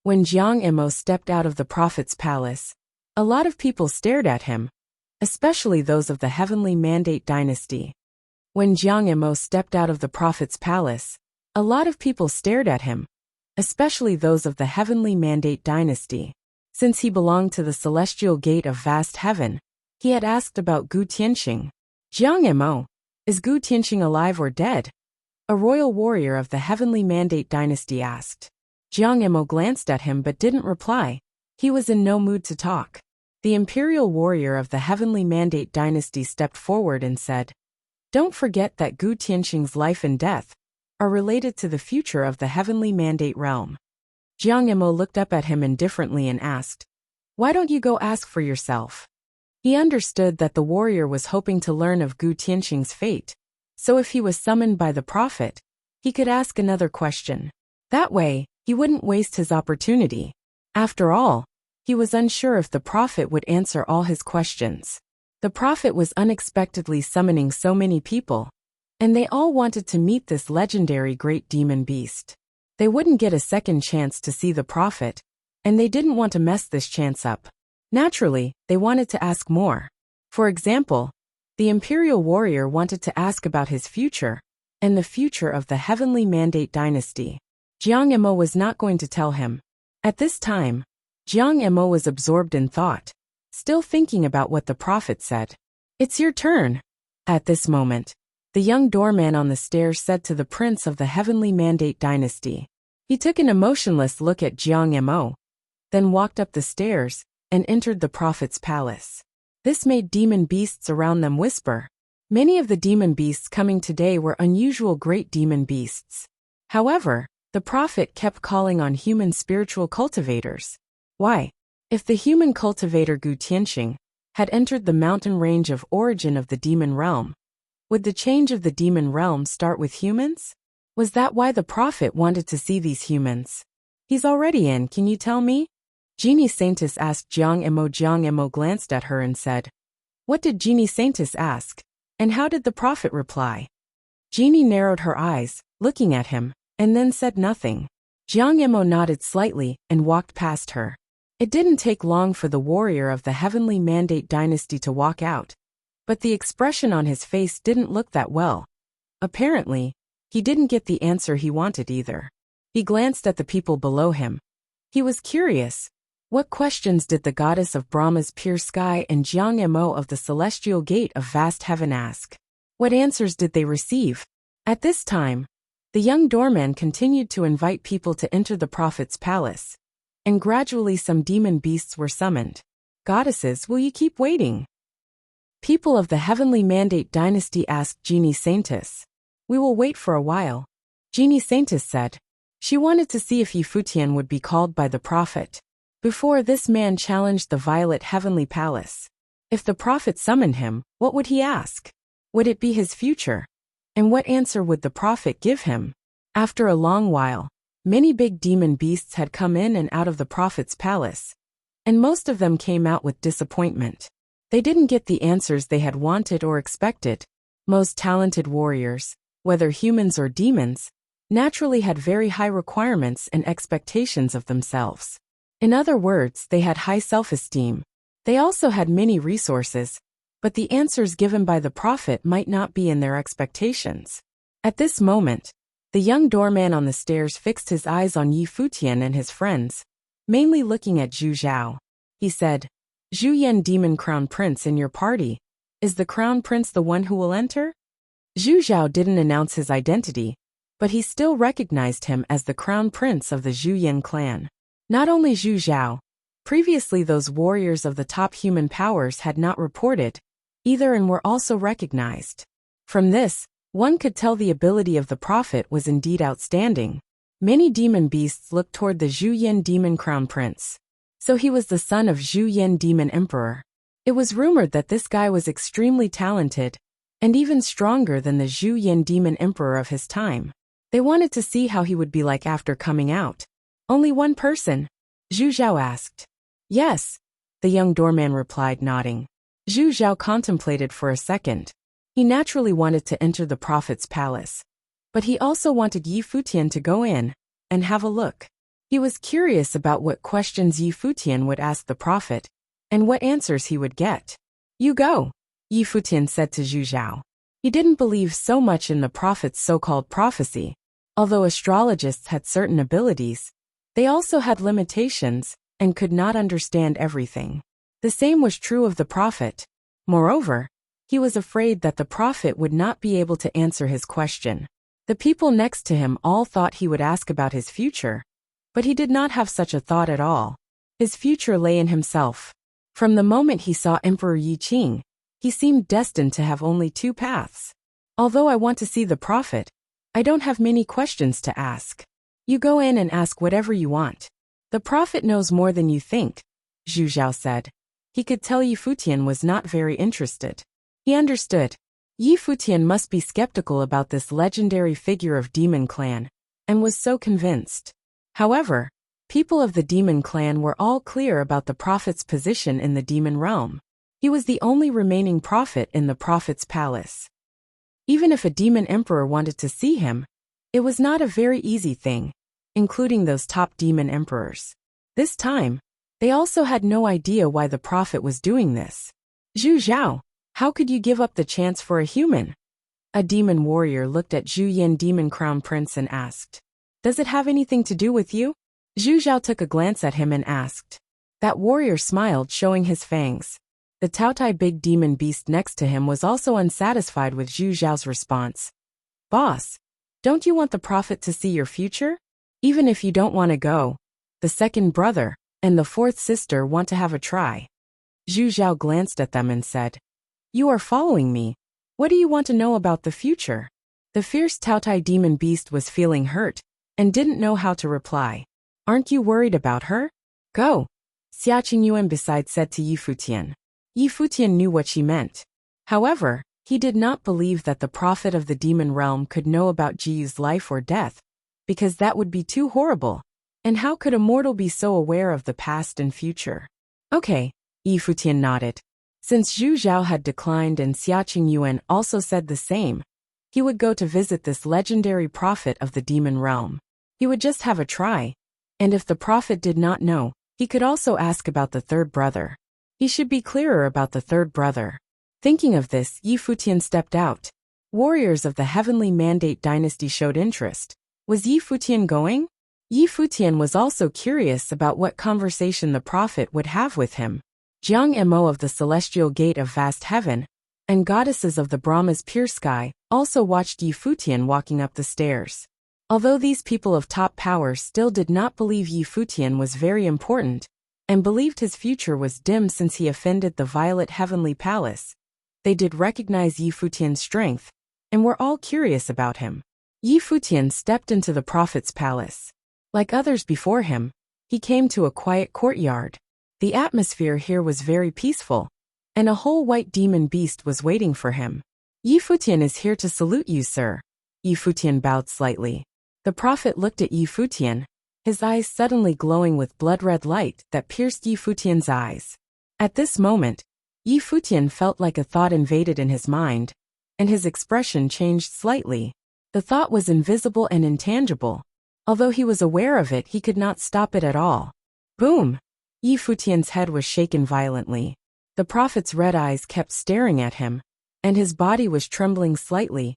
When Jiang Emo stepped out of the prophet's palace, a lot of people stared at him, especially those of the Heavenly Mandate dynasty. When Jiang Emo stepped out of the prophet's palace, a lot of people stared at him, especially those of the Heavenly Mandate dynasty. Since he belonged to the celestial gate of vast heaven, he had asked about Gu Tianxing. Jiang Emo, is Gu Tianxing alive or dead? A royal warrior of the Heavenly Mandate dynasty asked. Jiang Emo glanced at him but didn't reply. He was in no mood to talk. The imperial warrior of the Heavenly Mandate dynasty stepped forward and said, "Don't forget that Gu Tianxing's life and death are related to the future of the Heavenly Mandate realm." Jiang Emo looked up at him indifferently and asked, "Why don't you go ask for yourself?" He understood that the warrior was hoping to learn of Gu Tianxing's fate, so if he was summoned by the prophet, he could ask another question. That way, he wouldn't waste his opportunity. After all, he was unsure if the prophet would answer all his questions. The prophet was unexpectedly summoning so many people, and they all wanted to meet this legendary great demon beast. They wouldn't get a second chance to see the prophet, and they didn't want to mess this chance up. Naturally, they wanted to ask more. For example, the imperial warrior wanted to ask about his future, and the future of the Heavenly Mandate dynasty. Jiang Emo was not going to tell him. At this time, Jiang Emo was absorbed in thought, still thinking about what the prophet said. "It's your turn." At this moment, the young doorman on the stairs said to the prince of the Heavenly Mandate dynasty. He took an emotionless look at Jiang Emo, then walked up the stairs and entered the prophet's palace. This made demon beasts around them whisper. Many of the demon beasts coming today were unusual great demon beasts. However, the prophet kept calling on human spiritual cultivators. Why? If the human cultivator Gu Tianxing had entered the mountain range of origin of the demon realm, would the change of the demon realm start with humans? Was that why the prophet wanted to see these humans? "He's already in, can you tell me?" Genie Saintess asked Jiang Emo. Jiang Emo glanced at her and said, "What did Genie Saintess ask? And how did the prophet reply?" Genie narrowed her eyes, looking at him, and then said nothing. Jiang Emo nodded slightly and walked past her. It didn't take long for the warrior of the Heavenly Mandate dynasty to walk out, but the expression on his face didn't look that well. Apparently, he didn't get the answer he wanted either. He glanced at the people below him. He was curious. What questions did the goddess of Brahma's pure sky and Jiang Emo of the celestial gate of vast heaven ask? What answers did they receive? At this time, the young doorman continued to invite people to enter the prophet's palace, and gradually some demon beasts were summoned. "Goddesses, will you keep waiting?" People of the Heavenly Mandate dynasty asked Genie Saintess. "We will wait for a while," Genie Saintess said. She wanted to see if Futian would be called by the prophet. Before this man challenged the Violet Heavenly Palace. If the prophet summoned him, what would he ask? Would it be his future? And what answer would the prophet give him? After a long while, many big demon beasts had come in and out of the prophet's palace, and most of them came out with disappointment. They didn't get the answers they had wanted or expected. Most talented warriors, whether humans or demons, naturally had very high requirements and expectations of themselves. In other words, they had high self-esteem. They also had many resources, but the answers given by the prophet might not be in their expectations. At this moment, the young doorman on the stairs fixed his eyes on Futian and his friends, mainly looking at Zhu Zhao. He said, "Zhu Yan, demon crown prince in your party. Is the crown prince the one who will enter?" Zhu Zhao didn't announce his identity, but he still recognized him as the crown prince of the Zhu Yan clan. Not only Zhu Zhao, previously those warriors of the top human powers had not reported either and were also recognized. From this, one could tell the ability of the prophet was indeed outstanding. Many demon beasts looked toward the Zhu Yan demon crown prince. So he was the son of Zhu Yan demon emperor. It was rumored that this guy was extremely talented, and even stronger than the Zhu Yan demon emperor of his time. They wanted to see how he would be like after coming out. "Only one person?" Zhu Zhao asked. "Yes," the young doorman replied, nodding. Zhu Zhao contemplated for a second. He naturally wanted to enter the prophet's palace, but he also wanted Futian to go in and have a look. He was curious about what questions Yi Futian would ask the prophet, and what answers he would get. "You go," Yi Futian said to Zhu Zhao. He didn't believe so much in the prophet's so-called prophecy. Although astrologists had certain abilities, they also had limitations and could not understand everything. The same was true of the prophet. Moreover, he was afraid that the prophet would not be able to answer his question. The people next to him all thought he would ask about his future, but he did not have such a thought at all. His future lay in himself. From the moment he saw Emperor Yi Qing, he seemed destined to have only two paths. "Although I want to see the prophet, I don't have many questions to ask. You go in and ask whatever you want. The prophet knows more than you think," Zhu Zhao said. He could tell Yi Futian was not very interested. He understood. Yi Futian must be skeptical about this legendary figure of demon clan, and was so convinced. However, people of the demon clan were all clear about the prophet's position in the demon realm. He was the only remaining prophet in the prophet's palace. Even if a demon emperor wanted to see him, it was not a very easy thing, including those top demon emperors. This time, they also had no idea why the prophet was doing this. "Zhu Zhao, how could you give up the chance for a human?" A demon warrior looked at Zhu Yin, demon crown prince, and asked. "Does it have anything to do with you?" Zhu Zhao took a glance at him and asked. That warrior smiled, showing his fangs. The Taotai big demon beast next to him was also unsatisfied with Zhu Zhao's response. "Boss, don't you want the prophet to see your future? Even if you don't want to go, the second brother and the fourth sister want to have a try." Zhu Zhao glanced at them and said, "You are following me. What do you want to know about the future?" The fierce Taotai demon beast was feeling hurt and didn't know how to reply. "Aren't you worried about her? Go," Xia Qingyuan beside said to Yi Futian. Yi Futian knew what she meant. However, he did not believe that the prophet of the demon realm could know about Jiyu's life or death, because that would be too horrible. And how could a mortal be so aware of the past and future? "Okay," Yi Futian nodded. Since Zhu Zhao had declined and Xia Qingyuan also said the same, he would go to visit this legendary prophet of the demon realm. He would just have a try, and if the prophet did not know, he could also ask about the third brother. He should be clearer about the third brother. Thinking of this, Yi Futian stepped out. Warriors of the Heavenly Mandate dynasty showed interest. Was Yi Futian going? Yi Futian was also curious about what conversation the prophet would have with him. Jiang Mo of the Celestial Gate of Vast Heaven, and goddesses of the Brahma's pure sky, also watched Yi Futian walking up the stairs. Although these people of top power still did not believe Yi Futian was very important, and believed his future was dim since he offended the Violet Heavenly Palace, they did recognize Yi Futian's strength, and were all curious about him. Yi Futian stepped into the prophet's palace. Like others before him, he came to a quiet courtyard. The atmosphere here was very peaceful, and a whole white demon beast was waiting for him. "Yi Futian is here to salute you, sir." Yi Futian bowed slightly. The prophet looked at Yi Futian, his eyes suddenly glowing with blood-red light that pierced Yi Futian's eyes. At this moment, Yi Futian felt like a thought invaded in his mind, and his expression changed slightly. The thought was invisible and intangible. Although he was aware of it, he could not stop it at all. Boom! Yi Futian's head was shaken violently. The prophet's red eyes kept staring at him, and his body was trembling slightly.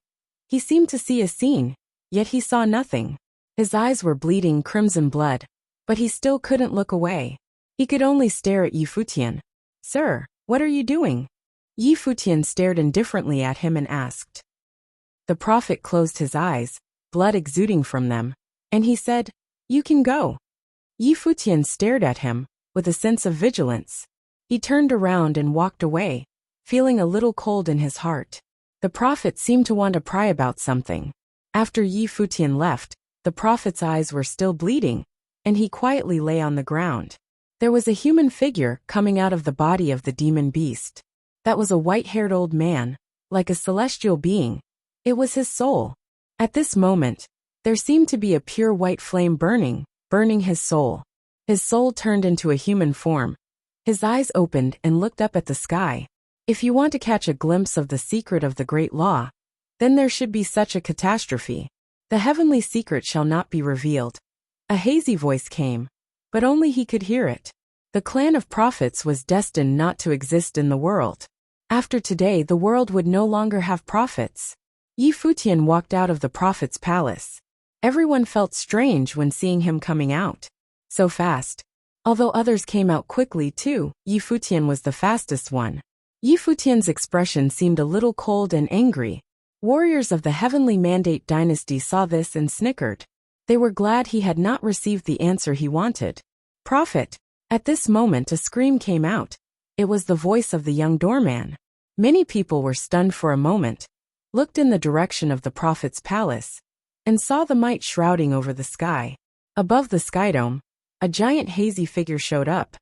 He seemed to see a scene, yet he saw nothing. His eyes were bleeding crimson blood, but he still couldn't look away. He could only stare at Yi Futian. "Sir, what are you doing?" Yi Futian stared indifferently at him and asked. The prophet closed his eyes, blood exuding from them, and he said, "You can go." Yi Futian stared at him, with a sense of vigilance. He turned around and walked away, feeling a little cold in his heart. The prophet seemed to want to pry about something. After Yi Futian left, the prophet's eyes were still bleeding, and he quietly lay on the ground. There was a human figure coming out of the body of the demon beast. That was a white-haired old man, like a celestial being. It was his soul. At this moment, there seemed to be a pure white flame burning his soul. His soul turned into a human form. His eyes opened and looked up at the sky. If you want to catch a glimpse of the secret of the great law, then there should be such a catastrophe. The heavenly secret shall not be revealed. A hazy voice came, but only he could hear it. The clan of prophets was destined not to exist in the world. After today, the world would no longer have prophets. Futian walked out of the prophet's palace. Everyone felt strange when seeing him coming out so fast. Although others came out quickly too, Futian was the fastest one. Futian's expression seemed a little cold and angry. Warriors of the Heavenly Mandate dynasty saw this and snickered. They were glad he had not received the answer he wanted. Prophet. At this moment a scream came out. It was the voice of the young doorman. Many people were stunned for a moment, looked in the direction of the prophet's palace, and saw the might shrouding over the sky. Above the skydome, a giant hazy figure showed up.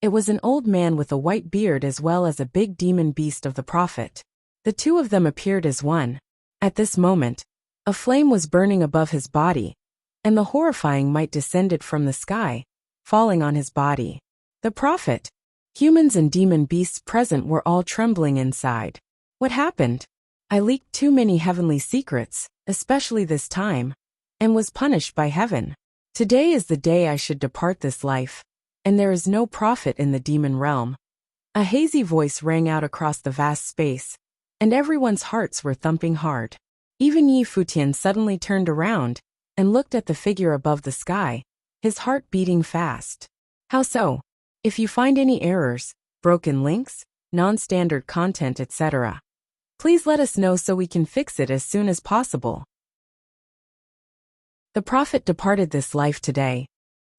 It was an old man with a white beard as well as a big demon beast of the prophet. The two of them appeared as one. At this moment, a flame was burning above his body, and the horrifying might descended from the sky, falling on his body. The prophet. Humans and demon beasts present were all trembling inside. What happened? I leaked too many heavenly secrets, especially this time, and was punished by heaven. Today is the day I should depart this life, and there is no prophet in the demon realm. A hazy voice rang out across the vast space, and everyone's hearts were thumping hard. Even Futian suddenly turned around and looked at the figure above the sky, his heart beating fast. How so? If you find any errors, broken links, non-standard content, etc., please let us know so we can fix it as soon as possible. The prophet departed this life today.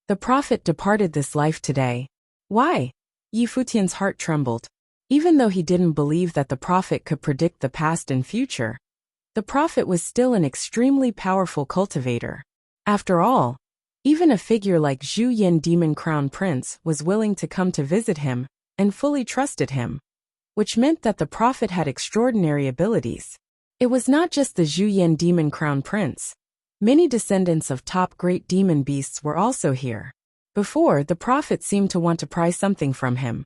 The prophet departed this life today. Why? Futian's heart trembled. Even though he didn't believe that the prophet could predict the past and future, the prophet was still an extremely powerful cultivator. After all, even a figure like Zhu Yin Demon Crown Prince was willing to come to visit him and fully trusted him, which meant that the prophet had extraordinary abilities. It was not just the Zhu Yin Demon Crown Prince. Many descendants of top great demon beasts were also here. Before, the prophet seemed to want to pry something from him.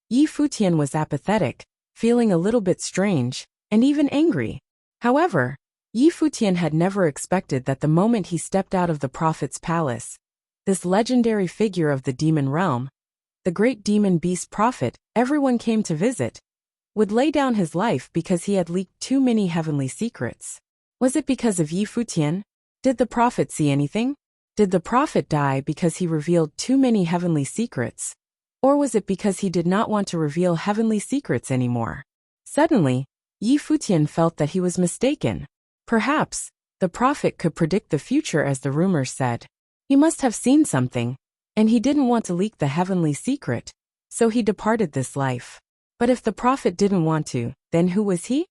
Futian was apathetic, feeling a little bit strange, and even angry. However, Futian had never expected that the moment he stepped out of the prophet's palace, this legendary figure of the demon realm, the great demon beast prophet everyone came to visit, would lay down his life because he had leaked too many heavenly secrets. Was it because of Futian? Did the prophet see anything? Did the prophet die because he revealed too many heavenly secrets? Or was it because he did not want to reveal heavenly secrets anymore? Suddenly, Futian felt that he was mistaken. Perhaps, the prophet could predict the future as the rumors said. He must have seen something, and he didn't want to leak the heavenly secret, so he departed this life. But if the prophet didn't want to, then who was he?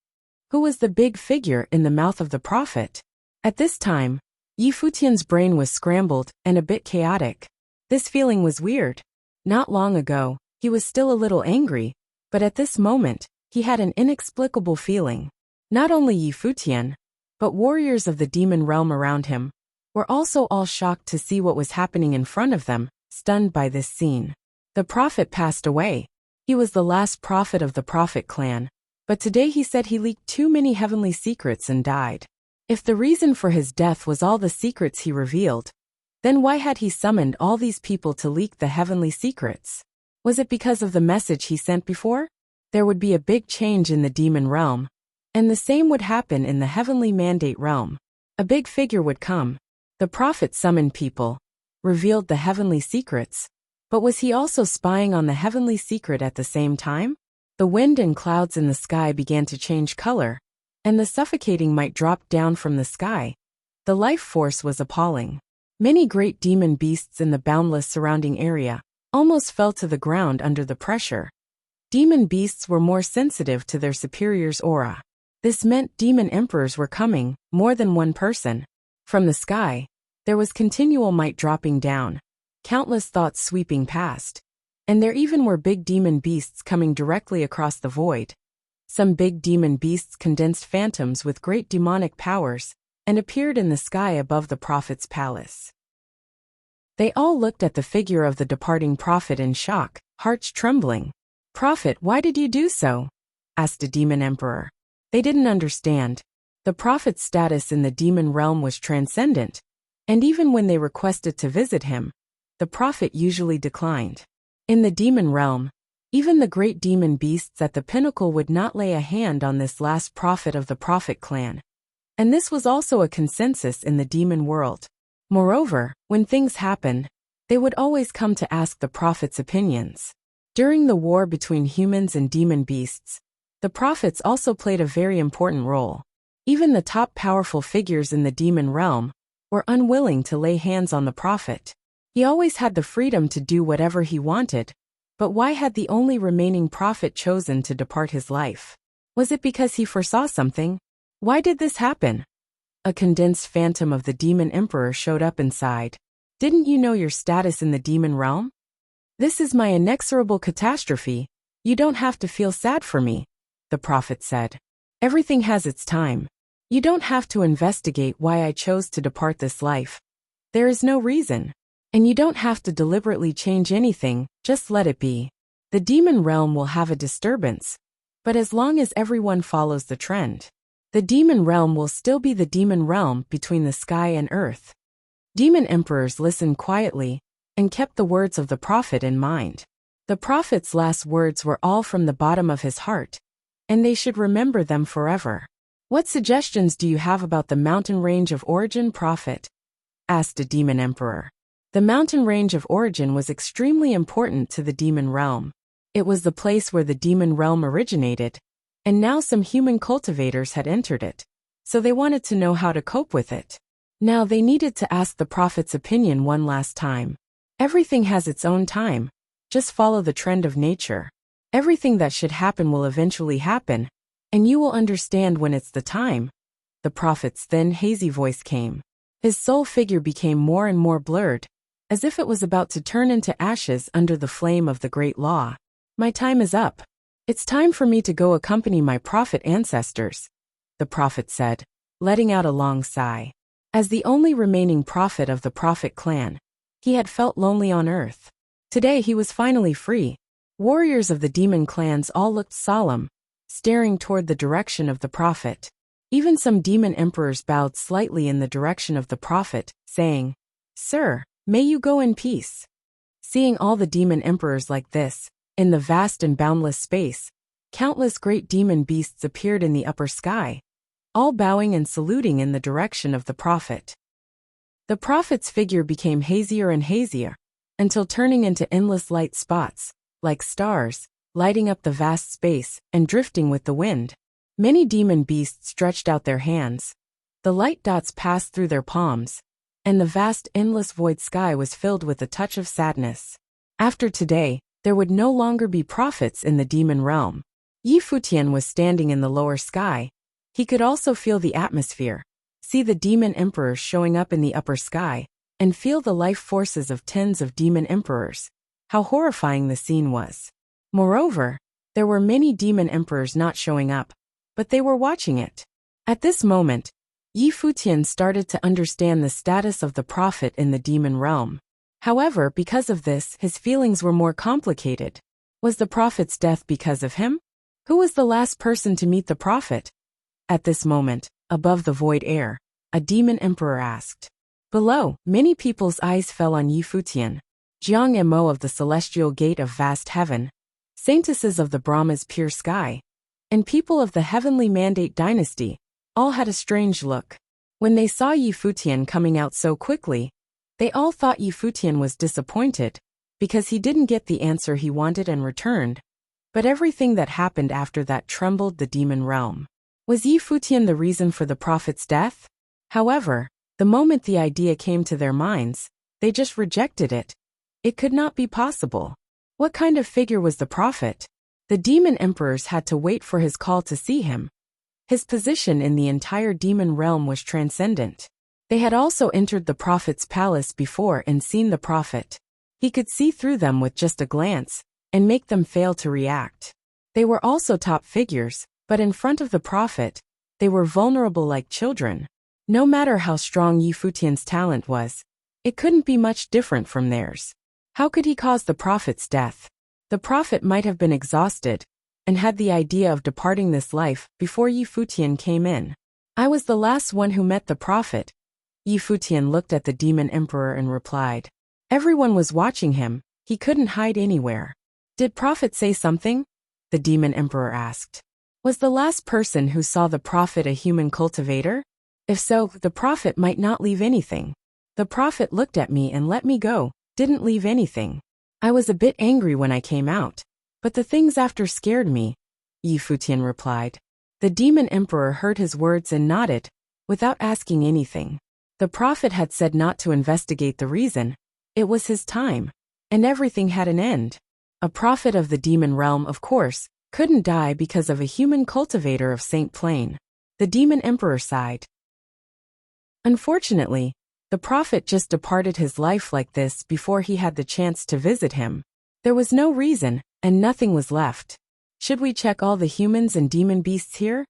Who was the big figure in the mouth of the prophet? At this time, Futian's brain was scrambled and a bit chaotic. This feeling was weird. Not long ago, he was still a little angry, but at this moment, he had an inexplicable feeling. Not only Futian, but warriors of the demon realm around him were also all shocked to see what was happening in front of them, stunned by this scene. The prophet passed away. He was the last prophet of the prophet clan, but today he said he leaked too many heavenly secrets and died. If the reason for his death was all the secrets he revealed, then why had he summoned all these people to leak the heavenly secrets? Was it because of the message he sent before? There would be a big change in the demon realm, and the same would happen in the heavenly mandate realm. A big figure would come. The prophet summoned people, revealed the heavenly secrets, but was he also spying on the heavenly secret at the same time? The wind and clouds in the sky began to change color, and the suffocating might dropped down from the sky. The life force was appalling. Many great demon beasts in the boundless surrounding area almost fell to the ground under the pressure. Demon beasts were more sensitive to their superior's aura. This meant demon emperors were coming, more than one person. From the sky, there was continual might dropping down, countless thoughts sweeping past. And there even were big demon beasts coming directly across the void. Some big demon beasts condensed phantoms with great demonic powers and appeared in the sky above the prophet's palace. They all looked at the figure of the departing prophet in shock, hearts trembling. "Prophet, why did you do so?" asked a demon emperor. They didn't understand. The prophet's status in the demon realm was transcendent, And even when they requested to visit him, the prophet usually declined. In the demon realm, even the great demon beasts at the pinnacle would not lay a hand on this last prophet of the prophet clan. And this was also a consensus in the demon world. Moreover, when things happened, they would always come to ask the prophet's opinions. During the war between humans and demon beasts, the prophets also played a very important role. Even the top powerful figures in the demon realm were unwilling to lay hands on the prophet. He always had the freedom to do whatever he wanted, but why had the only remaining prophet chosen to depart his life? Was it because he foresaw something? Why did this happen? A condensed phantom of the demon emperor showed up inside. Didn't you know your status in the demon realm? This is my inexorable catastrophe. You don't have to feel sad for me, the prophet said. Everything has its time. You don't have to investigate why I chose to depart this life. There is no reason. And you don't have to deliberately change anything, just let it be. The demon realm will have a disturbance, but as long as everyone follows the trend, the demon realm will still be the demon realm between the sky and earth. Demon emperors listened quietly and kept the words of the prophet in mind. The prophet's last words were all from the bottom of his heart, and they should remember them forever. What suggestions do you have about the mountain range of origin, prophet? Asked a demon emperor. The mountain range of origin was extremely important to the demon realm. It was the place where the demon realm originated, and now some human cultivators had entered it, so they wanted to know how to cope with it. Now they needed to ask the prophet's opinion one last time. Everything has its own time. Just follow the trend of nature. Everything that should happen will eventually happen, and you will understand when it's the time. The prophet's thin, hazy voice came. His soul figure became more and more blurred, as if it was about to turn into ashes under the flame of the great law. My time is up. It's time for me to go accompany my prophet ancestors, the prophet said, letting out a long sigh. As the only remaining prophet of the prophet clan, he had felt lonely on earth. Today he was finally free. Warriors of the demon clans all looked solemn, staring toward the direction of the prophet. Even some demon emperors bowed slightly in the direction of the prophet, saying, "Sir, may you go in peace." Seeing all the demon emperors like this, in the vast and boundless space, countless great demon beasts appeared in the upper sky, all bowing and saluting in the direction of the prophet. The prophet's figure became hazier and hazier, until turning into endless light spots, like stars, lighting up the vast space and drifting with the wind. Many demon beasts stretched out their hands. The light dots passed through their palms, and the vast endless void sky was filled with a touch of sadness. After today, there would no longer be prophets in the demon realm. Futian was standing in the lower sky. He could also feel the atmosphere, see the demon emperors showing up in the upper sky, and feel the life forces of tens of demon emperors. How horrifying the scene was. Moreover, there were many demon emperors not showing up, but they were watching it. At this moment, Futian started to understand the status of the prophet in the demon realm. However, because of this, his feelings were more complicated. Was the prophet's death because of him? Who was the last person to meet the prophet? At this moment, above the void air, a demon emperor asked. Below, many people's eyes fell on Futian, Jiang and Mo of the celestial gate of vast heaven, saintesses of the Brahma's pure sky, and people of the heavenly mandate dynasty, all had a strange look. When they saw Futian coming out so quickly, they all thought Futian was disappointed, because he didn't get the answer he wanted and returned. But everything that happened after that trembled the demon realm. Was Futian the reason for the prophet's death? However, the moment the idea came to their minds, they just rejected it. It could not be possible. What kind of figure was the prophet? The demon emperors had to wait for his call to see him. His position in the entire demon realm was transcendent. They had also entered the prophet's palace before and seen the prophet. He could see through them with just a glance, and make them fail to react. They were also top figures, but in front of the prophet, they were vulnerable like children. No matter how strong Futian's talent was, it couldn't be much different from theirs. How could he cause the prophet's death? The prophet might have been exhausted, and had the idea of departing this life before Futian came in. I was the last one who met the prophet, Yi Futian looked at the demon emperor and replied. Everyone was watching him, he couldn't hide anywhere. Did Prophet say something? The demon emperor asked. Was the last person who saw the Prophet a human cultivator? If so, the Prophet might not leave anything. The Prophet looked at me and let me go, didn't leave anything. I was a bit angry when I came out, but the things after scared me, Yi Futian replied. The demon emperor heard his words and nodded, without asking anything. The Prophet had said not to investigate the reason. It was his time, and everything had an end. A prophet of the demon realm, of course, couldn't die because of a human cultivator of Saint Plain. The demon emperor sighed. Unfortunately, the Prophet just departed his life like this before he had the chance to visit him. There was no reason, and nothing was left. Should we check all the humans and demon beasts here?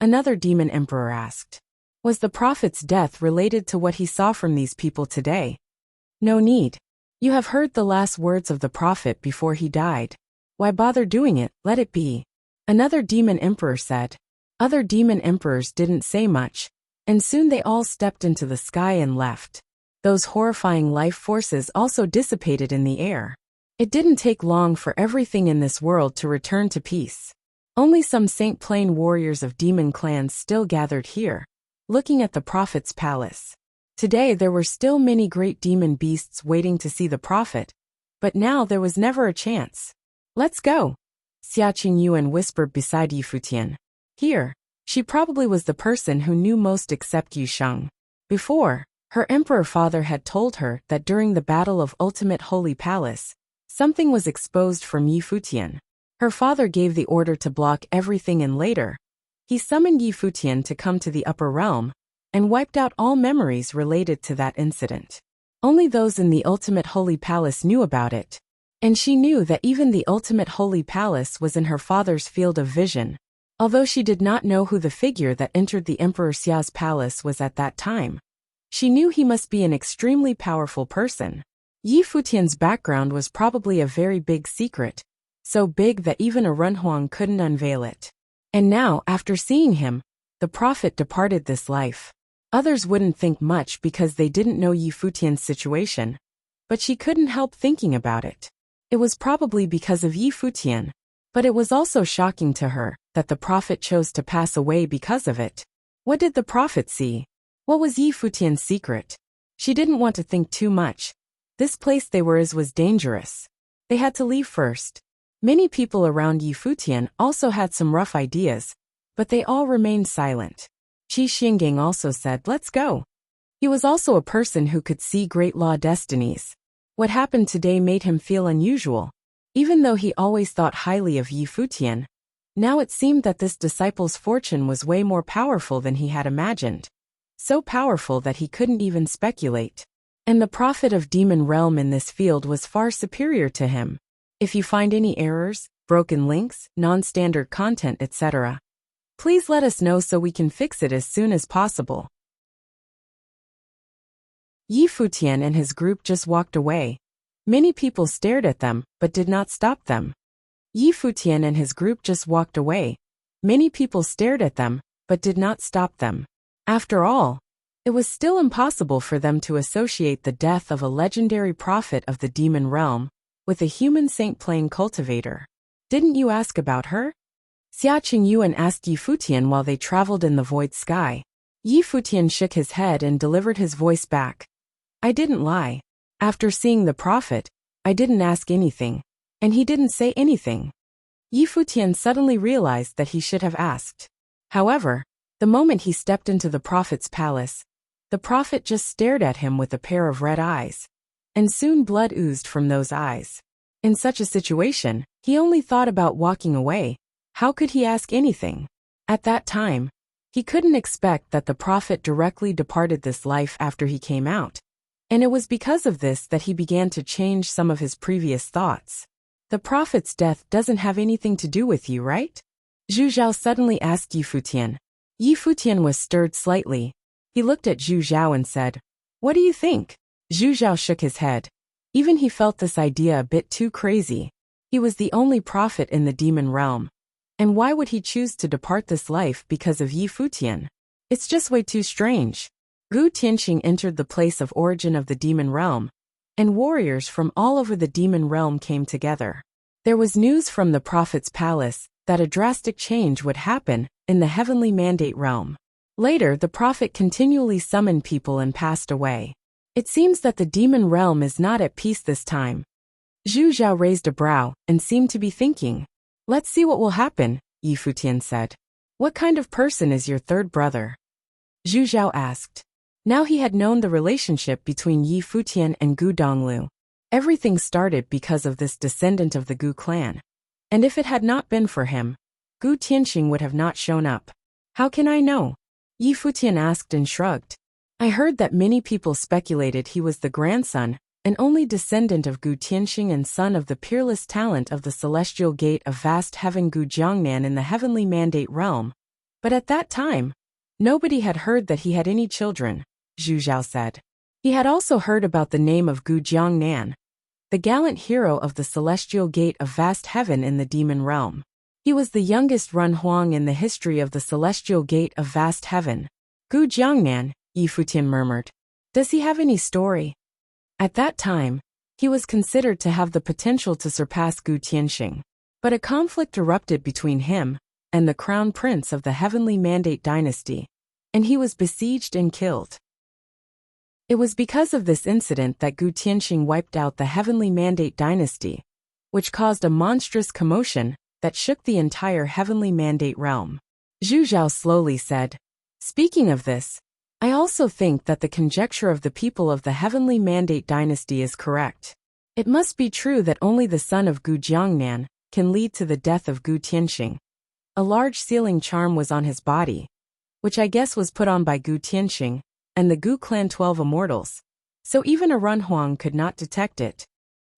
Another demon emperor asked. Was the Prophet's death related to what he saw from these people today? No need. You have heard the last words of the Prophet before he died. Why bother doing it, let it be. Another demon emperor said. Other demon emperors didn't say much, and soon they all stepped into the sky and left. Those horrifying life forces also dissipated in the air. It didn't take long for everything in this world to return to peace. Only some Saint Plain warriors of demon clans still gathered here, looking at the Prophet's palace. Today there were still many great demon beasts waiting to see the Prophet, but now there was never a chance. Let's go, Xia Qingyuan whispered beside Yi Futian. Here, she probably was the person who knew most except Yu Sheng. Before, her emperor father had told her that during the Battle of Ultimate Holy Palace, something was exposed from Yi Futian. Her father gave the order to block everything and later, he summoned Yi Futian to come to the upper realm, and wiped out all memories related to that incident. Only those in the Ultimate Holy Palace knew about it, and she knew that even the Ultimate Holy Palace was in her father's field of vision, although she did not know who the figure that entered the Emperor Xia's palace was at that time. She knew he must be an extremely powerful person. Yi Futian's background was probably a very big secret, so big that even a Renhuang couldn't unveil it. And now, after seeing him, the Prophet departed this life. Others wouldn't think much because they didn't know Yi Futian's situation, but she couldn't help thinking about it. It was probably because of Yi Futian, but it was also shocking to her that the Prophet chose to pass away because of it. What did the Prophet see? What was Yi Futian's secret? She didn't want to think too much. This place they were in was dangerous. They had to leave first. Many people around Yi Futian also had some rough ideas, but they all remained silent. Qi Xinggang also said, "Let's go." He was also a person who could see great law destinies. What happened today made him feel unusual. Even though he always thought highly of Yi Futian, now it seemed that this disciple's fortune was way more powerful than he had imagined. So powerful that he couldn't even speculate. And the Prophet of Demon Realm in this field was far superior to him. If you find any errors, broken links, non-standard content, etc., please let us know so we can fix it as soon as possible. Yi Futian and his group just walked away. Many people stared at them, but did not stop them. Yi Futian and his group just walked away. Many people stared at them, but did not stop them. After all, it was still impossible for them to associate the death of a legendary prophet of the demon realm with a human Saint Plain cultivator. Didn't you ask about her? Xia Qingyuan asked Yi Futian while they traveled in the void sky. Yi Futian shook his head and delivered his voice back. I didn't lie. After seeing the Prophet, I didn't ask anything, and he didn't say anything. Yi Futian suddenly realized that he should have asked. However, the moment he stepped into the Prophet's palace, the Prophet just stared at him with a pair of red eyes, and soon blood oozed from those eyes. In such a situation, he only thought about walking away. How could he ask anything? At that time, he couldn't expect that the Prophet directly departed this life after he came out. And it was because of this that he began to change some of his previous thoughts. The Prophet's death doesn't have anything to do with you, right? Zhu Zhao suddenly asked Yi Futian. Yi Futian was stirred slightly. He looked at Zhu Zhao and said, "What do you think?" Zhu Zhao shook his head. Even he felt this idea a bit too crazy. He was the only prophet in the demon realm. And why would he choose to depart this life because of Yi Futian? It's just way too strange. Gu Tianxing entered the place of origin of the demon realm, and warriors from all over the demon realm came together. There was news from the prophet's palace that a drastic change would happen in the heavenly mandate realm. Later, the prophet continually summoned people and passed away. It seems that the demon realm is not at peace this time. Zhu Zhao raised a brow and seemed to be thinking. Let's see what will happen, Yi Futian said. What kind of person is your third brother? Zhu Zhao asked. Now he had known the relationship between Yi Futian and Gu Donglu. Everything started because of this descendant of the Gu clan. And if it had not been for him, Gu Tianxing would have not shown up. How can I know? Yi Futian asked and shrugged. I heard that many people speculated he was the grandson and only descendant of Gu Tianxing and son of the peerless talent of the celestial gate of vast heaven Gu Jiangnan in the heavenly mandate realm. But at that time, nobody had heard that he had any children, Zhu Zhao said. He had also heard about the name of Gu Jiangnan, the gallant hero of the celestial gate of vast heaven in the demon realm. He was the youngest Run Huang in the history of the celestial gate of vast heaven. Gu Jiangnan, Yi Futian murmured. Does he have any story? At that time, he was considered to have the potential to surpass Gu Tianxing. But a conflict erupted between him and the crown prince of the heavenly mandate dynasty, and he was besieged and killed. It was because of this incident that Gu Tianxing wiped out the heavenly mandate dynasty, which caused a monstrous commotion that shook the entire heavenly mandate realm. Zhu Zhao slowly said, Speaking of this, I also think that the conjecture of the people of the heavenly mandate dynasty is correct. It must be true that only the son of Gu Jiangnan can lead to the death of Gu Tianxing. A large sealing charm was on his body, which I guess was put on by Gu Tianxing and the Gu clan 12 immortals, so even a Run Huang could not detect it.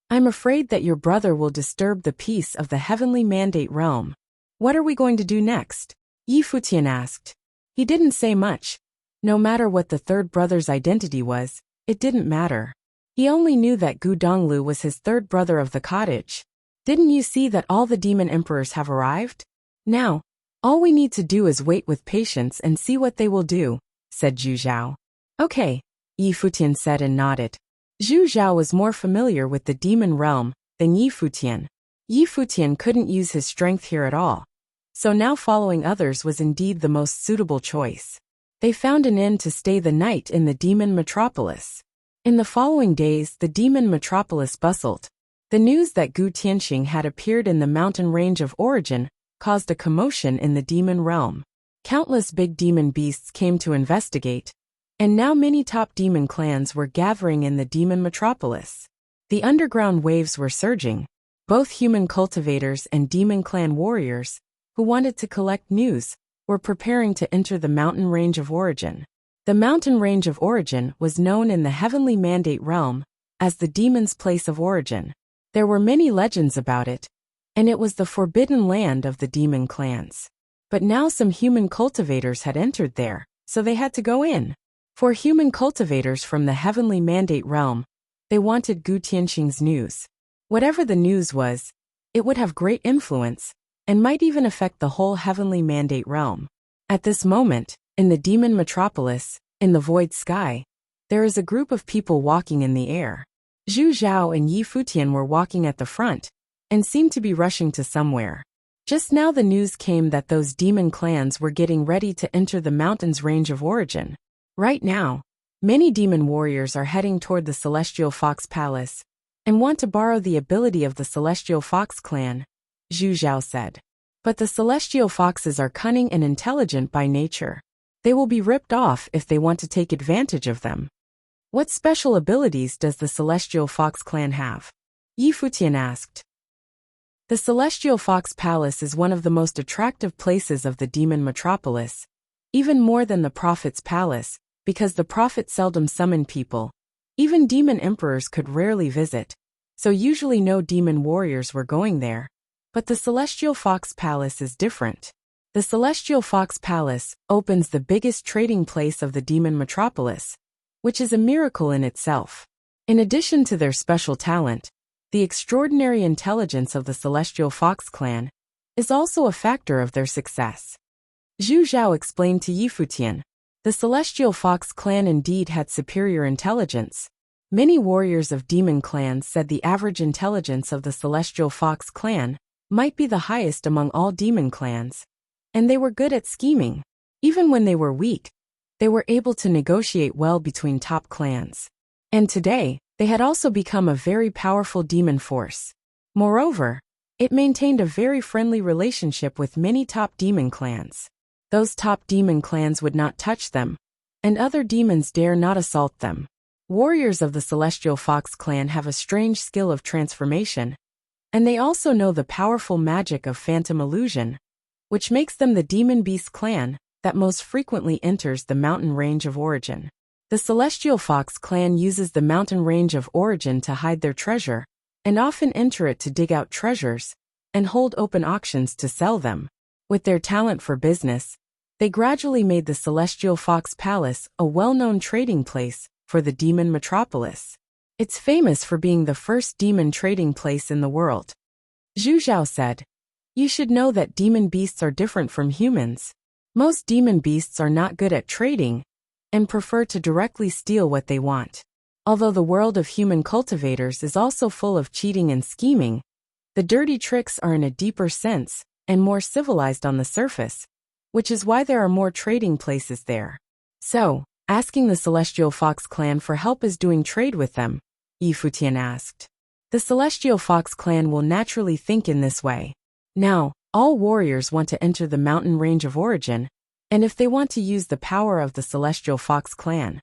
I'm afraid that your brother will disturb the peace of the heavenly mandate realm. What are we going to do next? Yi Futian asked. He didn't say much. No matter what the third brother's identity was, it didn't matter. He only knew that Gu Donglu was his third brother of the cottage. Didn't you see that all the demon emperors have arrived? Now, all we need to do is wait with patience and see what they will do, said Zhu Zhao. Okay, Yi Futian said and nodded. Zhu Zhao was more familiar with the demon realm than Yi Futian. Yi Futian couldn't use his strength here at all, so now following others was indeed the most suitable choice. They found an inn to stay the night in the demon metropolis. In the following days, the demon metropolis bustled. The news that Gu Tianxing had appeared in the mountain range of origin caused a commotion in the demon realm. Countless big demon beasts came to investigate, and now many top demon clans were gathering in the demon metropolis. The underground waves were surging. Both human cultivators and demon clan warriors, who wanted to collect news, were preparing to enter the mountain range of origin. The mountain range of origin was known in the heavenly mandate realm as the demon's place of origin. There were many legends about it, and it was the forbidden land of the demon clans. But now some human cultivators had entered there, so they had to go in. For human cultivators from the heavenly mandate realm, they wanted Gu Tianxing's news. Whatever the news was, it would have great influence, and might even affect the whole heavenly mandate realm. At this moment, in the demon metropolis, in the void sky, there is a group of people walking in the air. Zhu Zhao and Yi Futian were walking at the front, and seemed to be rushing to somewhere. Just now the news came that those demon clans were getting ready to enter the mountain's range of origin. Right now, many demon warriors are heading toward the Celestial Fox Palace, and want to borrow the ability of the Celestial Fox clan, Zhu Zhao said. But the Celestial Foxes are cunning and intelligent by nature. They will be ripped off if they want to take advantage of them. What special abilities does the Celestial Fox clan have? Yi Futian asked. The Celestial Fox Palace is one of the most attractive places of the demon metropolis, even more than the Prophet's Palace, because the Prophet seldom summoned people. Even demon emperors could rarely visit, so usually no demon warriors were going there. But the Celestial Fox Palace is different. The Celestial Fox Palace opens the biggest trading place of the demon metropolis, which is a miracle in itself. In addition to their special talent, the extraordinary intelligence of the Celestial Fox clan is also a factor of their success. Zhu Zhao explained to Yi Futian. The Celestial Fox clan indeed had superior intelligence. Many warriors of demon clans said the average intelligence of the Celestial Fox clan might be the highest among all demon clans. And they were good at scheming. Even when they were weak, they were able to negotiate well between top clans. And today, they had also become a very powerful demon force. Moreover, it maintained a very friendly relationship with many top demon clans. Those top demon clans would not touch them, and other demons dare not assault them. Warriors of the Celestial Fox clan have a strange skill of transformation, and they also know the powerful magic of phantom illusion, which makes them the demon beast clan that most frequently enters the mountain range of origin. The Celestial Fox clan uses the mountain range of origin to hide their treasure, and often enter it to dig out treasures, and hold open auctions to sell them. With their talent for business, they gradually made the Celestial Fox Palace a well-known trading place for the demon metropolis. It's famous for being the first demon trading place in the world. Zhu Zhao said, "You should know that demon beasts are different from humans. Most demon beasts are not good at trading, and prefer to directly steal what they want. Although the world of human cultivators is also full of cheating and scheming, the dirty tricks are in a deeper sense and more civilized on the surface, which is why there are more trading places there." So, asking the Celestial Fox clan for help is doing trade with them, Futian asked. The Celestial Fox clan will naturally think in this way. Now, all warriors want to enter the mountain range of origin, and if they want to use the power of the Celestial Fox clan,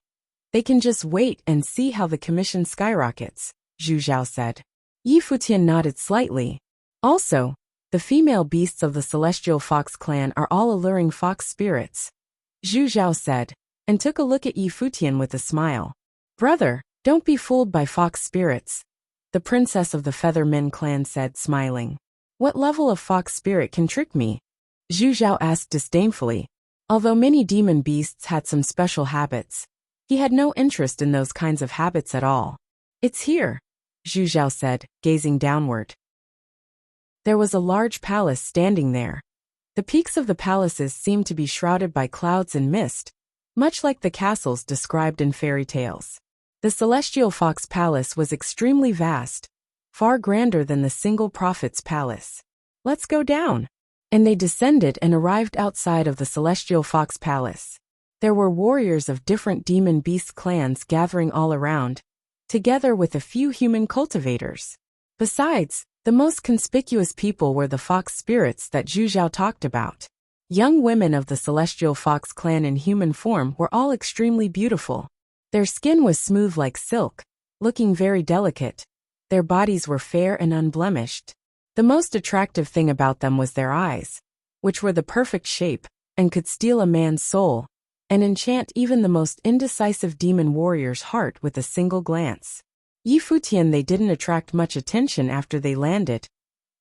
they can just wait and see how the commission skyrockets, Zhu Zhao said. Futian nodded slightly. Also, the female beasts of the Celestial Fox clan are all alluring fox spirits, Zhu Zhao said, and took a look at Futian with a smile. "Brother, don't be fooled by fox spirits," the princess of the Feather Men clan said, smiling. "What level of fox spirit can trick me?" Zhu Zhao asked disdainfully. Although many demon beasts had some special habits, he had no interest in those kinds of habits at all. "It's here," Zhu Zhao said, gazing downward. There was a large palace standing there. The peaks of the palaces seemed to be shrouded by clouds and mist, much like the castles described in fairy tales. The Celestial Fox Palace was extremely vast, far grander than the single prophet's palace. "Let's go down." And they descended and arrived outside of the Celestial Fox Palace. There were warriors of different demon beast clans gathering all around, together with a few human cultivators. Besides, the most conspicuous people were the fox spirits that Zhu Zhao talked about. Young women of the Celestial Fox clan in human form were all extremely beautiful. Their skin was smooth like silk, looking very delicate. Their bodies were fair and unblemished. The most attractive thing about them was their eyes, which were the perfect shape, and could steal a man's soul, and enchant even the most indecisive demon warrior's heart with a single glance. Futian they didn't attract much attention after they landed.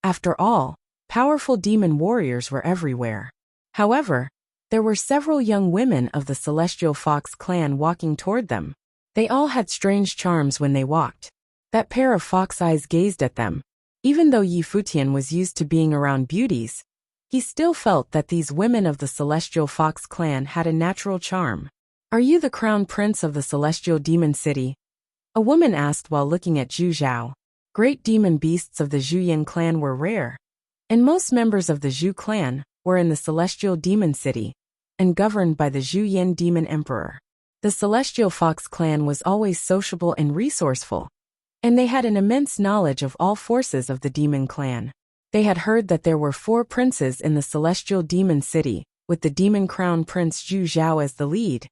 After all, powerful demon warriors were everywhere. However, there were several young women of the Celestial Fox clan walking toward them. They all had strange charms when they walked. That pair of fox eyes gazed at them. Even though Futian was used to being around beauties, he still felt that these women of the Celestial Fox clan had a natural charm. "Are you the crown prince of the Celestial Demon City?" a woman asked while looking at Zhu Zhao. Great demon beasts of the Zhuyan clan were rare, and most members of the Zhu clan were in the Celestial Demon City, and governed by the Zhuyan Demon Emperor. The Celestial Fox clan was always sociable and resourceful, and they had an immense knowledge of all forces of the demon clan. They had heard that there were 4 princes in the Celestial Demon City, with the demon crown prince Zhu Zhao as the lead,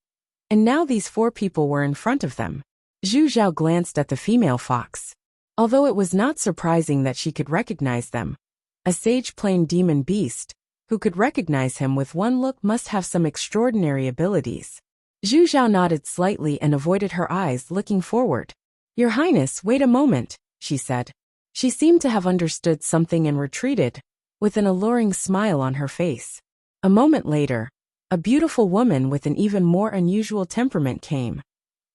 and now these 4 people were in front of them. Zhu Zhao glanced at the female fox. Although it was not surprising that she could recognize them, a sage-plain demon beast, who could recognize him with one look must have some extraordinary abilities. Zhu Zhao nodded slightly and avoided her eyes, looking forward. "Your Highness, wait a moment," she said. She seemed to have understood something and retreated, with an alluring smile on her face. A moment later, a beautiful woman with an even more unusual temperament came.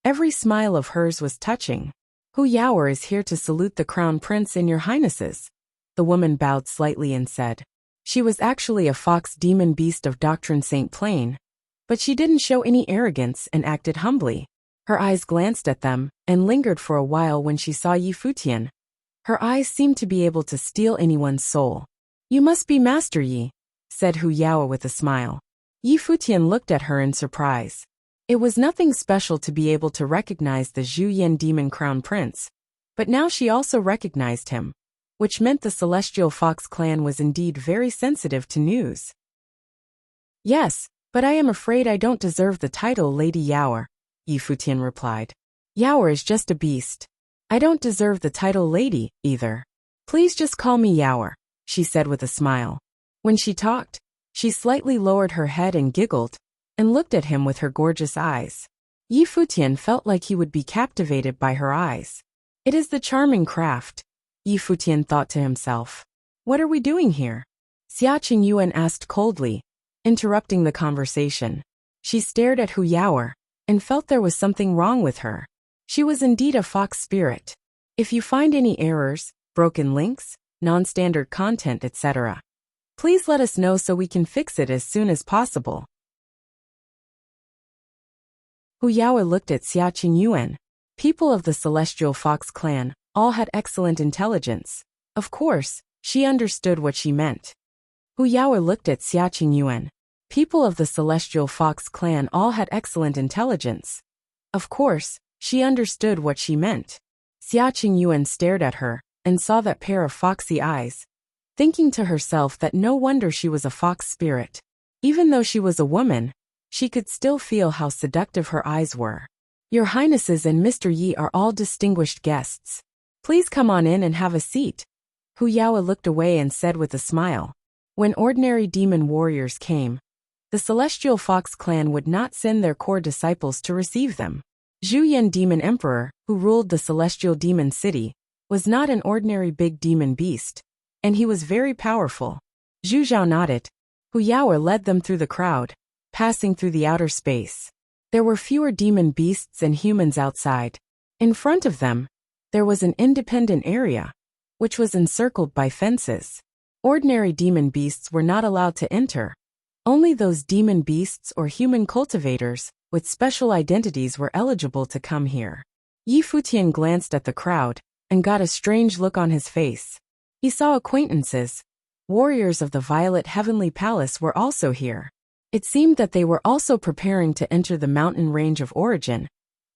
Every smile of hers was touching. "Hu Yaoer is here to salute the crown prince and your highnesses." The woman bowed slightly and said. She was actually a fox demon beast of Doctrine Saint Plain, But she didn't show any arrogance and acted humbly. Her eyes glanced at them and lingered for a while when she saw Yi Futian. Her eyes seemed to be able to steal anyone's soul. "You must be Master Yi," said Hu Yao with a smile. Yi Futian looked at her in surprise. It was nothing special to be able to recognize the Zhu Yan Demon Crown Prince, but now she also recognized him, which meant the Celestial Fox clan was indeed very sensitive to news. "Yes, but I am afraid I don't deserve the title Lady Yaoer," Yi Futian replied. "Yaoer is just a beast. I don't deserve the title Lady, either. Please just call me Yaoer," she said with a smile. When she talked, she slightly lowered her head and giggled, and looked at him with her gorgeous eyes. Yi Futian felt like he would be captivated by her eyes. "It is the charming craft," Yi Futian thought to himself. "What are we doing here?" Xia Qingyuan asked coldly, interrupting the conversation. She stared at Hu Yaoer and felt there was something wrong with her. She was indeed a fox spirit. If you find any errors, broken links, non-standard content, etc., please let us know so we can fix it as soon as possible. Hu Yaoer looked at Xia Qingyuan. People of the Celestial Fox clan all had excellent intelligence. Of course, she understood what she meant. Hu Yaoer looked at Xia Qingyuan. People of the Celestial Fox clan all had excellent intelligence. Of course, she understood what she meant. Xia Qingyuan stared at her and saw that pair of foxy eyes, thinking to herself that no wonder she was a fox spirit. Even though she was a woman, she could still feel how seductive her eyes were. "Your Highnesses and Mr. Yi are all distinguished guests. Please come on in and have a seat." Hu Yaoer looked away and said with a smile. When ordinary demon warriors came, the Celestial Fox clan would not send their core disciples to receive them. Zhu Yan Demon Emperor, who ruled the Celestial Demon City, was not an ordinary big demon beast, and he was very powerful. Zhu Zhao nodded. Hu Yaoer led them through the crowd, passing through the outer space. There were fewer demon beasts and humans outside. In front of them, there was an independent area, which was encircled by fences. Ordinary demon beasts were not allowed to enter. Only those demon beasts or human cultivators with special identities were eligible to come here. Yi Futian glanced at the crowd and got a strange look on his face. He saw acquaintances. Warriors of the Violet Heavenly Palace were also here. It seemed that they were also preparing to enter the mountain range of origin,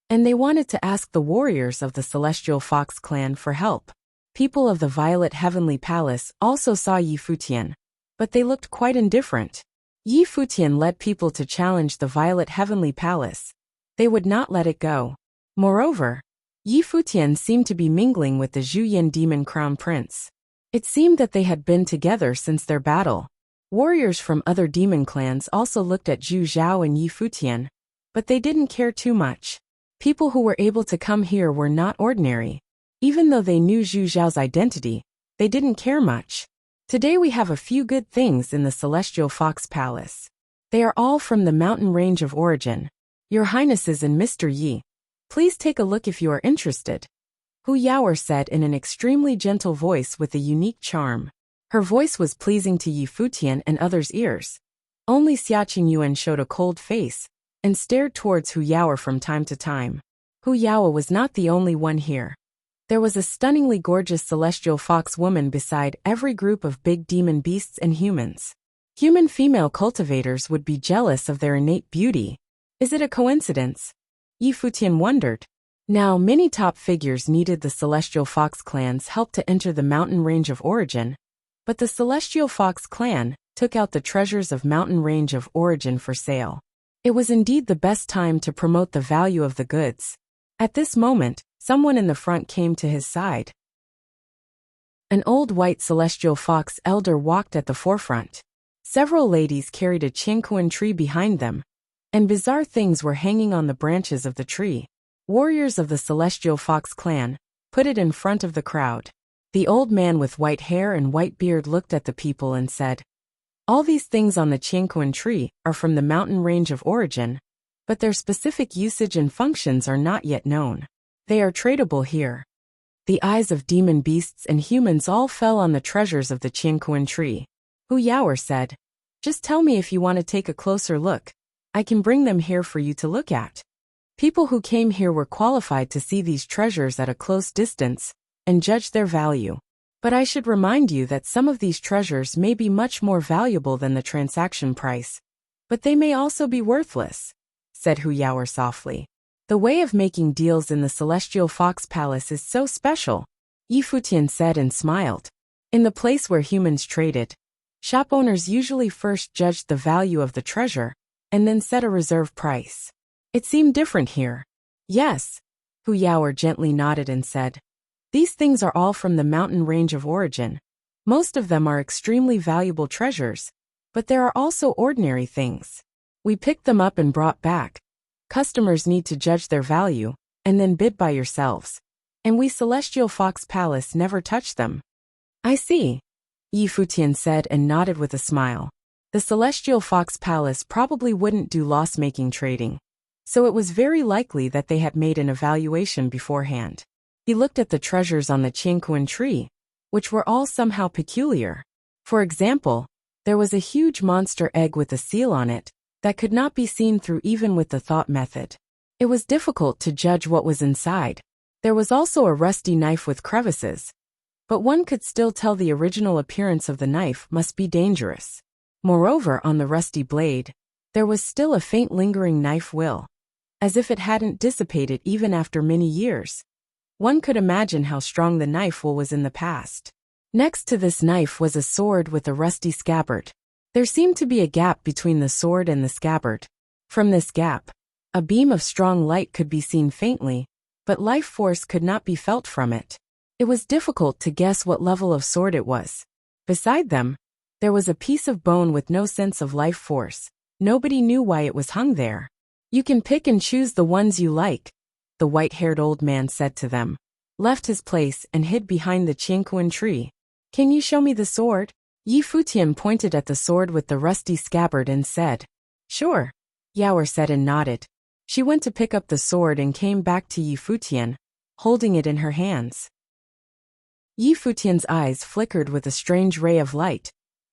and they wanted to ask the warriors of the Celestial Fox clan for help. People of the Violet Heavenly Palace also saw Yi Futian, but they looked quite indifferent. Yi Futian led people to challenge the Violet Heavenly Palace. They would not let it go. Moreover, Yi Futian seemed to be mingling with the Zhu Yan Demon Crown Prince. It seemed that they had been together since their battle. Warriors from other demon clans also looked at Zhu Zhao and Yi Futian, but they didn't care too much. People who were able to come here were not ordinary. Even though they knew Zhu Zhao's identity, they didn't care much. Today we have a few good things in the Celestial Fox Palace. They are all from the mountain range of origin. Your Highnesses and Mr. Yi, please take a look if you are interested. Hu Yaoer said in an extremely gentle voice with a unique charm. Her voice was pleasing to Yi Futian and others' ears. Only Xia Qingyuan showed a cold face and stared towards Hu Yaoer from time to time. Hu Yaoer was not the only one here. There was a stunningly gorgeous celestial fox woman beside every group of big demon beasts and humans. Human female cultivators would be jealous of their innate beauty. Is it a coincidence? Yi Futian wondered. Now many top figures needed the Celestial Fox clan's help to enter the mountain range of origin, but the Celestial Fox clan took out the treasures of mountain range of origin for sale. It was indeed the best time to promote the value of the goods. At this moment, someone in the front came to his side. An old white celestial fox elder walked at the forefront. Several ladies carried a Qiankuan tree behind them, and bizarre things were hanging on the branches of the tree. Warriors of the Celestial Fox clan put it in front of the crowd. The old man with white hair and white beard looked at the people and said, "All these things on the Qiankuan tree are from the mountain range of origin, but their specific usage and functions are not yet known. They are tradable here." The eyes of demon beasts and humans all fell on the treasures of the Qiankuan tree. Hu Yaoer said, "Just tell me if you want to take a closer look. I can bring them here for you to look at. People who came here were qualified to see these treasures at a close distance and judge their value. But I should remind you that some of these treasures may be much more valuable than the transaction price. But they may also be worthless, said Huyawer softly. The way of making deals in the Celestial Fox Palace is so special, Futian said and smiled. In the place where humans traded, shop owners usually first judged the value of the treasure and then set a reserve price. It seemed different here. Yes, Huyawer gently nodded and said. These things are all from the mountain range of origin. Most of them are extremely valuable treasures, but there are also ordinary things. We picked them up and brought back. Customers need to judge their value, and then bid by yourselves. And we Celestial Fox Palace never touch them. I see, Futian said and nodded with a smile. The Celestial Fox Palace probably wouldn't do loss-making trading, so it was very likely that they had made an evaluation beforehand. He looked at the treasures on the Qianquan tree, which were all somehow peculiar. For example, there was a huge monster egg with a seal on it that could not be seen through even with the thought method. It was difficult to judge what was inside. There was also a rusty knife with crevices, but one could still tell the original appearance of the knife must be dangerous. Moreover, on the rusty blade, there was still a faint lingering knife will, as if it hadn't dissipated even after many years. One could imagine how strong the knife will was in the past. Next to this knife was a sword with a rusty scabbard. There seemed to be a gap between the sword and the scabbard. From this gap, a beam of strong light could be seen faintly, but life force could not be felt from it. It was difficult to guess what level of sword it was. Beside them, there was a piece of bone with no sense of life force. Nobody knew why it was hung there. You can pick and choose the ones you like, the white-haired old man said to them, left his place and hid behind the Qianquan tree. Can you show me the sword? Futian pointed at the sword with the rusty scabbard and said, Sure, Yawer said and nodded. She went to pick up the sword and came back to Futian, holding it in her hands. Futian's eyes flickered with a strange ray of light.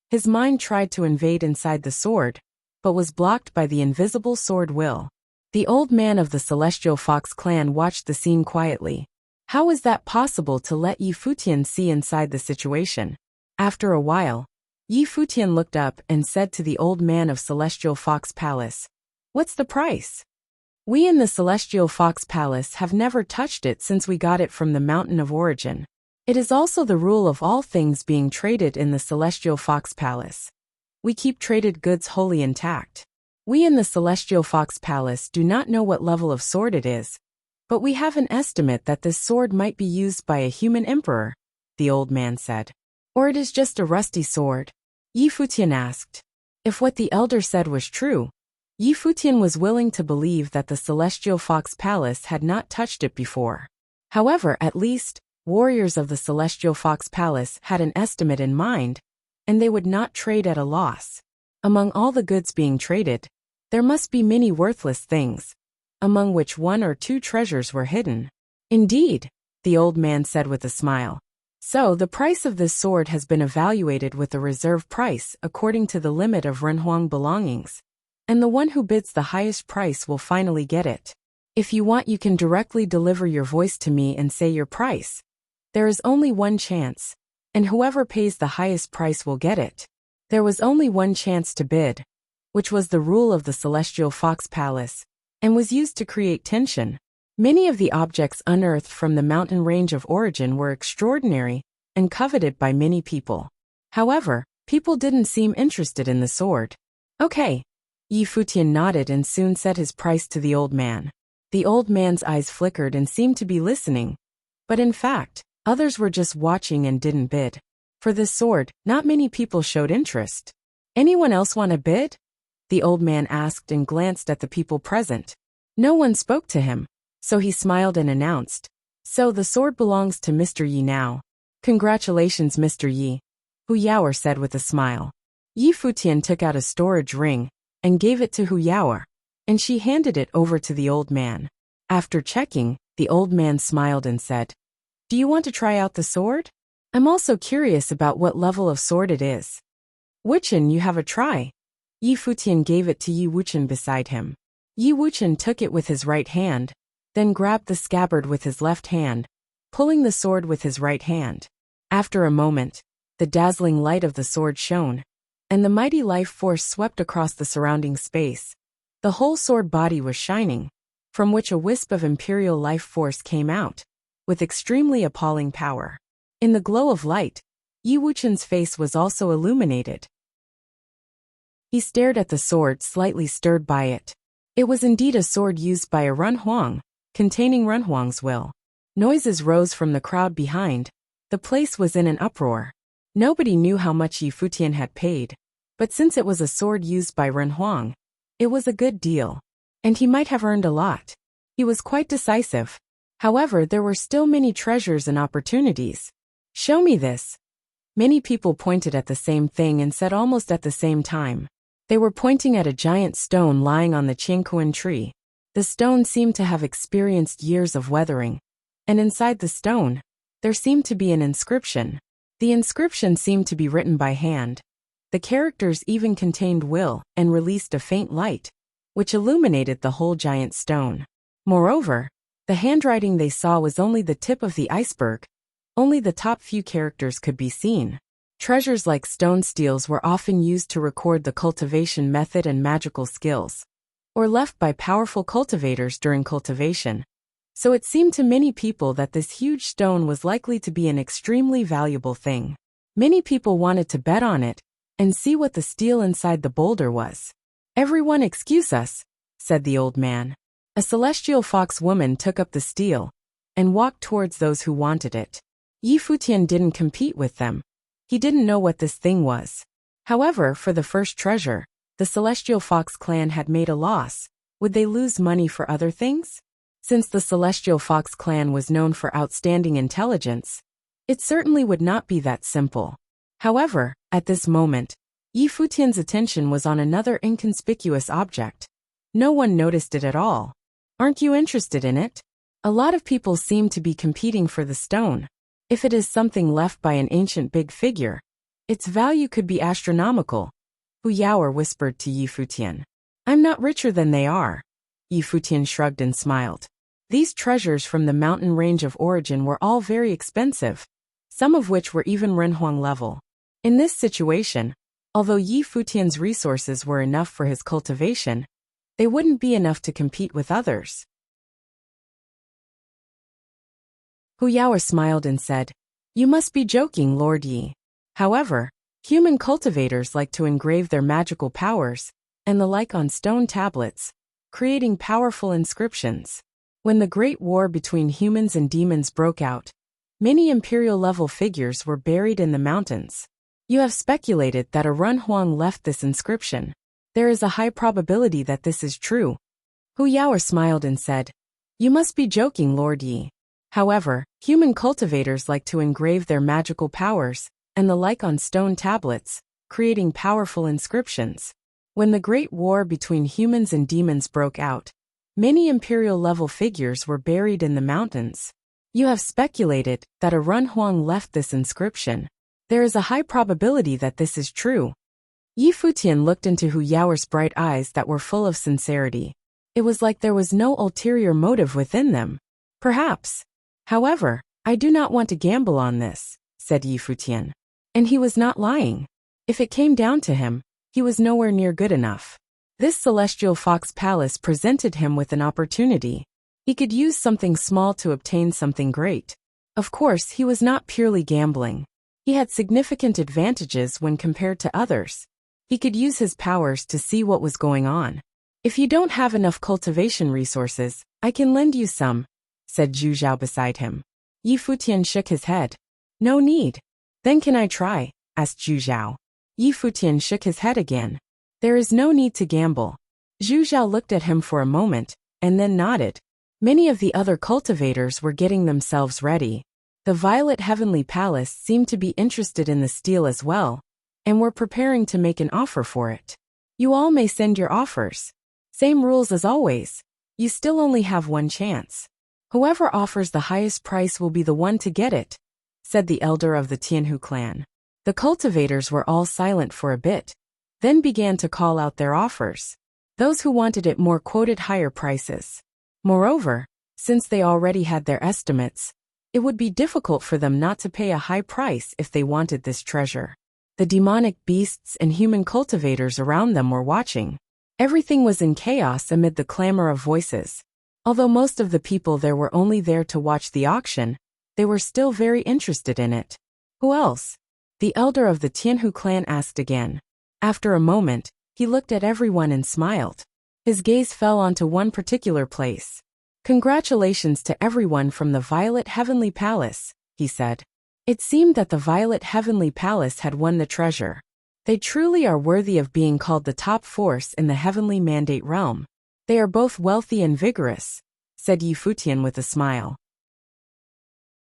His mind tried to invade inside the sword, but was blocked by the invisible sword will. The old man of the Celestial Fox clan watched the scene quietly. How was that possible to let Futian see inside the situation? After a while, Futian looked up and said to the old man of Celestial Fox Palace, What's the price? We in the Celestial Fox Palace have never touched it since we got it from the mountain of origin. It is also the rule of all things being traded in the Celestial Fox Palace. We keep traded goods wholly intact. We in the Celestial Fox Palace do not know what level of sword it is, but we have an estimate that this sword might be used by a human emperor, the old man said. Or it is just a rusty sword? Futian asked. If what the elder said was true, Futian was willing to believe that the Celestial Fox Palace had not touched it before. However, at least, warriors of the Celestial Fox Palace had an estimate in mind, and they would not trade at a loss. Among all the goods being traded, there must be many worthless things, among which one or two treasures were hidden. Indeed, the old man said with a smile. So the price of this sword has been evaluated with a reserve price according to the limit of Renhuang belongings, and the one who bids the highest price will finally get it. If you want, you can directly deliver your voice to me and say your price. There is only one chance, and whoever pays the highest price will get it. There was only one chance to bid, which was the rule of the Celestial Fox Palace, and was used to create tension. Many of the objects unearthed from the mountain range of origin were extraordinary and coveted by many people. However, people didn't seem interested in the sword. Okay. Futian nodded and soon set his price to the old man. The old man's eyes flickered and seemed to be listening, but in fact, others were just watching and didn't bid. For this sword, not many people showed interest. Anyone else want to bid? The old man asked and glanced at the people present. No one spoke to him, so he smiled and announced, So the sword belongs to Mr. Yi now. Congratulations, Mr. Yi, Huyawer said with a smile. Futian took out a storage ring and gave it to Huyawer, and she handed it over to the old man. After checking, the old man smiled and said, Do you want to try out the sword? I'm also curious about what level of sword it is. Wuxian, you have a try. Yi Futian gave it to Yi Wuchen beside him. Yi Wuchen took it with his right hand, then grabbed the scabbard with his left hand, pulling the sword with his right hand. After a moment, the dazzling light of the sword shone, and the mighty life force swept across the surrounding space. The whole sword body was shining, from which a wisp of imperial life force came out, with extremely appalling power. In the glow of light, Yi Wuchen's face was also illuminated. He stared at the sword, slightly stirred by it. It was indeed a sword used by a Renhuang, containing Renhuang's will. Noises rose from the crowd behind. The place was in an uproar. Nobody knew how much Yi Futian had paid, but since it was a sword used by Renhuang, it was a good deal, and he might have earned a lot. He was quite decisive. However, there were still many treasures and opportunities. Show me this. Many people pointed at the same thing and said almost at the same time. They were pointing at a giant stone lying on the Qiankuan tree. The stone seemed to have experienced years of weathering, and inside the stone, there seemed to be an inscription. The inscription seemed to be written by hand. The characters even contained will and released a faint light, which illuminated the whole giant stone. Moreover, the handwriting they saw was only the tip of the iceberg. Only the top few characters could be seen. Treasures like stone steels were often used to record the cultivation method and magical skills, or left by powerful cultivators during cultivation. So it seemed to many people that this huge stone was likely to be an extremely valuable thing. Many people wanted to bet on it and see what the steel inside the boulder was. "Everyone excuse us," said the old man. A celestial fox woman took up the steel and walked towards those who wanted it. Yi Futian didn't compete with them. He didn't know what this thing was. However, for the first treasure, the Celestial Fox clan had made a loss. Would they lose money for other things? Since the Celestial Fox clan was known for outstanding intelligence, it certainly would not be that simple. However, at this moment, Yi Futian's attention was on another inconspicuous object. No one noticed it at all. "Aren't you interested in it?" A lot of people seem to be competing for the stone. If it is something left by an ancient big figure, its value could be astronomical. Hu Yaoer whispered to Yi Futian. "I'm not richer than they are." Yi Futian shrugged and smiled. These treasures from the mountain range of origin were all very expensive, some of which were even Renhuang level. In this situation, although Yi Futian's resources were enough for his cultivation, they wouldn't be enough to compete with others. Hu Yaoer smiled and said, "You must be joking, Lord Yi. However, human cultivators like to engrave their magical powers and the like on stone tablets, creating powerful inscriptions. When the great war between humans and demons broke out, many imperial-level figures were buried in the mountains. You have speculated that a Renhuang left this inscription. There is a high probability that this is true." Hu Yaoer smiled and said, "You must be joking, Lord Yi. However, human cultivators like to engrave their magical powers and the like on stone tablets, creating powerful inscriptions. When the great war between humans and demons broke out, many imperial-level figures were buried in the mountains. You have speculated that a Renhuang left this inscription. There is a high probability that this is true." Yi Futian looked into Hu Yaoer's bright eyes that were full of sincerity. It was like there was no ulterior motive within them. "Perhaps. However, I do not want to gamble on this," said Yi Futian. And he was not lying. If it came down to him, he was nowhere near good enough. This celestial fox palace presented him with an opportunity. He could use something small to obtain something great. Of course, he was not purely gambling. He had significant advantages when compared to others. He could use his powers to see what was going on. "If you don't have enough cultivation resources, I can lend you some," said Zhu Zhao beside him. Yi Futian shook his head. "No need." "Then can I try?" asked Zhu Zhao. Yi Futian shook his head again. "There is no need to gamble." Zhu Zhao looked at him for a moment, and then nodded. Many of the other cultivators were getting themselves ready. The Violet Heavenly Palace seemed to be interested in the steel as well, and were preparing to make an offer for it. "You all may send your offers. Same rules as always. You still only have one chance. Whoever offers the highest price will be the one to get it," said the elder of the Tianhu clan. The cultivators were all silent for a bit. then began to call out their offers. Those who wanted it more quoted higher prices. Moreover, since they already had their estimates, it would be difficult for them not to pay a high price if they wanted this treasure. The demonic beasts and human cultivators around them were watching. Everything was in chaos amid the clamor of voices. Although most of the people there were only there to watch the auction, they were still very interested in it. Who else? The elder of the Tianhu clan asked again. After a moment, he looked at everyone and smiled. His gaze fell onto one particular place. Congratulations to everyone from the Violet Heavenly Palace, he said. It seemed that the Violet Heavenly Palace had won the treasure. They truly are worthy of being called the top force in the Heavenly Mandate realm. They are both wealthy and vigorous, said Futian with a smile.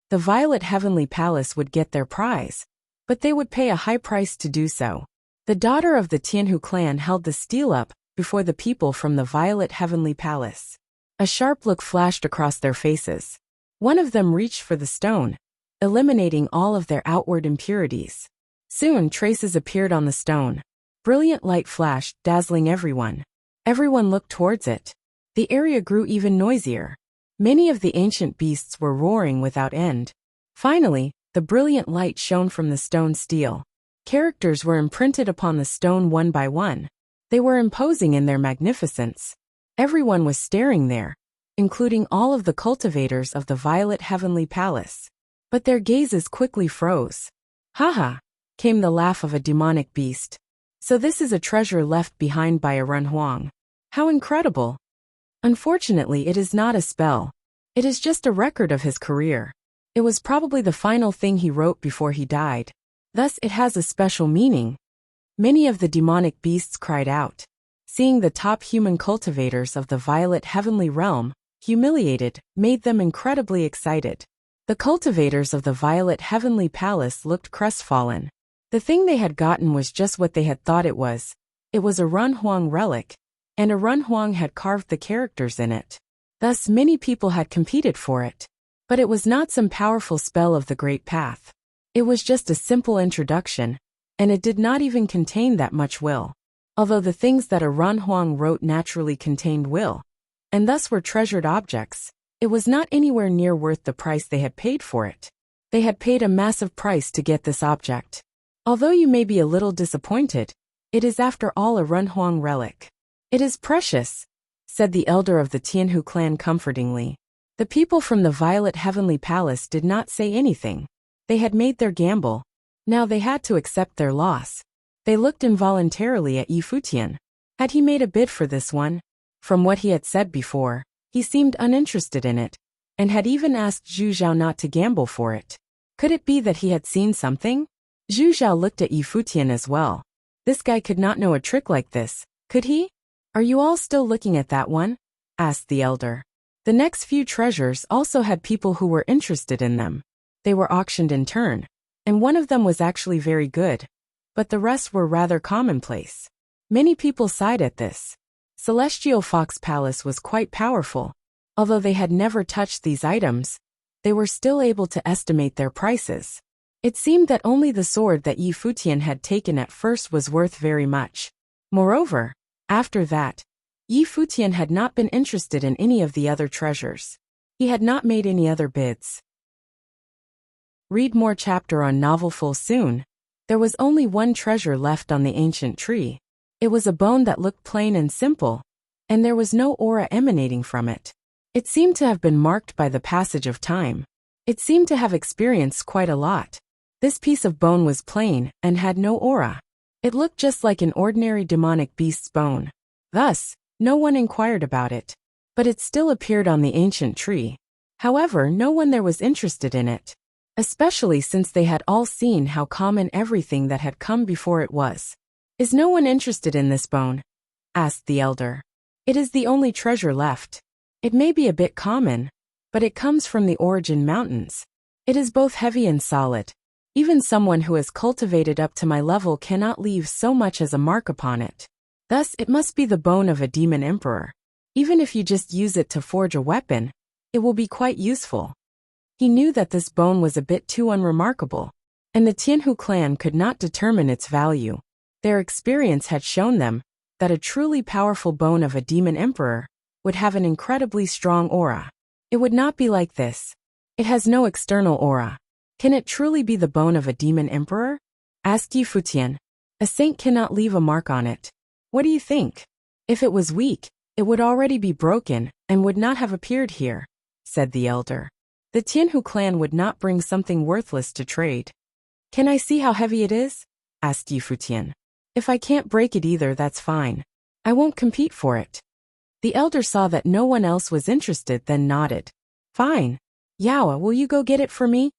The Violet Heavenly Palace would get their prize, but they would pay a high price to do so. The daughter of the Tianhu clan held the steel up before the people from the Violet Heavenly Palace. A sharp look flashed across their faces. One of them reached for the stone, eliminating all of their outward impurities. Soon traces appeared on the stone. Brilliant light flashed, dazzling everyone. Everyone looked towards it. The area grew even noisier. Many of the ancient beasts were roaring without end. Finally, the brilliant light shone from the stone steel. Characters were imprinted upon the stone one by one. They were imposing in their magnificence. Everyone was staring there, including all of the cultivators of the Violet Heavenly Palace. But their gazes quickly froze. "Haha," came the laugh of a demonic beast. "So this is a treasure left behind by a Renhuang. How incredible! Unfortunately, it is not a spell. It is just a record of his career. It was probably the final thing he wrote before he died. Thus it has a special meaning." Many of the demonic beasts cried out. Seeing the top human cultivators of the Violet Heavenly Realm humiliated made them incredibly excited. The cultivators of the Violet Heavenly Palace looked crestfallen. The thing they had gotten was just what they had thought it was. It was a Renhuang relic, and a Renhuang had carved the characters in it. Thus many people had competed for it. But it was not some powerful spell of the Great Path. It was just a simple introduction, and it did not even contain that much will. Although the things that a Renhuang wrote naturally contained will, and thus were treasured objects, it was not anywhere near worth the price they had paid for it. They had paid a massive price to get this object. Although you may be a little disappointed, it is after all a Renhuang relic. "It is precious," said the elder of the Tianhu clan comfortingly. The people from the Violet Heavenly Palace did not say anything. They had made their gamble. Now they had to accept their loss. They looked involuntarily at Futian. Had he made a bid for this one? From what he had said before, he seemed uninterested in it, and had even asked Zhu Zhao not to gamble for it. Could it be that he had seen something? Zhu Zhao looked at Futian as well. This guy could not know a trick like this, could he? "Are you all still looking at that one?" asked the elder. The next few treasures also had people who were interested in them. They were auctioned in turn, and one of them was actually very good, but the rest were rather commonplace. Many people sighed at this. Celestial Fox Palace was quite powerful. Although they had never touched these items, they were still able to estimate their prices. It seemed that only the sword that Futian had taken at first was worth very much. Moreover, after that, Futian had not been interested in any of the other treasures. He had not made any other bids. Read more chapter on novel full soon. There was only one treasure left on the ancient tree. It was a bone that looked plain and simple, and there was no aura emanating from it. It seemed to have been marked by the passage of time. It seemed to have experienced quite a lot. This piece of bone was plain and had no aura. It looked just like an ordinary demonic beast's bone. Thus, no one inquired about it. But it still appeared on the ancient tree. However, no one there was interested in it, especially since they had all seen how common everything that had come before it was. "Is no one interested in this bone?" asked the elder. "It is the only treasure left. It may be a bit common, but it comes from the Origin Mountains. It is both heavy and solid. Even someone who has cultivated up to my level cannot leave so much as a mark upon it. Thus, it must be the bone of a demon emperor. Even if you just use it to forge a weapon, it will be quite useful." He knew that this bone was a bit too unremarkable, and the Tianhu clan could not determine its value. Their experience had shown them that a truly powerful bone of a demon emperor would have an incredibly strong aura. It would not be like this. It has no external aura. Can it truly be the bone of a demon emperor? Asked Yi Futian. A saint cannot leave a mark on it. What do you think? If it was weak, it would already be broken and would not have appeared here, said the elder. The Tianhu clan would not bring something worthless to trade. Can I see how heavy it is? Asked Yi Futian. If I can't break it either, that's fine. I won't compete for it. The elder saw that no one else was interested, then nodded. Fine. Yaoa, will you go get it for me?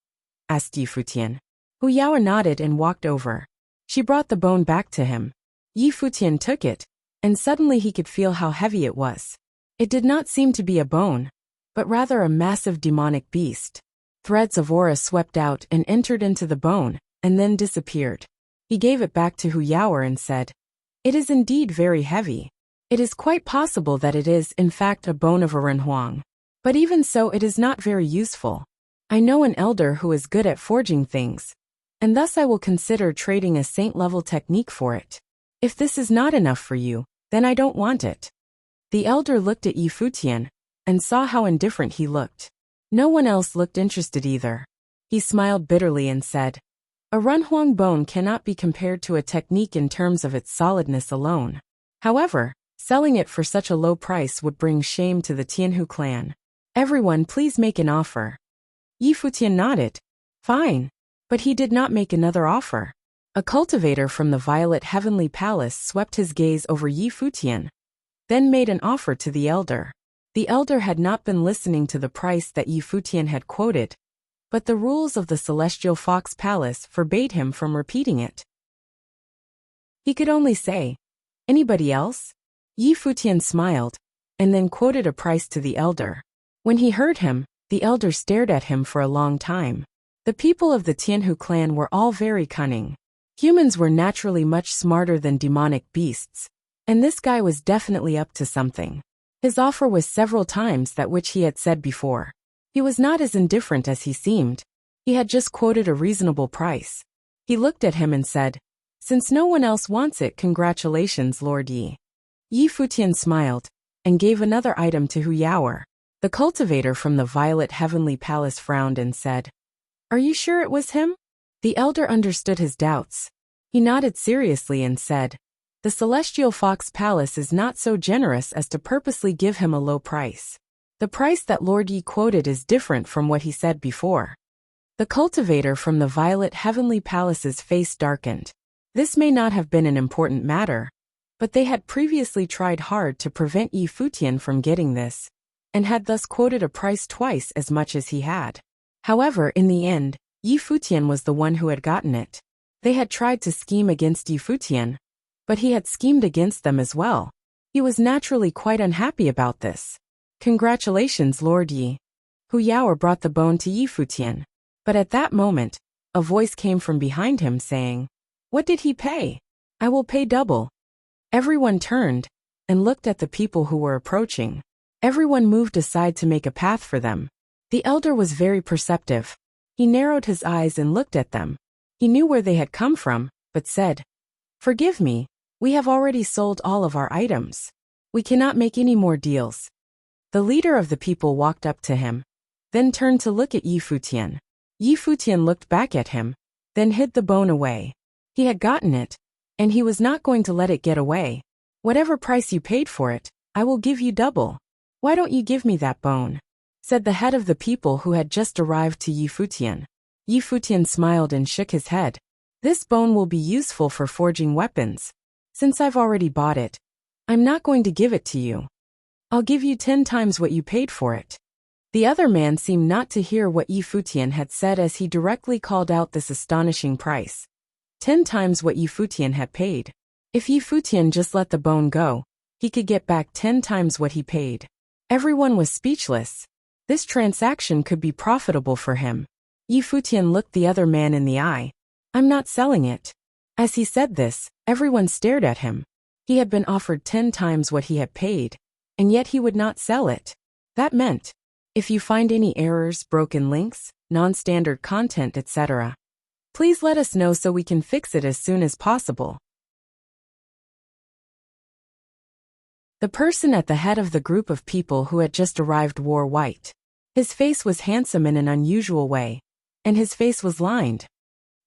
Asked Yi Futian. Yaoa nodded and walked over. She brought the bone back to him. Yi Futian took it, and suddenly he could feel how heavy it was. It did not seem to be a bone, but rather a massive demonic beast. Threads of aura swept out and entered into the bone, and then disappeared. He gave it back to Yaoa and said, It is indeed very heavy. It is quite possible that it is, in fact, a bone of a renhuang. But even so, it is not very useful. I know an elder who is good at forging things, and thus I will consider trading a saint-level technique for it. If this is not enough for you, then I don't want it. The elder looked at Yi Futian and saw how indifferent he looked. No one else looked interested either. He smiled bitterly and said, A renhuang bone cannot be compared to a technique in terms of its solidness alone. However, selling it for such a low price would bring shame to the Tianhu clan. Everyone, please make an offer. Yi Futian nodded. Fine. But he did not make another offer. A cultivator from the Violet Heavenly Palace swept his gaze over Yi Futian, then made an offer to the elder. The elder had not been listening to the price that Yi Futian had quoted, but the rules of the Celestial Fox Palace forbade him from repeating it. He could only say, Anybody else? Yi Futian smiled, and then quoted a price to the elder. When he heard him, the elder stared at him for a long time. The people of the Tianhu clan were all very cunning. Humans were naturally much smarter than demonic beasts, and this guy was definitely up to something. His offer was several times that which he had said before. He was not as indifferent as he seemed. He had just quoted a reasonable price. He looked at him and said, Since no one else wants it, congratulations, Lord Yi. Yi Futian smiled, and gave another item to Yaoa. The cultivator from the Violet Heavenly Palace frowned and said, Are you sure it was him? The elder understood his doubts. He nodded seriously and said, The Celestial Fox Palace is not so generous as to purposely give him a low price. The price that Lord Yi quoted is different from what he said before. The cultivator from the Violet Heavenly Palace's face darkened. This may not have been an important matter, but they had previously tried hard to prevent Yi Futian from getting this, and had thus quoted a price twice as much as he had. However, in the end, Yi Futian was the one who had gotten it. They had tried to scheme against Yi Futian, but he had schemed against them as well. He was naturally quite unhappy about this. Congratulations, Lord Yi. Yaoa brought the bone to Yi Futian. But at that moment, a voice came from behind him saying, What did he pay? I will pay double. Everyone turned and looked at the people who were approaching. Everyone moved aside to make a path for them. The elder was very perceptive. He narrowed his eyes and looked at them. He knew where they had come from, but said, Forgive me, we have already sold all of our items. We cannot make any more deals. The leader of the people walked up to him, then turned to look at Yi Futian. Yi Futian looked back at him, then hid the bone away. He had gotten it, and he was not going to let it get away. Whatever price you paid for it, I will give you double. Why don't you give me that bone? Said the head of the people who had just arrived to Yi Futian. Yi Futian smiled and shook his head. This bone will be useful for forging weapons. Since I've already bought it, I'm not going to give it to you. I'll give you 10 times what you paid for it. The other man seemed not to hear what Yi Futian had said as he directly called out this astonishing price. 10 times what Yi Futian had paid. If Yi Futian just let the bone go, he could get back 10 times what he paid. Everyone was speechless. This transaction could be profitable for him. Yi Futian looked the other man in the eye. I'm not selling it. As he said this, everyone stared at him. He had been offered 10 times what he had paid, and yet he would not sell it. That meant, if you find any errors, broken links, non-standard content, etc., please let us know so we can fix it as soon as possible. The person at the head of the group of people who had just arrived wore white. His face was handsome in an unusual way, and his face was lined.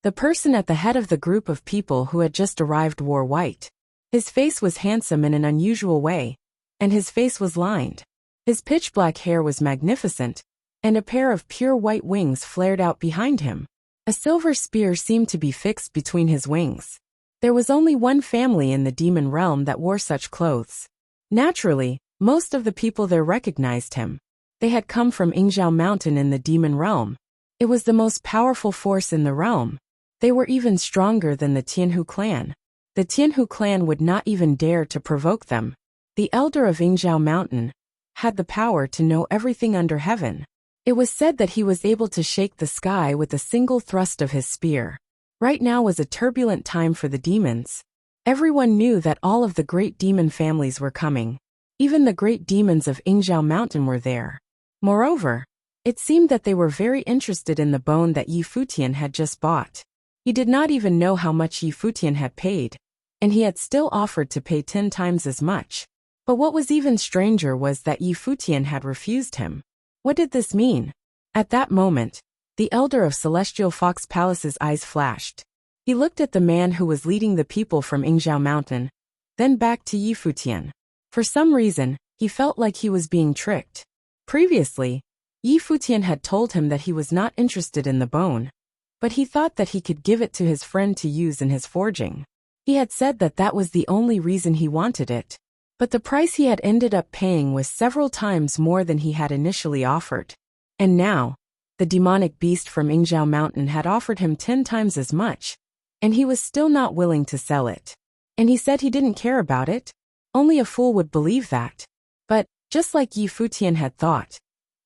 The person at the head of the group of people who had just arrived wore white. His face was handsome in an unusual way, and his face was lined. His pitch-black hair was magnificent, and a pair of pure white wings flared out behind him. A silver spear seemed to be fixed between his wings. There was only one family in the demon realm that wore such clothes. Naturally, most of the people there recognized him. They had come from Yingzhou Mountain in the demon realm. It was the most powerful force in the realm. They were even stronger than the Tianhu clan. The Tianhu clan would not even dare to provoke them. The elder of Yingzhou Mountain had the power to know everything under heaven. It was said that he was able to shake the sky with a single thrust of his spear. Right now was a turbulent time for the demons. Everyone knew that all of the great demon families were coming. Even the great demons of Yingzhou Mountain were there. Moreover, it seemed that they were very interested in the bone that Yi Futian had just bought. He did not even know how much Yi Futian had paid, and he had still offered to pay 10 times as much. But what was even stranger was that Yi Futian had refused him. What did this mean? At that moment, the elder of Celestial Fox Palace's eyes flashed. He looked at the man who was leading the people from Yingzhou Mountain, then back to Yi Futian. For some reason, he felt like he was being tricked. Previously, Yi Futian had told him that he was not interested in the bone, but he thought that he could give it to his friend to use in his forging. He had said that that was the only reason he wanted it. But the price he had ended up paying was several times more than he had initially offered. And now, the demonic beast from Yingzhou Mountain had offered him 10 times as much, and he was still not willing to sell it. And he said he didn't care about it. Only a fool would believe that. But, just like Yi Futian had thought,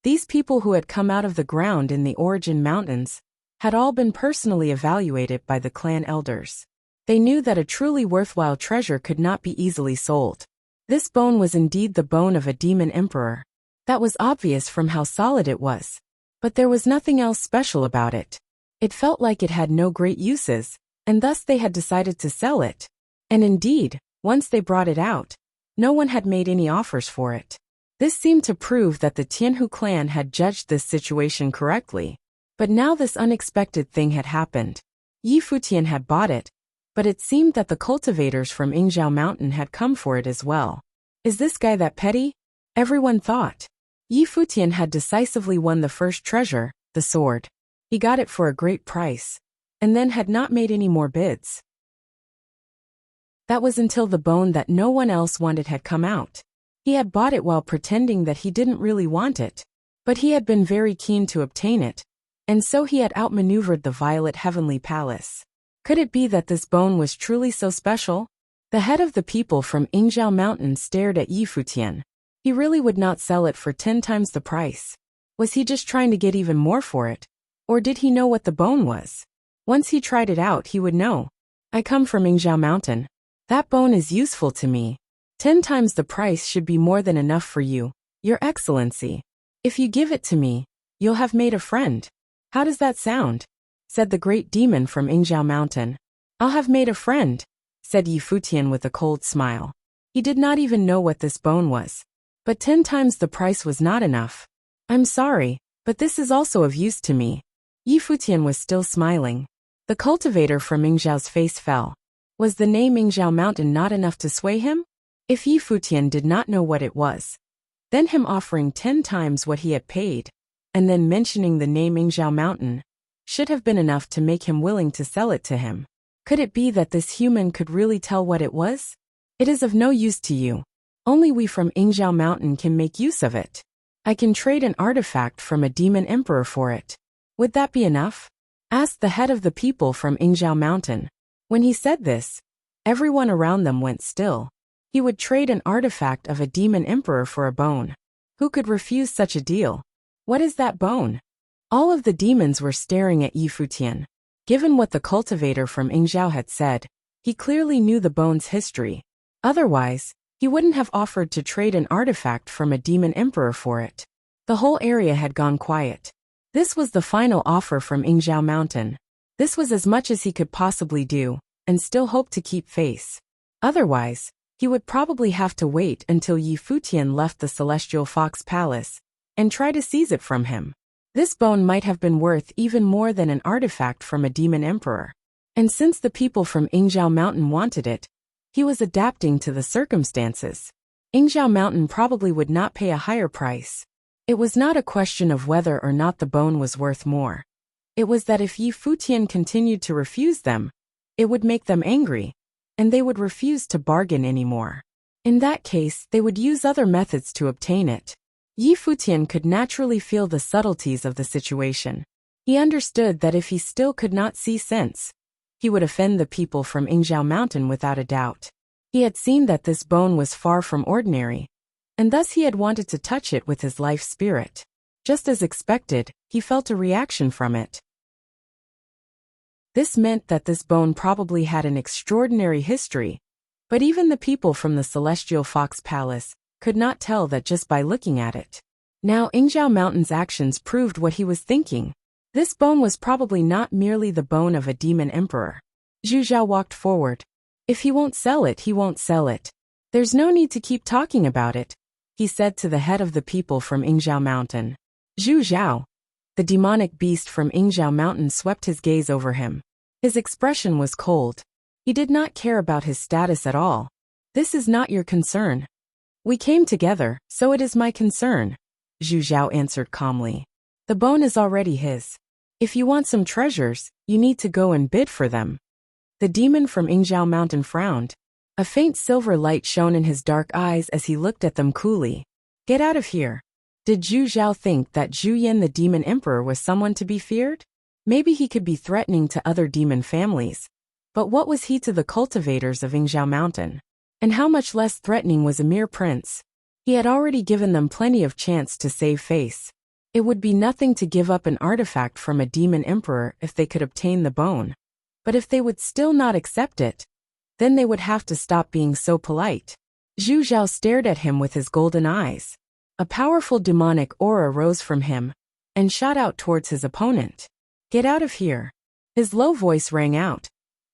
these people who had come out of the ground in the Origin Mountains had all been personally evaluated by the clan elders. They knew that a truly worthwhile treasure could not be easily sold. This bone was indeed the bone of a demon emperor. That was obvious from how solid it was. But there was nothing else special about it. It felt like it had no great uses, and thus they had decided to sell it. And indeed, once they brought it out, no one had made any offers for it. This seemed to prove that the Tianhu clan had judged this situation correctly. But now this unexpected thing had happened. Yi Futian had bought it, but it seemed that the cultivators from Yingzhou Mountain had come for it as well. Is this guy that petty? Everyone thought. Yi Futian had decisively won the first treasure, the sword. He got it for a great price, and then had not made any more bids. That was until the bone that no one else wanted had come out. He had bought it while pretending that he didn't really want it, but he had been very keen to obtain it, and so he had outmaneuvered the Violet Heavenly Palace. Could it be that this bone was truly so special? The head of the people from Yingzhou Mountain stared at Yi Futian. He really would not sell it for 10 times the price. Was he just trying to get even more for it? Or did he know what the bone was? Once he tried it out, he would know. I come from Yingzhou Mountain. That bone is useful to me. 10 times the price should be more than enough for you, Your Excellency. If you give it to me, you'll have made a friend. How does that sound? Said the great demon from Yingzhou Mountain. I'll have made a friend, said Yi Futian with a cold smile. He did not even know what this bone was. But 10 times the price was not enough. I'm sorry, but this is also of use to me. Yi Futian was still smiling. The cultivator from Yingzhou's face fell. Was the name Yingzhou Mountain not enough to sway him? If Yi Futian did not know what it was, then him offering 10 times what he had paid, and then mentioning the name Yingzhou Mountain, should have been enough to make him willing to sell it to him. Could it be that this human could really tell what it was? It is of no use to you. Only we from Yingzhou Mountain can make use of it. I can trade an artifact from a demon emperor for it. Would that be enough? Asked the head of the people from Yingzhou Mountain. When he said this, everyone around them went still. He would trade an artifact of a demon emperor for a bone. Who could refuse such a deal? What is that bone? All of the demons were staring at Yi Futian. Given what the cultivator from Yingzhou had said, he clearly knew the bone's history. Otherwise, he wouldn't have offered to trade an artifact from a demon emperor for it. The whole area had gone quiet. This was the final offer from Yingzhou Mountain. This was as much as he could possibly do, and still hope to keep face. Otherwise, He would probably have to wait until Yi Futian left the Celestial Fox Palace and try to seize it from him. This bone might have been worth even more than an artifact from a demon emperor. And since the people from Yingzhou Mountain wanted it, he was adapting to the circumstances. Yingzhou Mountain probably would not pay a higher price. It was not a question of whether or not the bone was worth more. It was that if Yi Futian continued to refuse them, it would make them angry, and they would refuse to bargain anymore. In that case, they would use other methods to obtain it. Yi Futian could naturally feel the subtleties of the situation. He understood that if he still could not see sense, he would offend the people from Yingzhou Mountain without a doubt. He had seen that this bone was far from ordinary, and thus he had wanted to touch it with his life spirit. Just as expected, he felt a reaction from it. This meant that this bone probably had an extraordinary history, but even the people from the Celestial Fox Palace could not tell that just by looking at it. Now Yingzhou Mountain's actions proved what he was thinking. This bone was probably not merely the bone of a demon emperor. Zhu Zhao walked forward. If he won't sell it, he won't sell it. There's no need to keep talking about it, he said to the head of the people from Yingzhou Mountain. Zhu Zhao, the demonic beast from Yingzhou Mountain, swept his gaze over him. His expression was cold. He did not care about his status at all. This is not your concern. We came together, so it is my concern, Zhu Zhao answered calmly. The bone is already his. If you want some treasures, you need to go and bid for them. The demon from Yingzhou Mountain frowned. A faint silver light shone in his dark eyes as he looked at them coolly. Get out of here. Did Zhu Zhao think that Zhu Yan the demon emperor was someone to be feared? Maybe he could be threatening to other demon families. But what was he to the cultivators of Yingzhou Mountain? And how much less threatening was a mere prince? He had already given them plenty of chance to save face. It would be nothing to give up an artifact from a demon emperor if they could obtain the bone. But if they would still not accept it, then they would have to stop being so polite. Zhu Zhao stared at him with his golden eyes. A powerful demonic aura rose from him and shot out towards his opponent. Get out of here. His low voice rang out,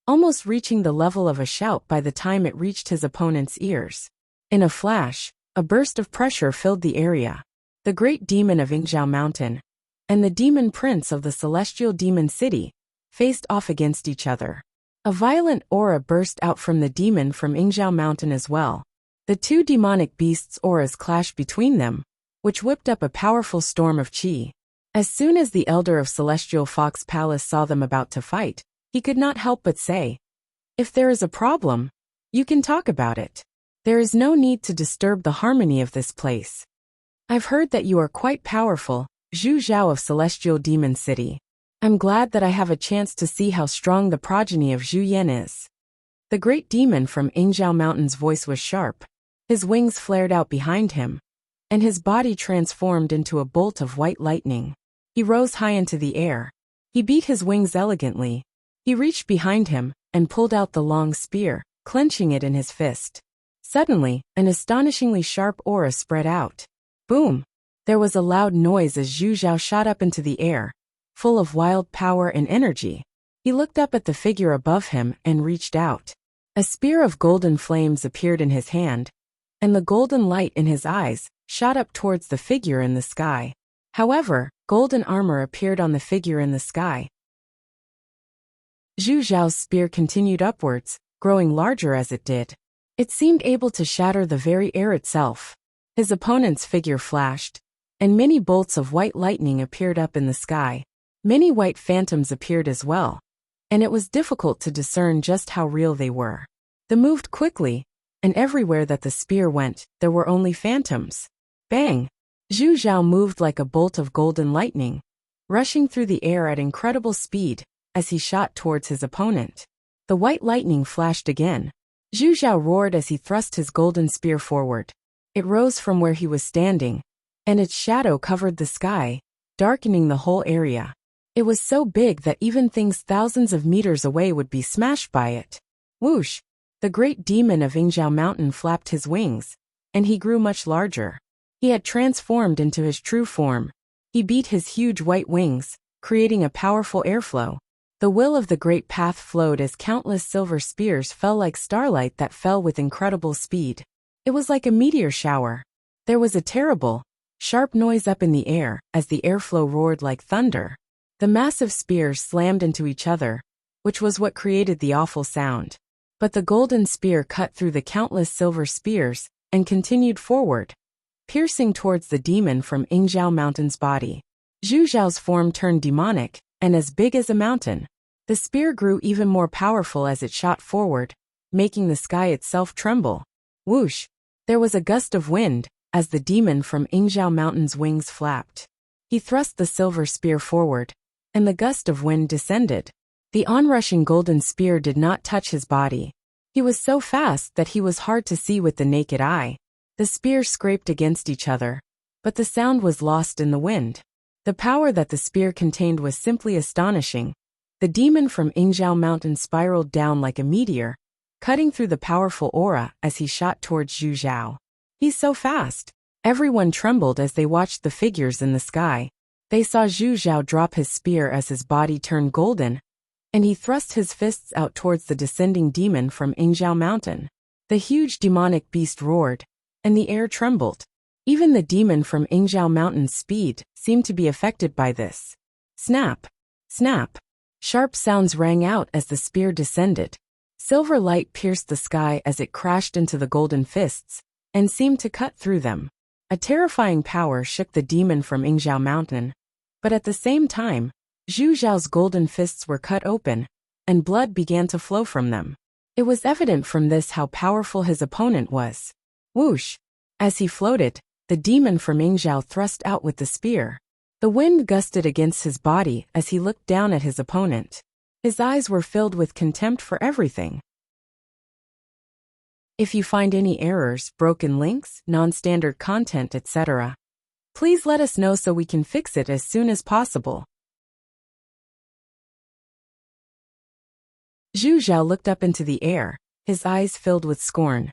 almost reaching the level of a shout by the time it reached his opponent's ears. In a flash, a burst of pressure filled the area. The great demon of Yingzhou Mountain and the demon prince of the celestial demon city faced off against each other. A violent aura burst out from the demon from Yingzhou Mountain as well. The two demonic beasts' auras clashed between them, which whipped up a powerful storm of qi. As soon as the elder of Celestial Fox Palace saw them about to fight, he could not help but say, "If there is a problem, you can talk about it. There is no need to disturb the harmony of this place. I've heard that you are quite powerful, Zhu Zhao of Celestial Demon City. I'm glad that I have a chance to see how strong the progeny of Zhu Yan is." The great demon from Yingzhou Mountain's voice was sharp. His wings flared out behind him, and his body transformed into a bolt of white lightning. He rose high into the air. He beat his wings elegantly. He reached behind him and pulled out the long spear, clenching it in his fist. Suddenly, an astonishingly sharp aura spread out. Boom! There was a loud noise as Zhu Zhao shot up into the air, full of wild power and energy. He looked up at the figure above him and reached out. A spear of golden flames appeared in his hand, and the golden light in his eyes shot up towards the figure in the sky. However, golden armor appeared on the figure in the sky. Zhu Zhao's spear continued upwards, growing larger as it did. It seemed able to shatter the very air itself. His opponent's figure flashed, and many bolts of white lightning appeared up in the sky. Many white phantoms appeared as well, and it was difficult to discern just how real they were. They moved quickly, and everywhere that the spear went, there were only phantoms. Bang! Zhu Zhao moved like a bolt of golden lightning, rushing through the air at incredible speed as he shot towards his opponent. The white lightning flashed again. Zhu Zhao roared as he thrust his golden spear forward. It rose from where he was standing, and its shadow covered the sky, darkening the whole area. It was so big that even things thousands of meters away would be smashed by it. Whoosh! The great demon of Yingzhou Mountain flapped his wings, and he grew much larger. He had transformed into his true form. He beat his huge white wings, creating a powerful airflow. The will of the great path flowed as countless silver spears fell like starlight that fell with incredible speed. It was like a meteor shower. There was a terrible, sharp noise up in the air as the airflow roared like thunder. The massive spears slammed into each other, which was what created the awful sound. But the golden spear cut through the countless silver spears and continued forward, piercing towards the demon from Yingzhou Mountain's body. Zhu Zhao's form turned demonic and as big as a mountain. The spear grew even more powerful as it shot forward, making the sky itself tremble. Whoosh! There was a gust of wind as the demon from Yingzhou Mountain's wings flapped. He thrust the silver spear forward, and the gust of wind descended. The onrushing golden spear did not touch his body. He was so fast that he was hard to see with the naked eye. The spears scraped against each other, but the sound was lost in the wind. The power that the spear contained was simply astonishing. The demon from Yingzhou Mountain spiraled down like a meteor, cutting through the powerful aura as he shot towards Zhu Zhao. He's so fast. Everyone trembled as they watched the figures in the sky. They saw Zhu Zhao drop his spear as his body turned golden, and he thrust his fists out towards the descending demon from Yingzhou Mountain. The huge demonic beast roared, and the air trembled. Even the demon from Yingzhou Mountain's speed seemed to be affected by this. Snap! Snap! Sharp sounds rang out as the spear descended. Silver light pierced the sky as it crashed into the golden fists, and seemed to cut through them. A terrifying power shook the demon from Yingzhou Mountain, but at the same time, Zhu Zhao's golden fists were cut open, and blood began to flow from them. It was evident from this how powerful his opponent was. Whoosh! As he floated, the demon from Yingzhou thrust out with the spear. The wind gusted against his body as he looked down at his opponent. His eyes were filled with contempt for everything. If you find any errors, broken links, non-standard content, etc., please let us know so we can fix it as soon as possible. Zhu Zhao looked up into the air, his eyes filled with scorn.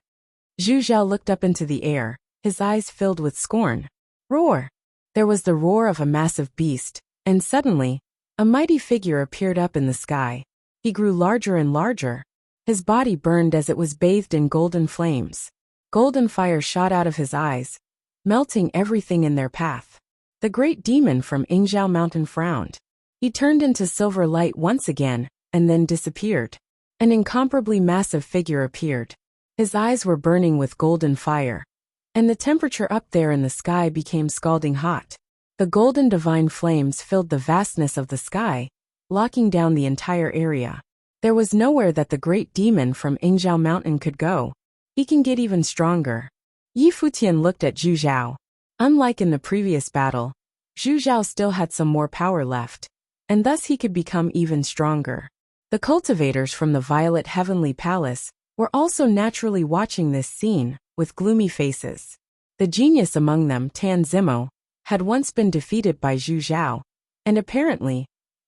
Zhu Zhao looked up into the air, his eyes filled with scorn. Roar! There was the roar of a massive beast, and suddenly, a mighty figure appeared up in the sky. He grew larger and larger. His body burned as it was bathed in golden flames. Golden fire shot out of his eyes, melting everything in their path. The great demon from Yingzhou Mountain frowned. He turned into silver light once again, and then disappeared. An incomparably massive figure appeared. His eyes were burning with golden fire, and the temperature up there in the sky became scalding hot. The golden divine flames filled the vastness of the sky, locking down the entire area. There was nowhere that the great demon from Yingzhou Mountain could go. He can get even stronger. Futian looked at Zhu Zhao. Unlike in the previous battle, Zhu Zhao still had some more power left, and thus he could become even stronger. The cultivators from the Violet Heavenly Palace were also naturally watching this scene, with gloomy faces. The genius among them, Tan Zimo, had once been defeated by Zhu Zhao, and apparently,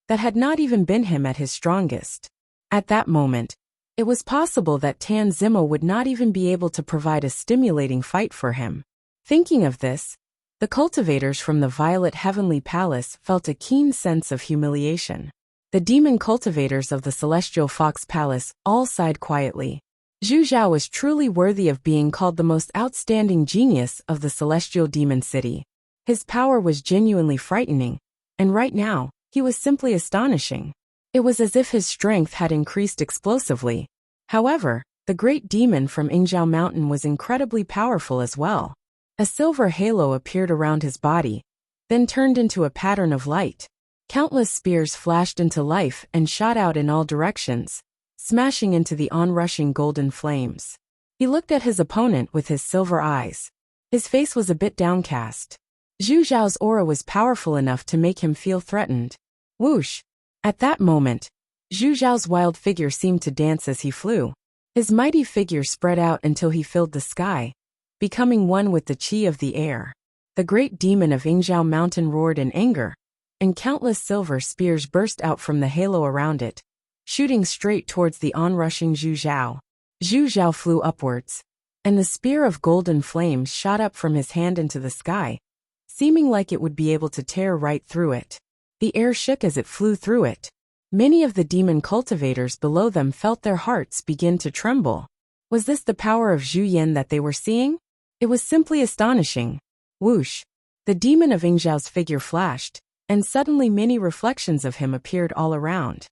that had not even been him at his strongest. At that moment, it was possible that Tan Zimo would not even be able to provide a stimulating fight for him. Thinking of this, the cultivators from the Violet Heavenly Palace felt a keen sense of humiliation. The demon cultivators of the Celestial Fox Palace all sighed quietly. Zhu Zhao was truly worthy of being called the most outstanding genius of the Celestial Demon City. His power was genuinely frightening, and right now, he was simply astonishing. It was as if his strength had increased explosively. However, the great demon from Yingzhou Mountain was incredibly powerful as well. A silver halo appeared around his body, then turned into a pattern of light. Countless spears flashed into life and shot out in all directions, smashing into the onrushing golden flames. He looked at his opponent with his silver eyes. His face was a bit downcast. Zhu Zhao's aura was powerful enough to make him feel threatened. Whoosh! At that moment, Zhu Zhao's wild figure seemed to dance as he flew. His mighty figure spread out until he filled the sky, becoming one with the qi of the air. The great demon of Yingzhou Mountain roared in anger, and countless silver spears burst out from the halo around it, shooting straight towards the onrushing Zhu Zhao. Zhu Zhao flew upwards, and the spear of golden flames shot up from his hand into the sky, seeming like it would be able to tear right through it. The air shook as it flew through it. Many of the demon cultivators below them felt their hearts begin to tremble. Was this the power of Zhu Yan that they were seeing? It was simply astonishing. Whoosh! The demon of Yingzhao's figure flashed, and suddenly many reflections of him appeared all around.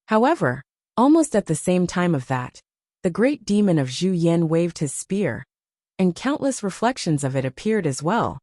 However, almost at the same time of that, the great demon of Zhu Yan waved his spear, and countless reflections of it appeared as well,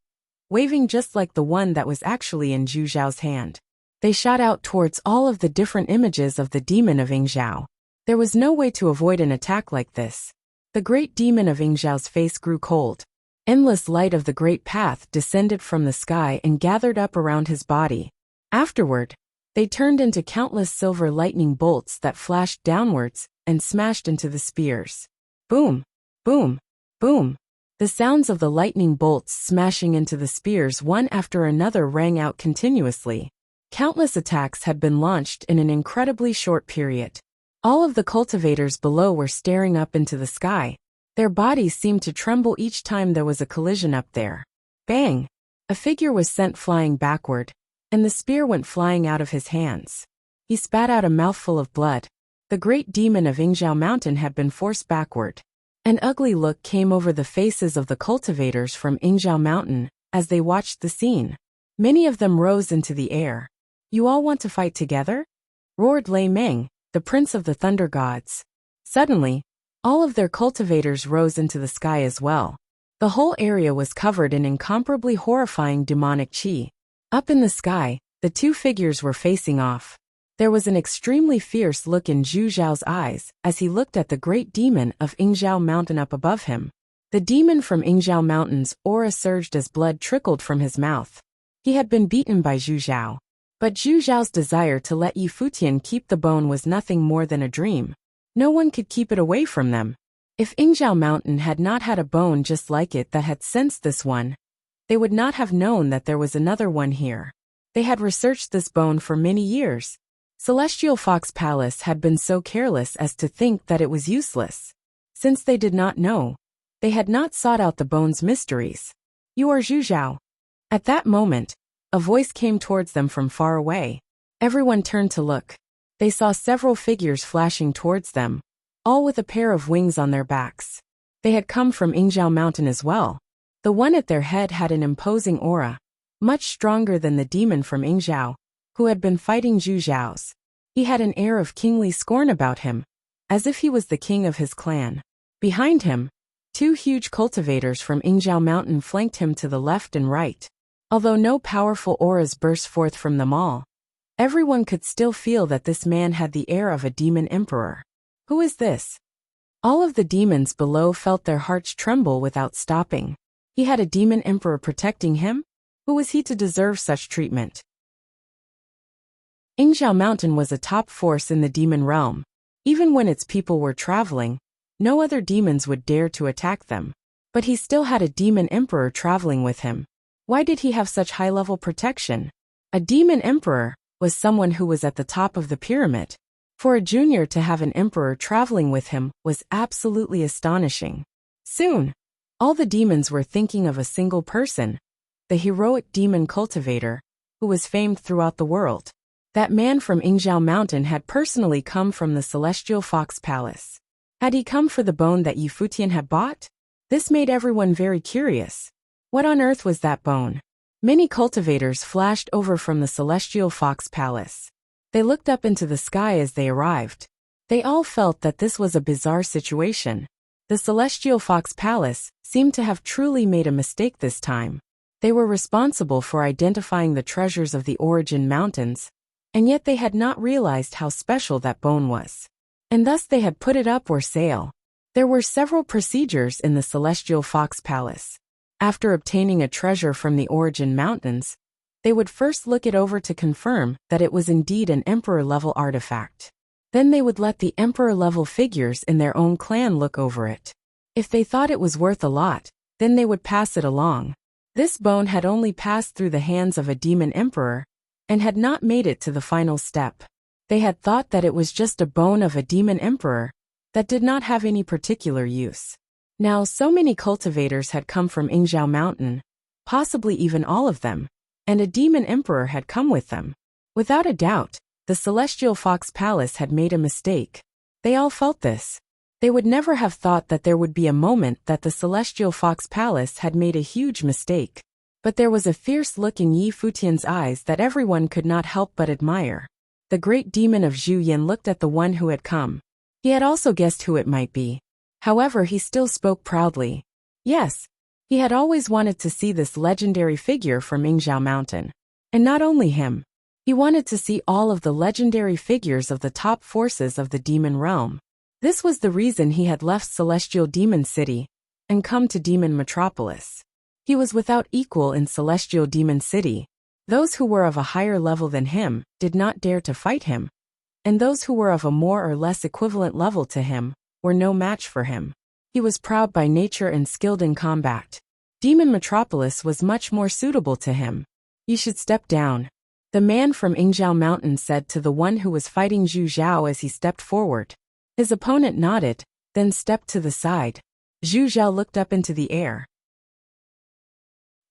waving just like the one that was actually in Zhu Zhao's hand. They shot out towards all of the different images of the demon of Yingzhao. There was no way to avoid an attack like this. The great demon of Yingzhao's face grew cold. Endless light of the great path descended from the sky and gathered up around his body. Afterward, they turned into countless silver lightning bolts that flashed downwards and smashed into the spears. Boom! Boom! Boom! The sounds of the lightning bolts smashing into the spears one after another rang out continuously. Countless attacks had been launched in an incredibly short period. All of the cultivators below were staring up into the sky. Their bodies seemed to tremble each time there was a collision up there. Bang! A figure was sent flying backward, and the spear went flying out of his hands. He spat out a mouthful of blood. The great demon of Yingzhao Mountain had been forced backward. An ugly look came over the faces of the cultivators from Yingzhao Mountain as they watched the scene. Many of them rose into the air. "You all want to fight together?" roared Lei Meng, the prince of the thunder gods. Suddenly, all of their cultivators rose into the sky as well. The whole area was covered in incomparably horrifying demonic qi. Up in the sky, the two figures were facing off. There was an extremely fierce look in Zhu Zhao's eyes as he looked at the great demon of Yingzhao Mountain up above him. The demon from Yingzhao Mountain's aura surged as blood trickled from his mouth. He had been beaten by Zhu Zhao. But Zhu Zhao's desire to let Futian keep the bone was nothing more than a dream. No one could keep it away from them. If Yingzhao Mountain had not had a bone just like it that had sensed this one, they would not have known that there was another one here. They had researched this bone for many years. Celestial Fox Palace had been so careless as to think that it was useless. Since they did not know, they had not sought out the bone's mysteries. "You are Zhu Zhao." At that moment, a voice came towards them from far away. Everyone turned to look. They saw several figures flashing towards them, all with a pair of wings on their backs. They had come from Yingzhao Mountain as well. The one at their head had an imposing aura, much stronger than the demon from Yingzhao, who had been fighting Zhu Zhao's. He had an air of kingly scorn about him, as if he was the king of his clan. Behind him, two huge cultivators from Yingzhao Mountain flanked him to the left and right. Although no powerful auras burst forth from them all, everyone could still feel that this man had the air of a demon emperor. Who is this? All of the demons below felt their hearts tremble without stopping. He had a demon emperor protecting him? Who was he to deserve such treatment? Yingzhao Mountain was a top force in the demon realm. Even when its people were traveling, no other demons would dare to attack them. But he still had a demon emperor traveling with him. Why did he have such high-level protection? A demon emperor was someone who was at the top of the pyramid. For a junior to have an emperor traveling with him was absolutely astonishing. Soon, all the demons were thinking of a single person, the heroic demon cultivator, who was famed throughout the world. That man from Yingzhao Mountain had personally come from the Celestial Fox Palace. Had he come for the bone that Futian had bought? This made everyone very curious. What on earth was that bone? Many cultivators flashed over from the Celestial Fox Palace. They looked up into the sky as they arrived. They all felt that this was a bizarre situation. The Celestial Fox Palace seemed to have truly made a mistake this time. They were responsible for identifying the treasures of the Origin Mountains, and yet they had not realized how special that bone was. And thus they had put it up for sale. There were several procedures in the Celestial Fox Palace. After obtaining a treasure from the Origin Mountains, they would first look it over to confirm that it was indeed an Emperor-level artifact. Then they would let the Emperor-level figures in their own clan look over it. If they thought it was worth a lot, then they would pass it along. This bone had only passed through the hands of a demon emperor, and had not made it to the final step. They had thought that it was just a bone of a demon emperor, that did not have any particular use. Now so many cultivators had come from Yingzhao Mountain, possibly even all of them, and a demon emperor had come with them. Without a doubt, the Celestial Fox Palace had made a mistake. They all felt this. They would never have thought that there would be a moment that the Celestial Fox Palace had made a huge mistake. But there was a fierce look in Yi Futian's eyes that everyone could not help but admire. The great demon of Zhu Yin looked at the one who had come. He had also guessed who it might be. However, he still spoke proudly. Yes, he had always wanted to see this legendary figure from Yingzhou Mountain. And not only him. He wanted to see all of the legendary figures of the top forces of the demon realm. This was the reason he had left Celestial Demon City and come to Demon Metropolis. He was without equal in Celestial Demon City. Those who were of a higher level than him did not dare to fight him, and those who were of a more or less equivalent level to him were no match for him. He was proud by nature and skilled in combat. Demon Metropolis was much more suitable to him. You should step down. The man from Yingzhou Mountain said to the one who was fighting Zhu Zhao as he stepped forward. His opponent nodded, then stepped to the side. Zhu Zhao looked up into the air.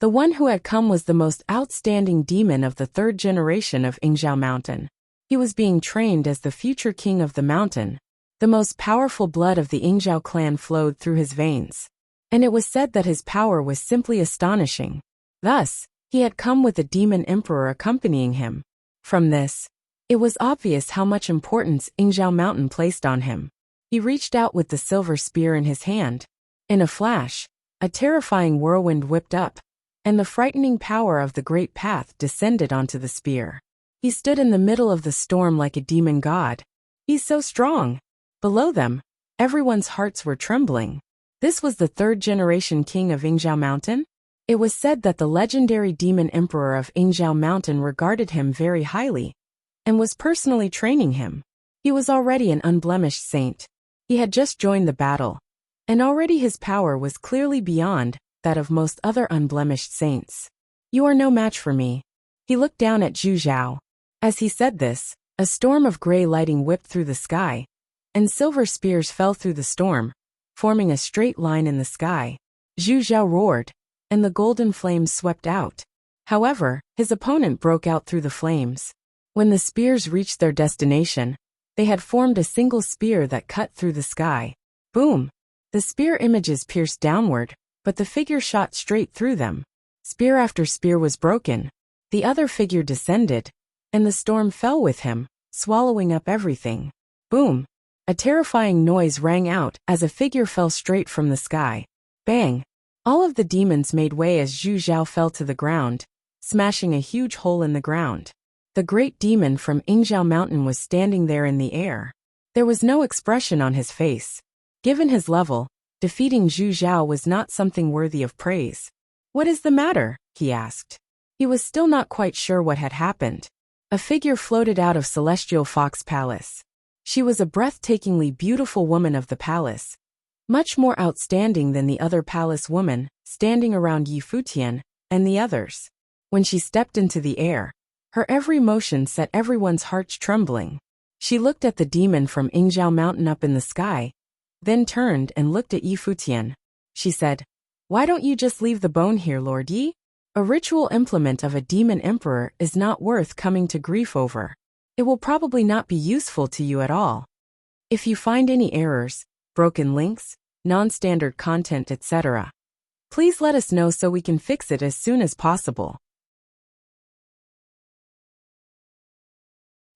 The one who had come was the most outstanding demon of the third generation of Yingzhou Mountain. He was being trained as the future king of the mountain. The most powerful blood of the Yingzhou clan flowed through his veins. And it was said that his power was simply astonishing. Thus, he had come with a demon emperor accompanying him. From this, it was obvious how much importance Yingzhou Mountain placed on him. He reached out with the silver spear in his hand. In a flash, a terrifying whirlwind whipped up, and the frightening power of the great path descended onto the spear. He stood in the middle of the storm like a demon god. He's so strong. Below them, everyone's hearts were trembling. This was the third generation king of Yingzhou Mountain? It was said that the legendary demon emperor of Yingzhou Mountain regarded him very highly and was personally training him. He was already an unblemished saint. He had just joined the battle, and already his power was clearly beyond that of most other unblemished saints. You are no match for me. He looked down at Zhu Zhao. As he said this, a storm of gray lighting whipped through the sky, and silver spears fell through the storm, forming a straight line in the sky. Zhu Zhao roared, and the golden flames swept out. However, his opponent broke out through the flames. When the spears reached their destination, they had formed a single spear that cut through the sky. Boom! The spear images pierced downward, but the figure shot straight through them. Spear after spear was broken. The other figure descended, and the storm fell with him, swallowing up everything. Boom! A terrifying noise rang out as a figure fell straight from the sky. Bang! All of the demons made way as Zhu Zhao fell to the ground, smashing a huge hole in the ground. The great demon from Yingzhou Mountain was standing there in the air. There was no expression on his face. Given his level, defeating Zhu Zhao was not something worthy of praise. What is the matter? He asked. He was still not quite sure what had happened. A figure floated out of Celestial Fox Palace. She was a breathtakingly beautiful woman of the palace, much more outstanding than the other palace women standing around Yi Futian and the others. When she stepped into the air, her every motion set everyone's hearts trembling. She looked at the demon from Yingzhou Mountain up in the sky, then turned and looked at Yi Futian. She said, "Why don't you just leave the bone here, Lord Yi? A ritual implement of a demon emperor is not worth coming to grief over. It will probably not be useful to you at all. If you find any errors, broken links, non-standard content, etc., please let us know so we can fix it as soon as possible."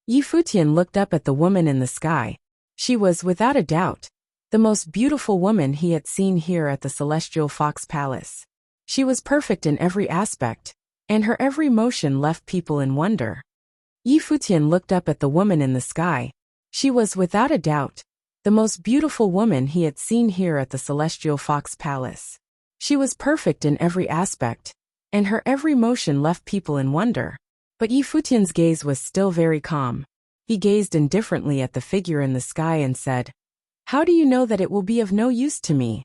Yi Futian looked up at the woman in the sky. She was, without a doubt, the most beautiful woman he had seen here at the Celestial Fox Palace. She was perfect in every aspect, and her every motion left people in wonder. Yi Futian looked up at the woman in the sky. She was, without a doubt, the most beautiful woman he had seen here at the Celestial Fox Palace. She was perfect in every aspect, and her every motion left people in wonder. But Yi Futian's gaze was still very calm. He gazed indifferently at the figure in the sky and said, "How do you know that it will be of no use to me?"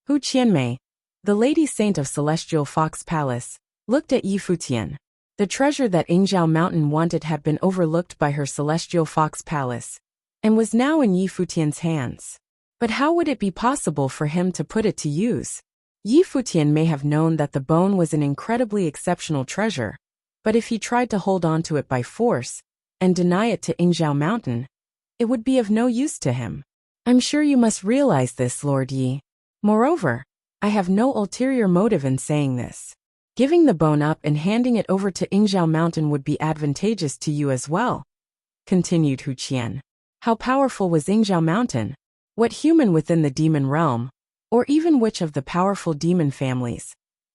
Hu Qianmei, the lady saint of Celestial Fox Palace, looked at Yi Futian. The treasure that Yingzhou Mountain wanted had been overlooked by her Celestial Fox Palace, and was now in Yi Futian's hands. But how would it be possible for him to put it to use? Yi Futian may have known that the bone was an incredibly exceptional treasure, But if he tried to hold on to it by force and deny it to Yingzhou Mountain, it would be of no use to him. I'm sure you must realize this, Lord Yi. Moreover, I have no ulterior motive in saying this. Giving the bone up and handing it over to Yingzhou Mountain would be advantageous to you as well, continued Futian. How powerful was Yingzhou Mountain? What human within the demon realm, or even which of the powerful demon families,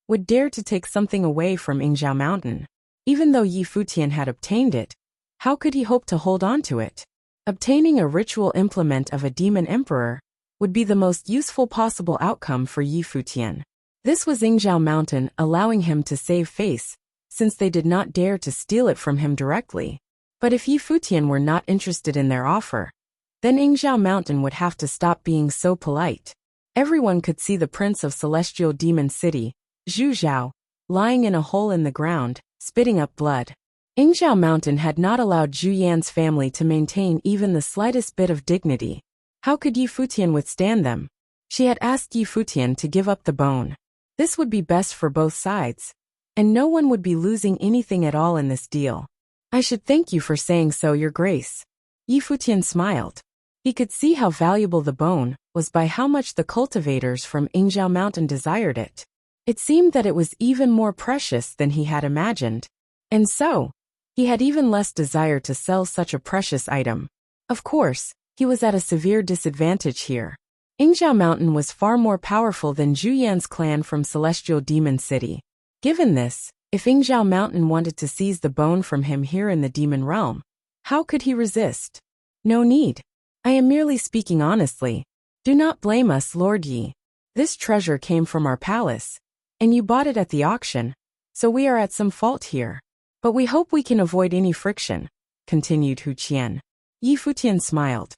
would dare to take something away from Yingzhou Mountain? Even though Yi Futian had obtained it, how could he hope to hold on to it? Obtaining a ritual implement of a demon emperor would be the most useful possible outcome for Yi Futian. This was Yingzhou Mountain allowing him to save face, since they did not dare to steal it from him directly. But if Yi Futian were not interested in their offer, then Yingzhou Mountain would have to stop being so polite. Everyone could see the prince of Celestial Demon City, Zhu Zhao, lying in a hole in the ground, spitting up blood. Yingzhou Mountain had not allowed Zhu Yan's family to maintain even the slightest bit of dignity. How could Yi Futian withstand them? She had asked Yi Futian to give up the bone. This would be best for both sides, and no one would be losing anything at all in this deal. I should thank you for saying so, Your Grace. Yi Futian smiled. He could see how valuable the bone was by how much the cultivators from Yingzhou Mountain desired it. It seemed that it was even more precious than he had imagined, and so, he had even less desire to sell such a precious item. Of course, he was at a severe disadvantage here. Yingzhou Mountain was far more powerful than Zhu Yan's clan from Celestial Demon City. Given this, if Yingzhou Mountain wanted to seize the bone from him here in the demon realm, how could he resist? No need. I am merely speaking honestly. Do not blame us, Lord Yi. This treasure came from our palace, and you bought it at the auction, so we are at some fault here. But we hope we can avoid any friction, continued Futian. Yi Futian smiled.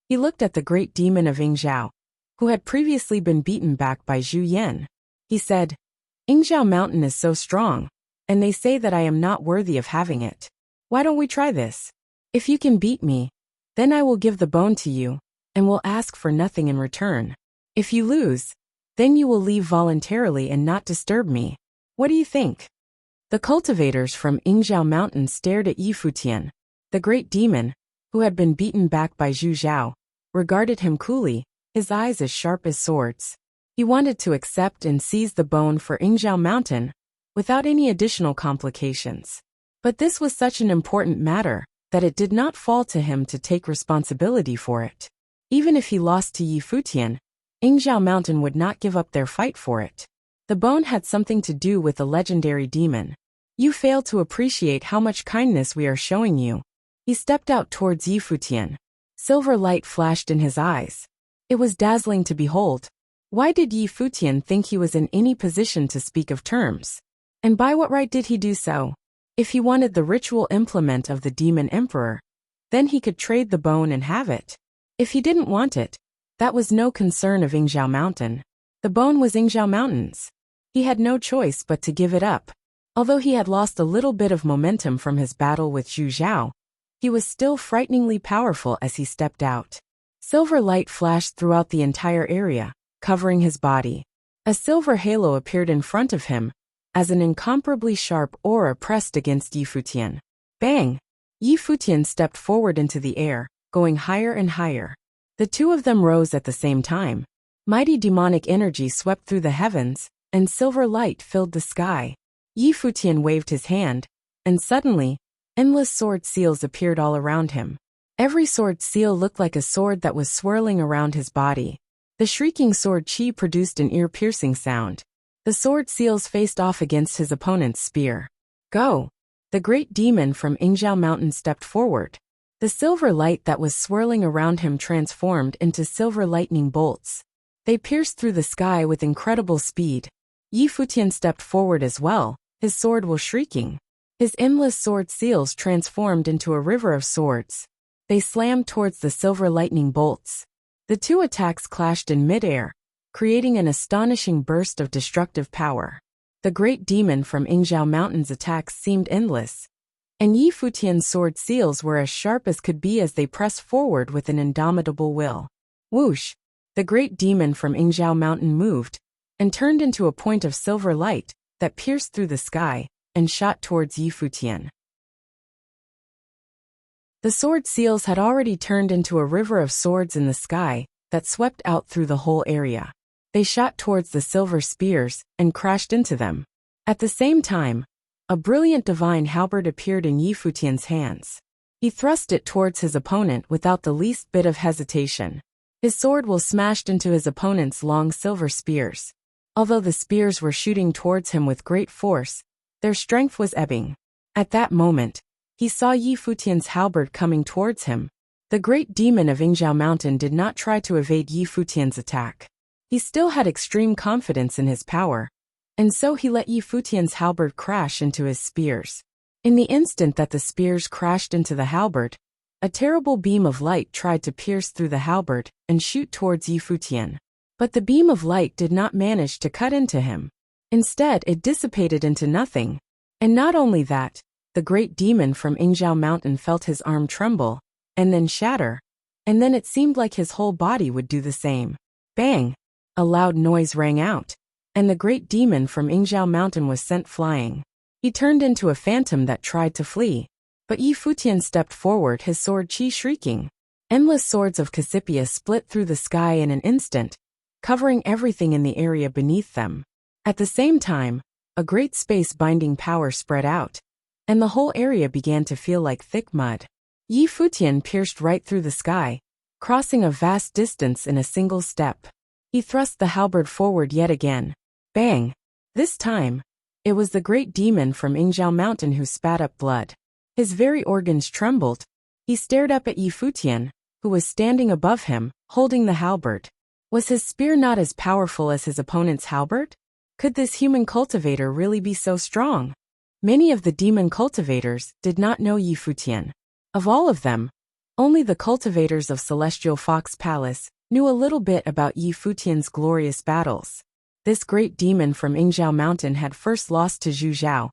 He looked at the great demon of Yingzhou, who had previously been beaten back by Zhu Yan. He said, Yingzhou Mountain is so strong, and they say that I am not worthy of having it. Why don't we try this? If you can beat me, then I will give the bone to you, and will ask for nothing in return. If you lose, then you will leave voluntarily and not disturb me. What do you think? The cultivators from Yingzhou Mountain stared at Yi Futian. The great demon, who had been beaten back by Zhu Zhao, regarded him coolly, his eyes as sharp as swords. He wanted to accept and seize the bone for Yingzhou Mountain, without any additional complications. But this was such an important matter, that it did not fall to him to take responsibility for it. Even if he lost to Yi Futian, Yingzhou Mountain would not give up their fight for it. The bone had something to do with the legendary demon. You fail to appreciate how much kindness we are showing you. He stepped out towards Yi Futian. Silver light flashed in his eyes. It was dazzling to behold. Why did Yi Futian think he was in any position to speak of terms? And by what right did he do so? If he wanted the ritual implement of the demon emperor, then he could trade the bone and have it. If he didn't want it, that was no concern of Yingzhou Mountain. The bone was Yingzhou Mountain's. He had no choice but to give it up. Although he had lost a little bit of momentum from his battle with Zhu Zhao, he was still frighteningly powerful as he stepped out. Silver light flashed throughout the entire area, covering his body. A silver halo appeared in front of him, as an incomparably sharp aura pressed against Yi Futian. Bang! Yi Futian stepped forward into the air, going higher and higher. The two of them rose at the same time. Mighty demonic energy swept through the heavens, and silver light filled the sky. Yi Futian waved his hand, and suddenly, endless sword seals appeared all around him. Every sword seal looked like a sword that was swirling around his body. The shrieking sword chi produced an ear-piercing sound. The sword seals faced off against his opponent's spear. Go! The great demon from Yingzhou Mountain stepped forward. The silver light that was swirling around him transformed into silver lightning bolts. They pierced through the sky with incredible speed. Yi Futian stepped forward as well, his sword was shrieking. His endless sword seals transformed into a river of swords. They slammed towards the silver lightning bolts. The two attacks clashed in midair, creating an astonishing burst of destructive power. The great demon from Yingzhou Mountain's attacks seemed endless, and Yi Futian's sword seals were as sharp as could be as they pressed forward with an indomitable will. Whoosh! The great demon from Yingzhou Mountain moved, and turned into a point of silver light that pierced through the sky, and shot towards Yi Futian. The sword seals had already turned into a river of swords in the sky that swept out through the whole area. They shot towards the silver spears and crashed into them. At the same time, a brilliant divine halberd appeared in Yi Futian's hands. He thrust it towards his opponent without the least bit of hesitation. His sword was smashed into his opponent's long silver spears. Although the spears were shooting towards him with great force, their strength was ebbing. At that moment, he saw Yi Futian's halberd coming towards him. The great demon of Yingzhou Mountain did not try to evade Yi Futian's attack. He still had extreme confidence in his power, and so he let Yi Futian's halberd crash into his spears. In the instant that the spears crashed into the halberd, a terrible beam of light tried to pierce through the halberd and shoot towards Yi Futian. But the beam of light did not manage to cut into him. Instead, it dissipated into nothing. And not only that, the great demon from Yingzhou Mountain felt his arm tremble, and then shatter, and then it seemed like his whole body would do the same. Bang! A loud noise rang out, and the great demon from Yingzhou Mountain was sent flying. He turned into a phantom that tried to flee, but Yi Futian stepped forward, his sword chi shrieking. Endless swords of Cassiopea split through the sky in an instant, covering everything in the area beneath them. At the same time, a great space-binding power spread out, and the whole area began to feel like thick mud. Yi Futian pierced right through the sky, crossing a vast distance in a single step. He thrust the halberd forward yet again. Bang! This time, it was the great demon from Yingzhou Mountain who spat up blood. His very organs trembled. He stared up at Yi Futian, who was standing above him, holding the halberd. Was his spear not as powerful as his opponent's halberd? Could this human cultivator really be so strong? Many of the demon cultivators did not know Yi Futian. Of all of them, only the cultivators of Celestial Fox Palace knew a little bit about Yi Futian's glorious battles. This great demon from Yingzhou Mountain had first lost to Zhu Zhao,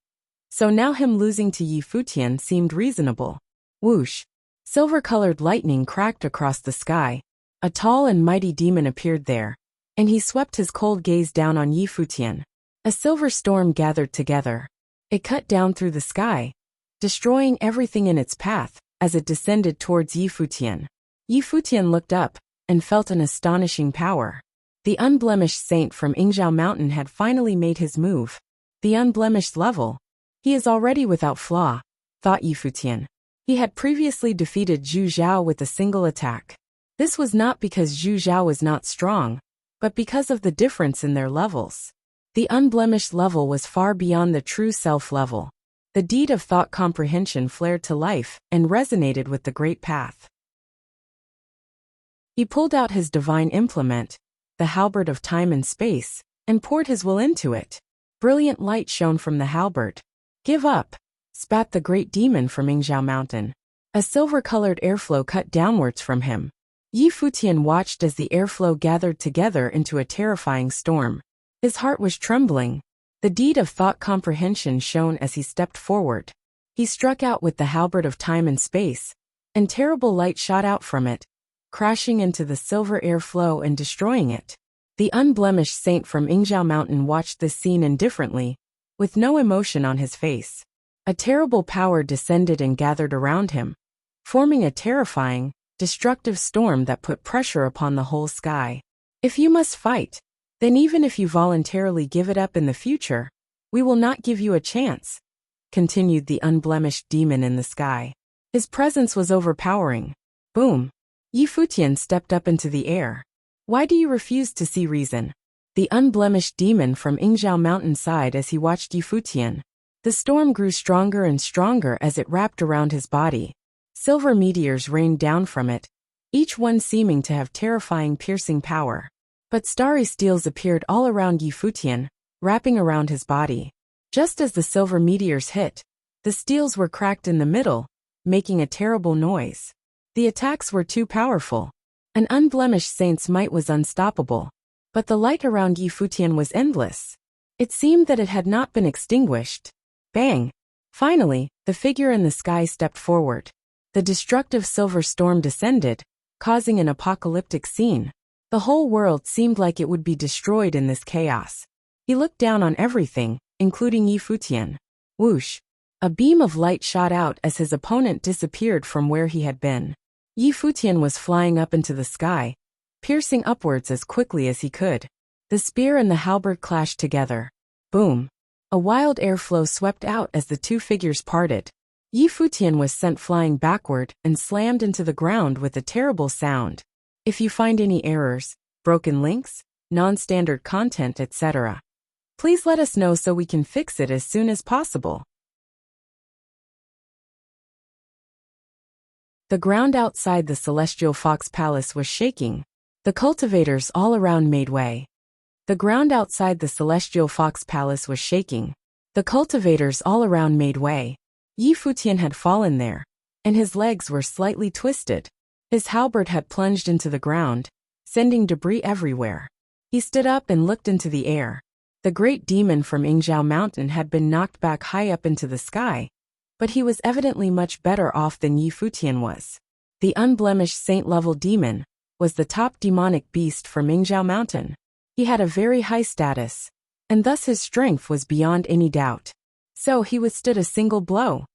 so now him losing to Yi Futian seemed reasonable. Whoosh! Silver-colored lightning cracked across the sky. A tall and mighty demon appeared there, and he swept his cold gaze down on Yi Futian. A silver storm gathered together. It cut down through the sky, destroying everything in its path as it descended towards Yi Futian. Yi Futian looked up and felt an astonishing power. The unblemished saint from Yingzhou Mountain had finally made his move. The unblemished level. He is already without flaw, thought Yi Futian. He had previously defeated Zhu Zhao with a single attack. This was not because Zhu Zhao was not strong, but because of the difference in their levels. The unblemished level was far beyond the true self level. The deed of thought comprehension flared to life and resonated with the great path. He pulled out his divine implement, the halberd of time and space, and poured his will into it. Brilliant light shone from the halberd. Give up, spat the great demon from Yingzhou Mountain. A silver-colored airflow cut downwards from him. Yi Futian watched as the airflow gathered together into a terrifying storm. His heart was trembling. The deed of thought comprehension shone as he stepped forward. He struck out with the halberd of time and space, and terrible light shot out from it, crashing into the silver airflow and destroying it. The unblemished saint from Yingzhou Mountain watched this scene indifferently, with no emotion on his face. A terrible power descended and gathered around him, forming a terrifying, destructive storm that put pressure upon the whole sky. If you must fight, then even if you voluntarily give it up in the future, we will not give you a chance, continued the unblemished demon in the sky. His presence was overpowering. Boom! Yi Futian stepped up into the air. Why do you refuse to see reason? The unblemished demon from Yingzhou Mountain sighed as he watched Yi Futian. The storm grew stronger and stronger as it wrapped around his body. Silver meteors rained down from it, each one seeming to have terrifying piercing power. But starry steels appeared all around Yi Futian, wrapping around his body. Just as the silver meteors hit, the steels were cracked in the middle, making a terrible noise. The attacks were too powerful. An unblemished saint's might was unstoppable, but the light around Yi Futian was endless. It seemed that it had not been extinguished. Bang! Finally, the figure in the sky stepped forward. The destructive silver storm descended, causing an apocalyptic scene. The whole world seemed like it would be destroyed in this chaos. He looked down on everything, including Yi Futian. Whoosh! A beam of light shot out as his opponent disappeared from where he had been. Yi Futian was flying up into the sky, piercing upwards as quickly as he could. The spear and the halberd clashed together. Boom! A wild airflow swept out as the two figures parted. Yi Futian was sent flying backward and slammed into the ground with a terrible sound. If you find any errors, broken links, non-standard content, etc., please let us know so we can fix it as soon as possible. The ground outside the Celestial Fox Palace was shaking. The cultivators all around made way. The ground outside the Celestial Fox Palace was shaking. The cultivators all around made way. Yi Futian had fallen there, and his legs were slightly twisted. His halberd had plunged into the ground, sending debris everywhere. He stood up and looked into the air. The great demon from Yingzhou Mountain had been knocked back high up into the sky, but he was evidently much better off than Yi Futian was. The unblemished saint-level demon was the top demonic beast from Yingzhou Mountain. He had a very high status, and thus his strength was beyond any doubt. So he withstood a single blow.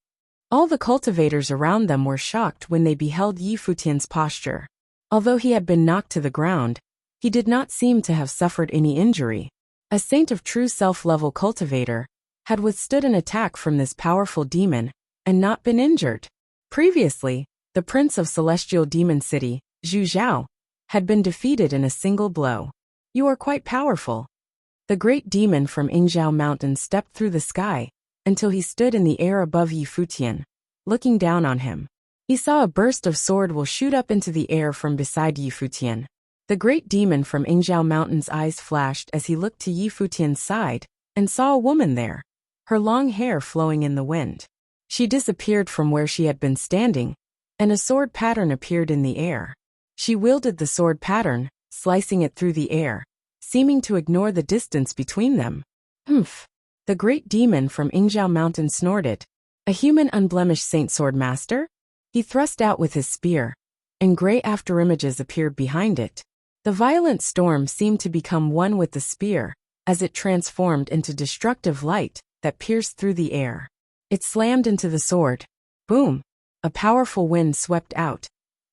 All the cultivators around them were shocked when they beheld Yi Futian's posture. Although he had been knocked to the ground, he did not seem to have suffered any injury. A saint of true self-level cultivator had withstood an attack from this powerful demon and not been injured. Previously, the prince of Celestial Demon City, Zhu Zhao, had been defeated in a single blow. You are quite powerful. The great demon from Yingzhou Mountain stepped through the sky until he stood in the air above Yi Futian, looking down on him. He saw a burst of sword will shoot up into the air from beside Yi Futian. The great demon from Yingzhou Mountain's eyes flashed as he looked to Yi Futian's side and saw a woman there, her long hair flowing in the wind. She disappeared from where she had been standing, and a sword pattern appeared in the air. She wielded the sword pattern, slicing it through the air, seeming to ignore the distance between them. Humph! The great demon from Yingzhou Mountain snorted. A human unblemished saint sword master? He thrust out with his spear, and gray afterimages appeared behind it. The violent storm seemed to become one with the spear, as it transformed into destructive light that pierced through the air. It slammed into the sword. Boom! A powerful wind swept out,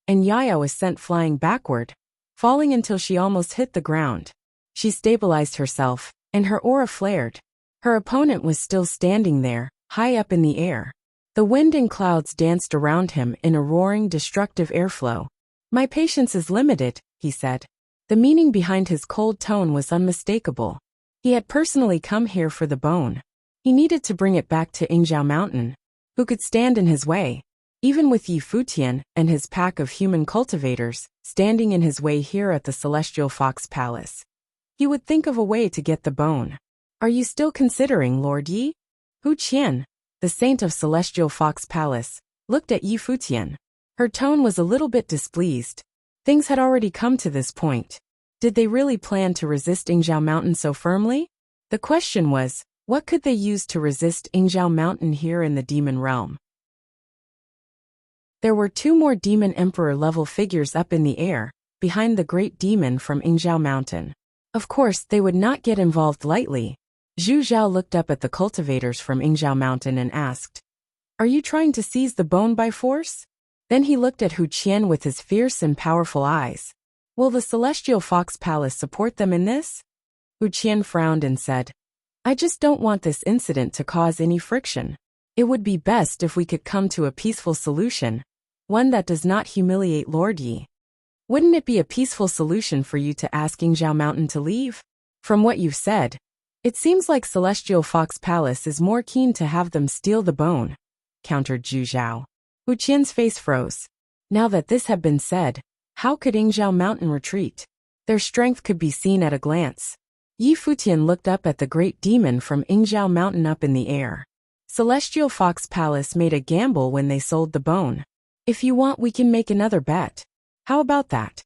and Yaya was sent flying backward, falling until she almost hit the ground. She stabilized herself, and her aura flared. Her opponent was still standing there, high up in the air. The wind and clouds danced around him in a roaring, destructive airflow. My patience is limited, he said. The meaning behind his cold tone was unmistakable. He had personally come here for the bone. He needed to bring it back to Yingzhou Mountain. Who could stand in his way? Even with Yi Futian and his pack of human cultivators standing in his way here at the Celestial Fox Palace, he would think of a way to get the bone. Are you still considering, Lord Yi? Hu Qian, the saint of Celestial Fox Palace, looked at Yi Futian. Her tone was a little bit displeased. Things had already come to this point. Did they really plan to resist Yingzhou Mountain so firmly? The question was, what could they use to resist Yingzhou Mountain here in the demon realm? There were two more demon emperor-level figures up in the air, behind the great demon from Yingzhou Mountain. Of course, they would not get involved lightly. Zhu Zhao looked up at the cultivators from Yingzhou Mountain and asked, "Are you trying to seize the bone by force?" Then he looked at Hu Qian with his fierce and powerful eyes. Will the Celestial Fox Palace support them in this? Hu Qian frowned and said, I just don't want this incident to cause any friction. It would be best if we could come to a peaceful solution, one that does not humiliate Lord Yi. Wouldn't it be a peaceful solution for you to ask Yingzhou Mountain to leave? From what you've said, it seems like Celestial Fox Palace is more keen to have them steal the bone, countered Zhu Zhao. Hu Qian's face froze. Now that this had been said, how could Yingzhou Mountain retreat? Their strength could be seen at a glance. Yi Futian looked up at the great demon from Yingzhou Mountain up in the air. Celestial Fox Palace made a gamble when they sold the bone. If you want, we can make another bet. How about that?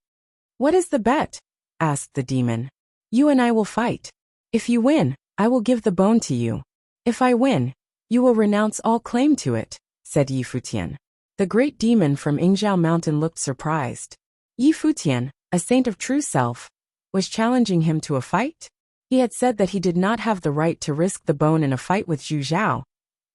What is the bet? Asked the demon. You and I will fight. If you win, I will give the bone to you. If I win, you will renounce all claim to it, said Yi Futian. The great demon from Yingzhou Mountain looked surprised. Yi Futian, a saint of true self, was challenging him to a fight? He had said that he did not have the right to risk the bone in a fight with Zhu Zhao,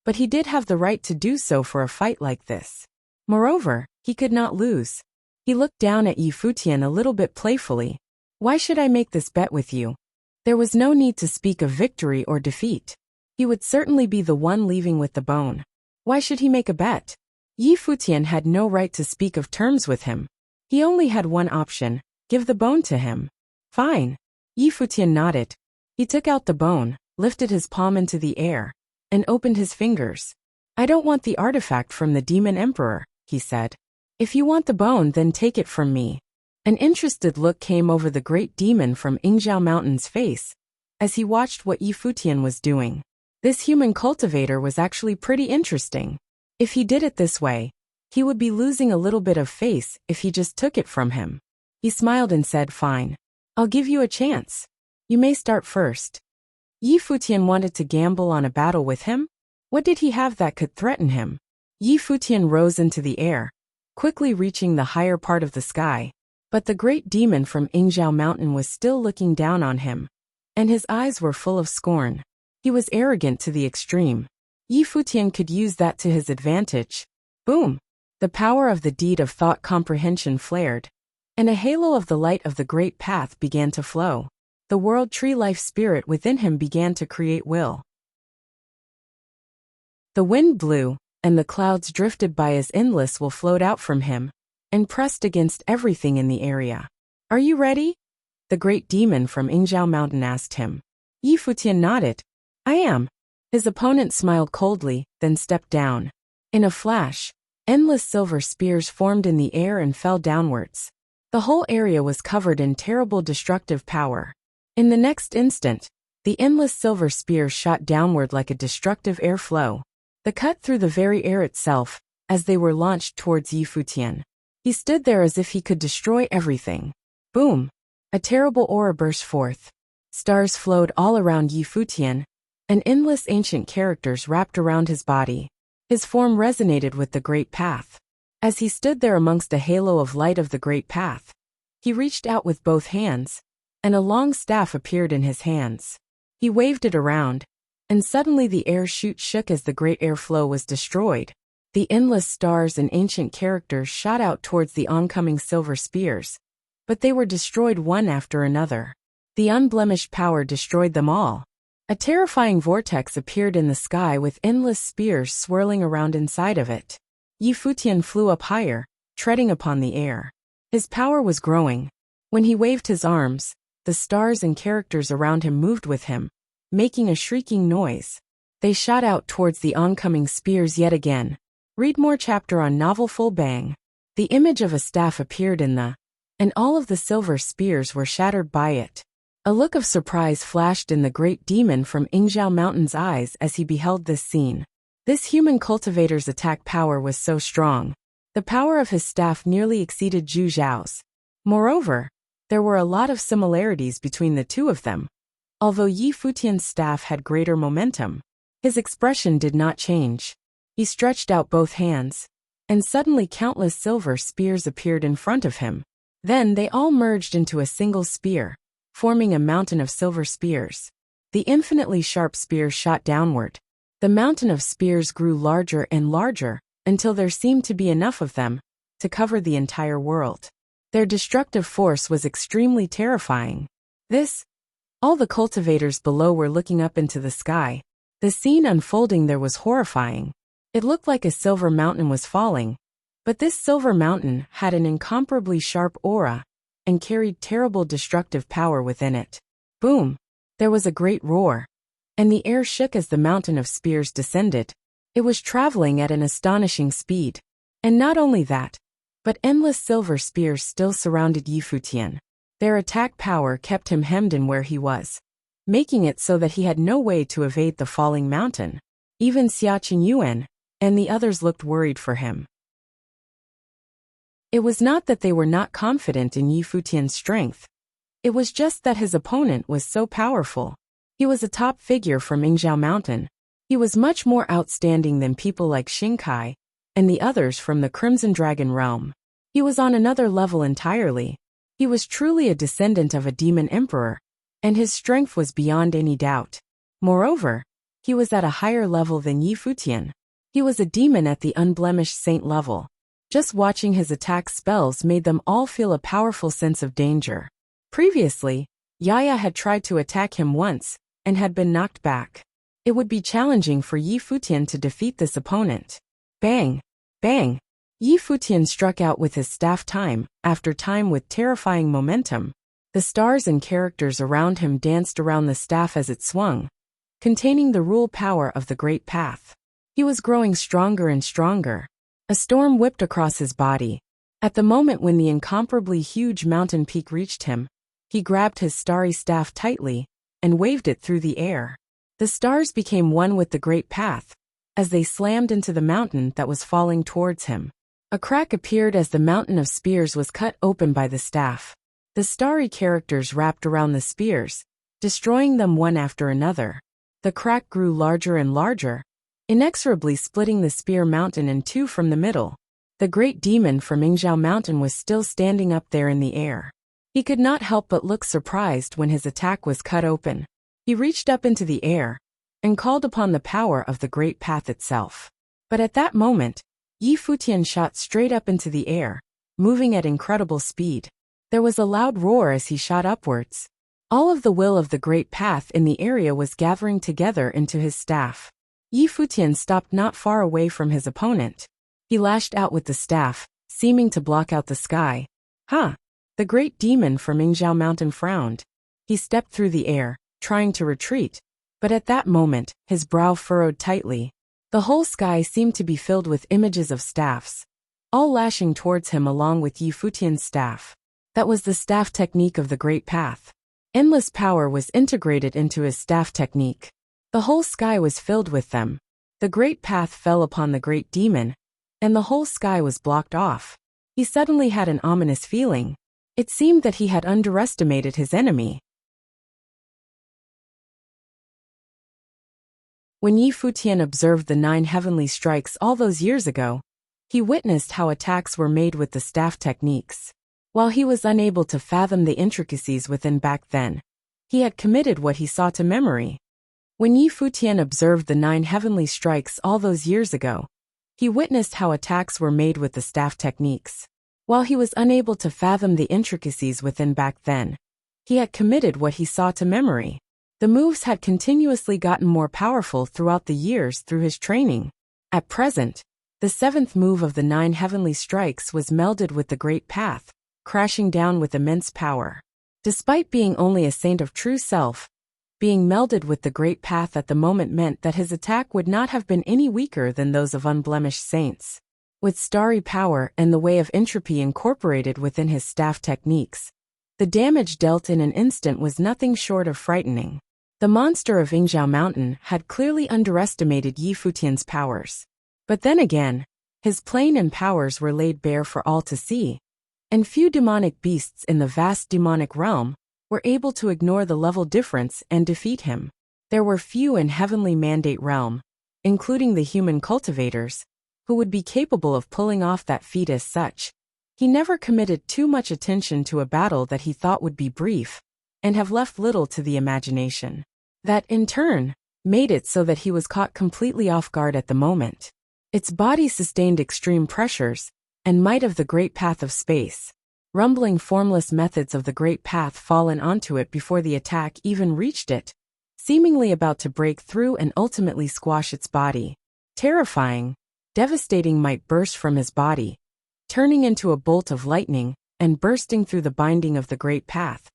But he did have the right to do so for a fight like this. Moreover, he could not lose. He looked down at Futian a little bit playfully. Why should I make this bet with you? There was no need to speak of victory or defeat. He would certainly be the one leaving with the bone. Why should he make a bet? Futian had no right to speak of terms with him. He only had one option: give the bone to him. Fine. Futian nodded. He took out the bone, lifted his palm into the air, and opened his fingers. I don't want the artifact from the Demon Emperor, he said. If you want the bone, then take it from me. An interested look came over the great demon from Ingzhou Mountain's face as he watched what Futian was doing. This human cultivator was actually pretty interesting. If he did it this way, he would be losing a little bit of face if he just took it from him. He smiled and said, fine. I'll give you a chance. You may start first. Futian wanted to gamble on a battle with him? What did he have that could threaten him? Futian rose into the air, quickly reaching the higher part of the sky. But the great demon from Ingzhou Mountain was still looking down on him, and his eyes were full of scorn. He was arrogant to the extreme. Futian could use that to his advantage. Boom! The power of the deed of thought comprehension flared, and a halo of the light of the great path began to flow. The world tree life spirit within him began to create will. The wind blew, and the clouds drifted by as endless will flowed out from him and pressed against everything in the area. Are you ready? The great demon from Ingzhou Mountain asked him. Futian nodded. I am. His opponent smiled coldly, then stepped down. In a flash, endless silver spears formed in the air and fell downwards. The whole area was covered in terrible destructive power. In the next instant, the endless silver spears shot downward like a destructive air flow. They cut through the very air itself as they were launched towards Futian. He stood there as if he could destroy everything. Boom! A terrible aura burst forth. Stars flowed all around Futian, and endless ancient characters wrapped around his body. His form resonated with the great path. As he stood there amongst a halo of light of the great path, he reached out with both hands, and a long staff appeared in his hands. He waved it around, and suddenly the air chute shook as the great airflow was destroyed. The endless stars and ancient characters shot out towards the oncoming silver spears, but they were destroyed one after another. The unblemished power destroyed them all. A terrifying vortex appeared in the sky with endless spears swirling around inside of it. Futian flew up higher, treading upon the air. His power was growing. When he waved his arms, the stars and characters around him moved with him, making a shrieking noise. They shot out towards the oncoming spears yet again. Read more chapter on novel Full Bang. The image of a staff appeared and all of the silver spears were shattered by it. A look of surprise flashed in the great demon from Ingzhou Mountain's eyes as he beheld this scene. This human cultivator's attack power was so strong. The power of his staff nearly exceeded Zhu Zhao's. Moreover, there were a lot of similarities between the two of them. Although Futian's staff had greater momentum, his expression did not change. He stretched out both hands, and suddenly countless silver spears appeared in front of him. Then they all merged into a single spear, forming a mountain of silver spears. The infinitely sharp spears shot downward. The mountain of spears grew larger and larger, until there seemed to be enough of them to cover the entire world. Their destructive force was extremely terrifying. All the cultivators below were looking up into the sky. The scene unfolding there was horrifying. It looked like a silver mountain was falling, but this silver mountain had an incomparably sharp aura and carried terrible destructive power within it. Boom! There was a great roar, and the air shook as the mountain of spears descended. It was traveling at an astonishing speed. And not only that, but endless silver spears still surrounded Futian. Their attack power kept him hemmed in where he was, making it so that he had no way to evade the falling mountain. Even Xia Qingyuan and the others looked worried for him. It was not that they were not confident in Futian's strength. It was just that his opponent was so powerful. He was a top figure from Ingzhou Mountain. He was much more outstanding than people like Xingkai and the others from the Crimson Dragon realm. He was on another level entirely. He was truly a descendant of a demon emperor, and his strength was beyond any doubt. Moreover, He was at a higher level than Yi Futian. He was a demon at the unblemished saint level. Just watching his attack spells made them all feel a powerful sense of danger. Previously, Yaya had tried to attack him once, and had been knocked back. It would be challenging for Yi Futian to defeat this opponent. Bang! Bang! Yi Futian struck out with his staff time after time with terrifying momentum. The stars and characters around him danced around the staff as it swung, containing the rule power of the Great Path. He was growing stronger and stronger. A storm whipped across his body. At the moment when the incomparably huge mountain peak reached him, he grabbed his starry staff tightly and waved it through the air. The stars became one with the Great Path as they slammed into the mountain that was falling towards him. A crack appeared as the mountain of spears was cut open by the staff. The starry characters wrapped around the spears, destroying them one after another. The crack grew larger and larger, inexorably splitting the spear mountain in two from the middle. The great demon from Yingzhou Mountain was still standing up there in the air. He could not help but look surprised when his attack was cut open. He reached up into the air and called upon the power of the Great Path itself. But at that moment, Yi Futian shot straight up into the air, moving at incredible speed. There was a loud roar as he shot upwards. All of the will of the Great Path in the area was gathering together into his staff. Yi Futian stopped not far away from his opponent. He lashed out with the staff, seeming to block out the sky. Ha! The great demon from Yingzhou Mountain frowned. He stepped through the air, trying to retreat. But at that moment, his brow furrowed tightly. The whole sky seemed to be filled with images of staffs, all lashing towards him along with Yi Futian's staff. That was the staff technique of the Great Path. Endless power was integrated into his staff technique. The whole sky was filled with them. The Great Path fell upon the great demon, and the whole sky was blocked off. He suddenly had an ominous feeling. It seemed that he had underestimated his enemy. When Yi Futian observed the 9 heavenly strikes all those years ago, he witnessed how attacks were made with the staff techniques. While he was unable to fathom the intricacies within back then, he had committed what he saw to memory. When Yi Futian observed the 9 heavenly strikes all those years ago, he witnessed how attacks were made with the staff techniques. While he was unable to fathom the intricacies within back then, he had committed what he saw to memory. The moves had continuously gotten more powerful throughout the years through his training. At present, the 7th move of the 9 heavenly strikes was melded with the Great Path, crashing down with immense power. Despite being only a saint of true self, being melded with the Great Path at the moment meant that his attack would not have been any weaker than those of unblemished saints. With starry power and the way of entropy incorporated within his staff techniques, the damage dealt in an instant was nothing short of frightening. The monster of Yingzhou Mountain had clearly underestimated Yi Futian's powers. But then again, his plane and powers were laid bare for all to see, and few demonic beasts in the vast demonic realm were able to ignore the level difference and defeat him. There were few in Heavenly Mandate realm, including the human cultivators, who would be capable of pulling off that feat as such. He never committed too much attention to a battle that he thought would be brief, and have left little to the imagination. That, in turn, made it so that he was caught completely off guard at the moment. Its body sustained extreme pressures, and might of the Great Path of space. Rumbling formless methods of the Great Path fallen onto it before the attack even reached it, seemingly about to break through and ultimately squash its body. Terrifying, devastating might burst from his body, turning into a bolt of lightning and bursting through the binding of the Great Path,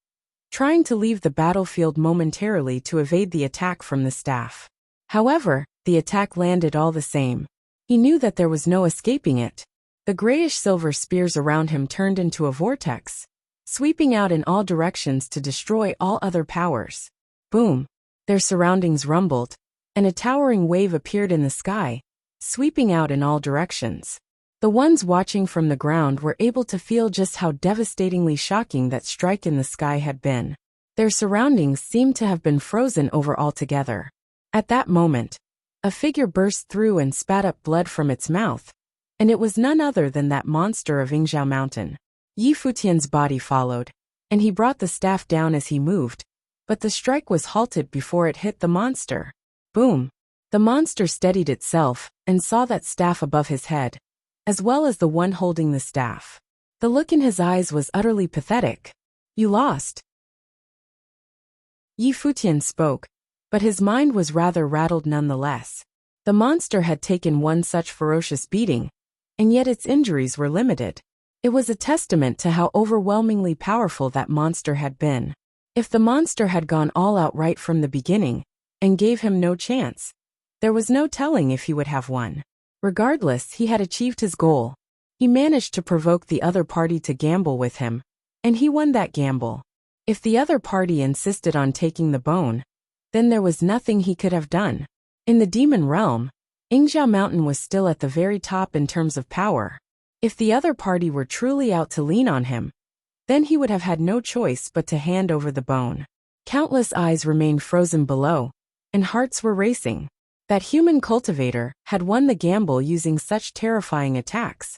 trying to leave the battlefield momentarily to evade the attack from the staff. However, the attack landed all the same. He knew that there was no escaping it. The grayish-silver spears around him turned into a vortex, sweeping out in all directions to destroy all other powers. Boom! Their surroundings rumbled, and a towering wave appeared in the sky, sweeping out in all directions. The ones watching from the ground were able to feel just how devastatingly shocking that strike in the sky had been. Their surroundings seemed to have been frozen over altogether. At that moment, a figure burst through and spat up blood from its mouth, and it was none other than that monster of Yingzhou Mountain. Yi Futian's body followed, and he brought the staff down as he moved, but the strike was halted before it hit the monster. Boom! The monster steadied itself and saw that staff above his head, as well as the one holding the staff. The look in his eyes was utterly pathetic. You lost. Futian spoke, but his mind was rather rattled nonetheless. The monster had taken one such ferocious beating, and yet its injuries were limited. It was a testament to how overwhelmingly powerful that monster had been. If the monster had gone all out right from the beginning, and gave him no chance, there was no telling if he would have won. Regardless, he had achieved his goal. He managed to provoke the other party to gamble with him, and he won that gamble. If the other party insisted on taking the bone, then there was nothing he could have done. In the demon realm, Yingzhou Mountain was still at the very top in terms of power. If the other party were truly out to lean on him, then he would have had no choice but to hand over the bone. Countless eyes remained frozen below, and hearts were racing. That human cultivator had won the gamble using such terrifying attacks,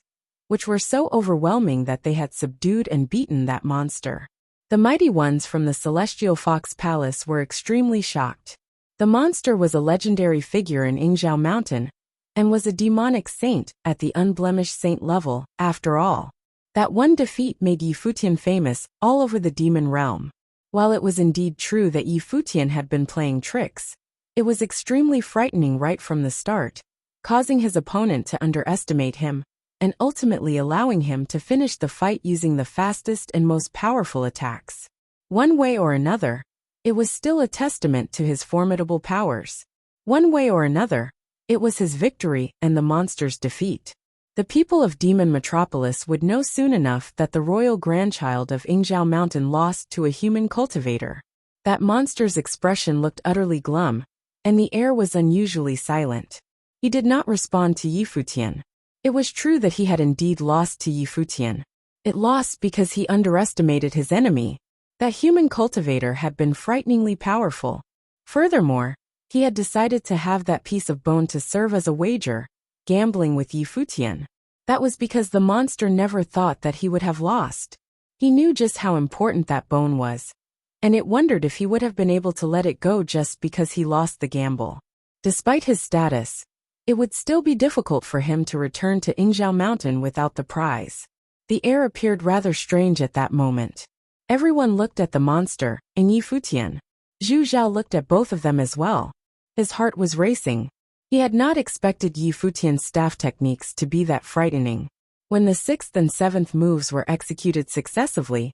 which were so overwhelming that they had subdued and beaten that monster. The mighty ones from the Celestial Fox Palace were extremely shocked. The monster was a legendary figure in Yingzhou Mountain, and was a demonic saint at the unblemished saint level, after all. That one defeat made Futian famous all over the demon realm. While it was indeed true that Futian had been playing tricks, it was extremely frightening right from the start, causing his opponent to underestimate him, and ultimately allowing him to finish the fight using the fastest and most powerful attacks. One way or another, it was still a testament to his formidable powers. One way or another, it was his victory and the monster's defeat. The people of Demon Metropolis would know soon enough that the royal grandchild of Yingzhou Mountain lost to a human cultivator. That monster's expression looked utterly glum, and the air was unusually silent. He did not respond to Futian. It was true that he had indeed lost to Futian. It lost because he underestimated his enemy. That human cultivator had been frighteningly powerful. Furthermore, he had decided to have that piece of bone to serve as a wager, gambling with Futian. That was because the monster never thought that he would have lost. He knew just how important that bone was, and it wondered if he would have been able to let it go just because he lost the gamble. Despite his status, it would still be difficult for him to return to Yingzhou Mountain without the prize. The air appeared rather strange at that moment. Everyone looked at the monster, and Futian. Zhu Zhao looked at both of them as well. His heart was racing. He had not expected Futian's staff techniques to be that frightening. When the 6th and 7th moves were executed successively,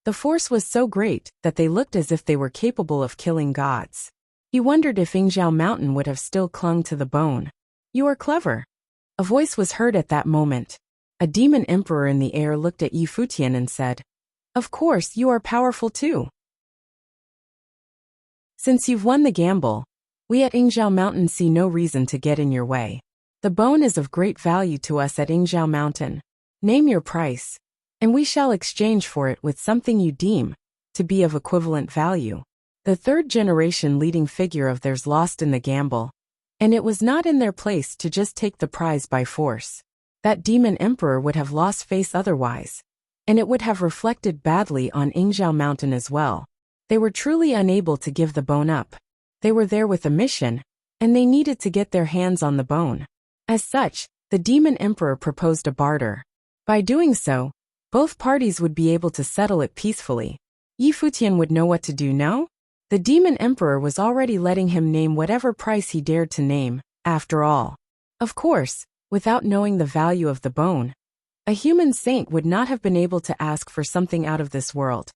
the force was so great that they looked as if they were capable of killing gods. He wondered if Yingzhou Mountain would have still clung to the bone. You are clever. A voice was heard at that moment. A demon emperor in the air looked at Futian and said, "Of course you are powerful too. Since you've won the gamble, we at Yingzhou Mountain see no reason to get in your way. The bone is of great value to us at Yingzhou Mountain. Name your price, and we shall exchange for it with something you deem to be of equivalent value." The third generation leading figure of theirs lost in the gamble, and it was not in their place to just take the prize by force. That demon emperor would have lost face otherwise, and it would have reflected badly on Yingzhou Mountain as well. They were truly unable to give the bone up. They were there with a mission, and they needed to get their hands on the bone. As such, the demon emperor proposed a barter. By doing so, both parties would be able to settle it peacefully. Futian would know what to do now? The demon emperor was already letting him name whatever price he dared to name, after all. Of course, without knowing the value of the bone, a human saint would not have been able to ask for something out of this world,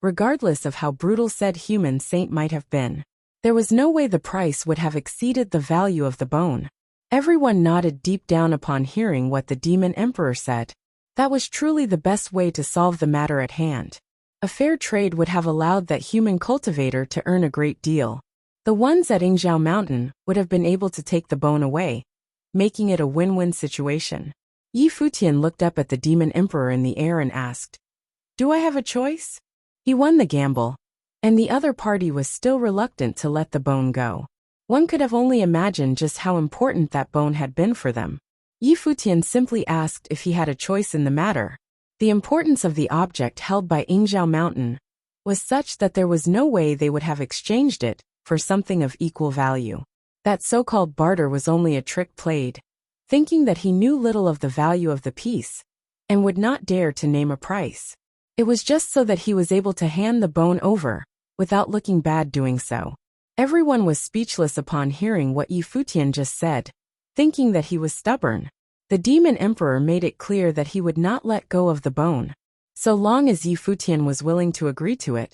regardless of how brutal said human saint might have been. There was no way the price would have exceeded the value of the bone. Everyone nodded deep down upon hearing what the demon emperor said. That was truly the best way to solve the matter at hand. A fair trade would have allowed that human cultivator to earn a great deal. The ones at Yingzhou Mountain would have been able to take the bone away, making it a win-win situation. Futian looked up at the demon emperor in the air and asked, "Do I have a choice?" He won the gamble, and the other party was still reluctant to let the bone go. One could have only imagined just how important that bone had been for them. Futian simply asked if he had a choice in the matter. The importance of the object held by Yingzhou Mountain was such that there was no way they would have exchanged it for something of equal value. That so-called barter was only a trick played, thinking that he knew little of the value of the piece, and would not dare to name a price. It was just so that he was able to hand the bone over, without looking bad doing so. Everyone was speechless upon hearing what Futian just said, thinking that he was stubborn. The demon emperor made it clear that he would not let go of the bone. So long as Futian was willing to agree to it,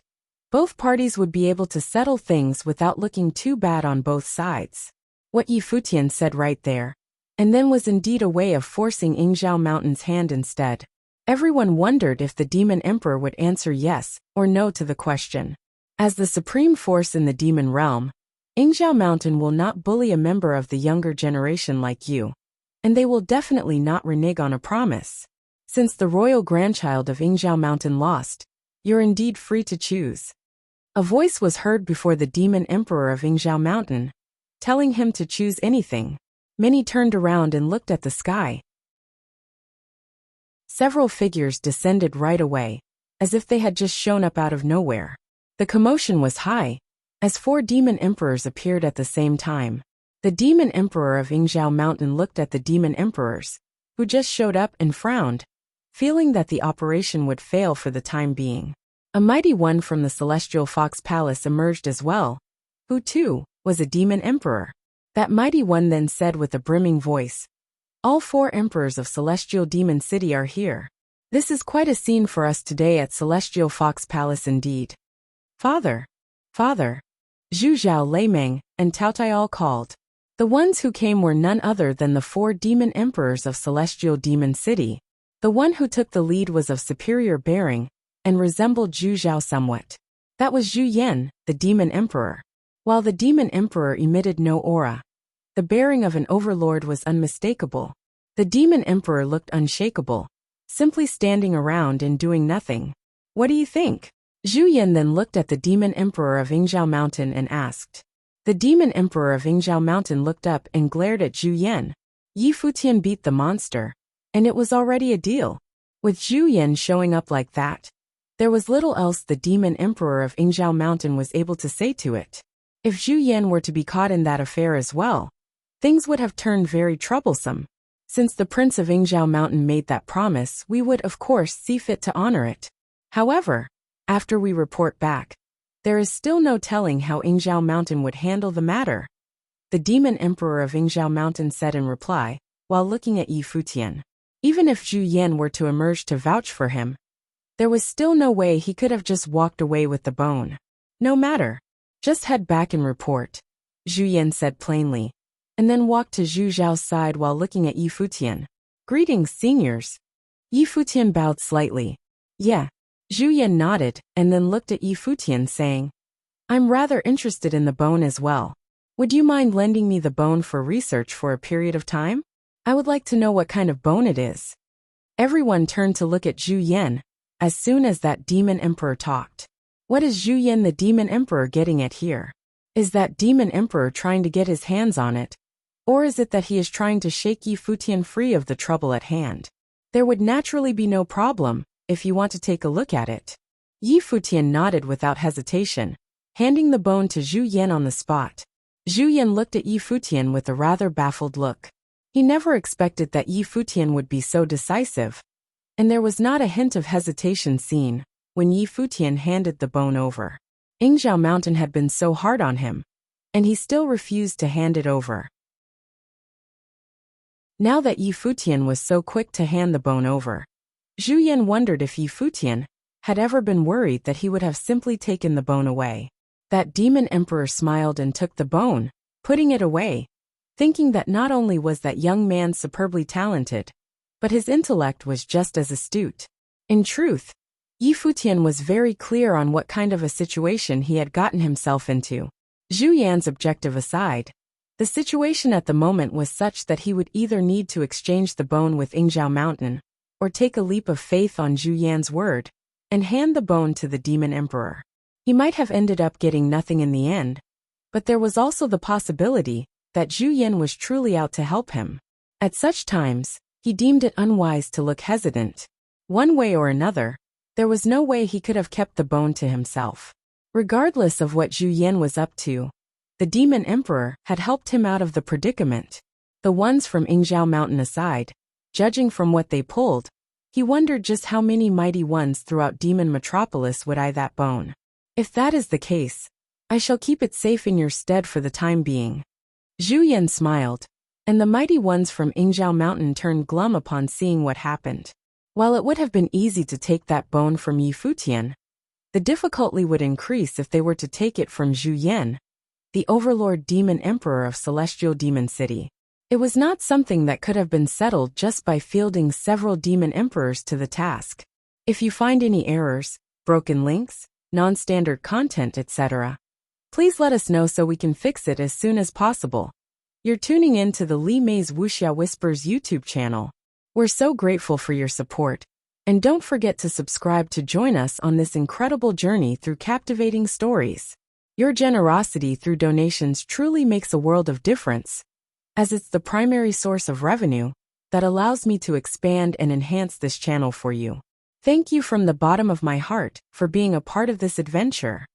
both parties would be able to settle things without looking too bad on both sides. What Futian said right there, and then was indeed a way of forcing Yingzhou Mountain's hand instead. Everyone wondered if the demon emperor would answer yes or no to the question. As the supreme force in the demon realm, Yingzhou Mountain will not bully a member of the younger generation like you. And they will definitely not renege on a promise. Since the royal grandchild of Yingzhou Mountain lost, you're indeed free to choose. A voice was heard before the demon emperor of Yingzhou Mountain, telling him to choose anything. Many turned around and looked at the sky. Several figures descended right away, as if they had just shown up out of nowhere. The commotion was high, as 4 demon emperors appeared at the same time. The demon emperor of Yingzhou Mountain looked at the demon emperors, who just showed up, and frowned, feeling that the operation would fail for the time being. A mighty one from the celestial fox palace emerged as well, who too was a demon emperor. That mighty one then said with a brimming voice, "All 4 emperors of Celestial Demon City are here. This is quite a scene for us today at Celestial Fox Palace indeed." Father, Zhu Zhao Leimeng and Tao Tai all called. The ones who came were none other than the 4 demon emperors of Celestial Demon City. The one who took the lead was of superior bearing, and resembled Zhu Zhao somewhat. That was Zhu Yan, the demon emperor. While the demon emperor emitted no aura, the bearing of an overlord was unmistakable. The demon emperor looked unshakable, simply standing around and doing nothing. "What do you think?" Zhu Yan then looked at the demon emperor of Yingzhou Mountain and asked. The demon emperor of Yingzhou Mountain looked up and glared at Zhu Yan. Futian beat the monster, and it was already a deal. With Zhu Yan showing up like that, there was little else the demon emperor of Yingzhou Mountain was able to say to it. If Zhu Yan were to be caught in that affair as well, things would have turned very troublesome. Since the prince of Yingzhou Mountain made that promise, we would of course see fit to honor it. However, after we report back, there is still no telling how Yingzhou Mountain would handle the matter. The demon emperor of Yingzhou Mountain said in reply, while looking at Futian. Even if Zhu Yan were to emerge to vouch for him, there was still no way he could have just walked away with the bone. No matter. Just head back and report, Zhu Yan said plainly, and then walked to Zhu Zhao's side while looking at Futian. "Greetings, seniors." Futian bowed slightly. "Yeah." Zhu Yan nodded, and then looked at Futian saying, "I'm rather interested in the bone as well. Would you mind lending me the bone for research for a period of time? I would like to know what kind of bone it is." Everyone turned to look at Zhu Yan, as soon as that demon emperor talked. What is Zhu Yan the demon emperor getting at here? Is that demon emperor trying to get his hands on it? Or is it that he is trying to shake Futian free of the trouble at hand? There would naturally be no problem, if you want to take a look at it. Futian nodded without hesitation, handing the bone to Zhu Yan on the spot. Zhu Yan looked at Futian with a rather baffled look. He never expected that Futian would be so decisive, and there was not a hint of hesitation seen when Futian handed the bone over. Yingzhou Mountain had been so hard on him, and he still refused to hand it over. Now that Futian was so quick to hand the bone over, Zhu Yan wondered if Futian had ever been worried that he would have simply taken the bone away. That demon emperor smiled and took the bone, putting it away, thinking that not only was that young man superbly talented, but his intellect was just as astute. In truth, Futian was very clear on what kind of a situation he had gotten himself into. Zhu Yan's objective aside, the situation at the moment was such that he would either need to exchange the bone with Yingzhou Mountain, or take a leap of faith on Zhu Yan's word, and hand the bone to the demon emperor. He might have ended up getting nothing in the end, but there was also the possibility that Zhu Yan was truly out to help him. At such times, he deemed it unwise to look hesitant. One way or another, there was no way he could have kept the bone to himself. Regardless of what Zhu Yan was up to, The demon emperor had helped him out of the predicament. The ones from Yingzhou Mountain aside, judging from what they pulled, he wondered just how many mighty ones throughout Demon Metropolis would eye that bone. If that is the case, I shall keep it safe in your stead for the time being. Zhu Yan smiled, and the mighty ones from Yingzhou Mountain turned glum upon seeing what happened. While it would have been easy to take that bone from Yi Futian, the difficulty would increase if they were to take it from Zhu Yan, the overlord demon emperor of Celestial Demon City. It was not something that could have been settled just by fielding several demon emperors to the task. If you find any errors, broken links, non-standard content, etc., please let us know so we can fix it as soon as possible. You're tuning in to the Li Mei's Wuxia Whispers YouTube channel. We're so grateful for your support, and don't forget to subscribe to join us on this incredible journey through captivating stories. Your generosity through donations truly makes a world of difference, as it's the primary source of revenue that allows me to expand and enhance this channel for you. Thank you from the bottom of my heart for being a part of this adventure.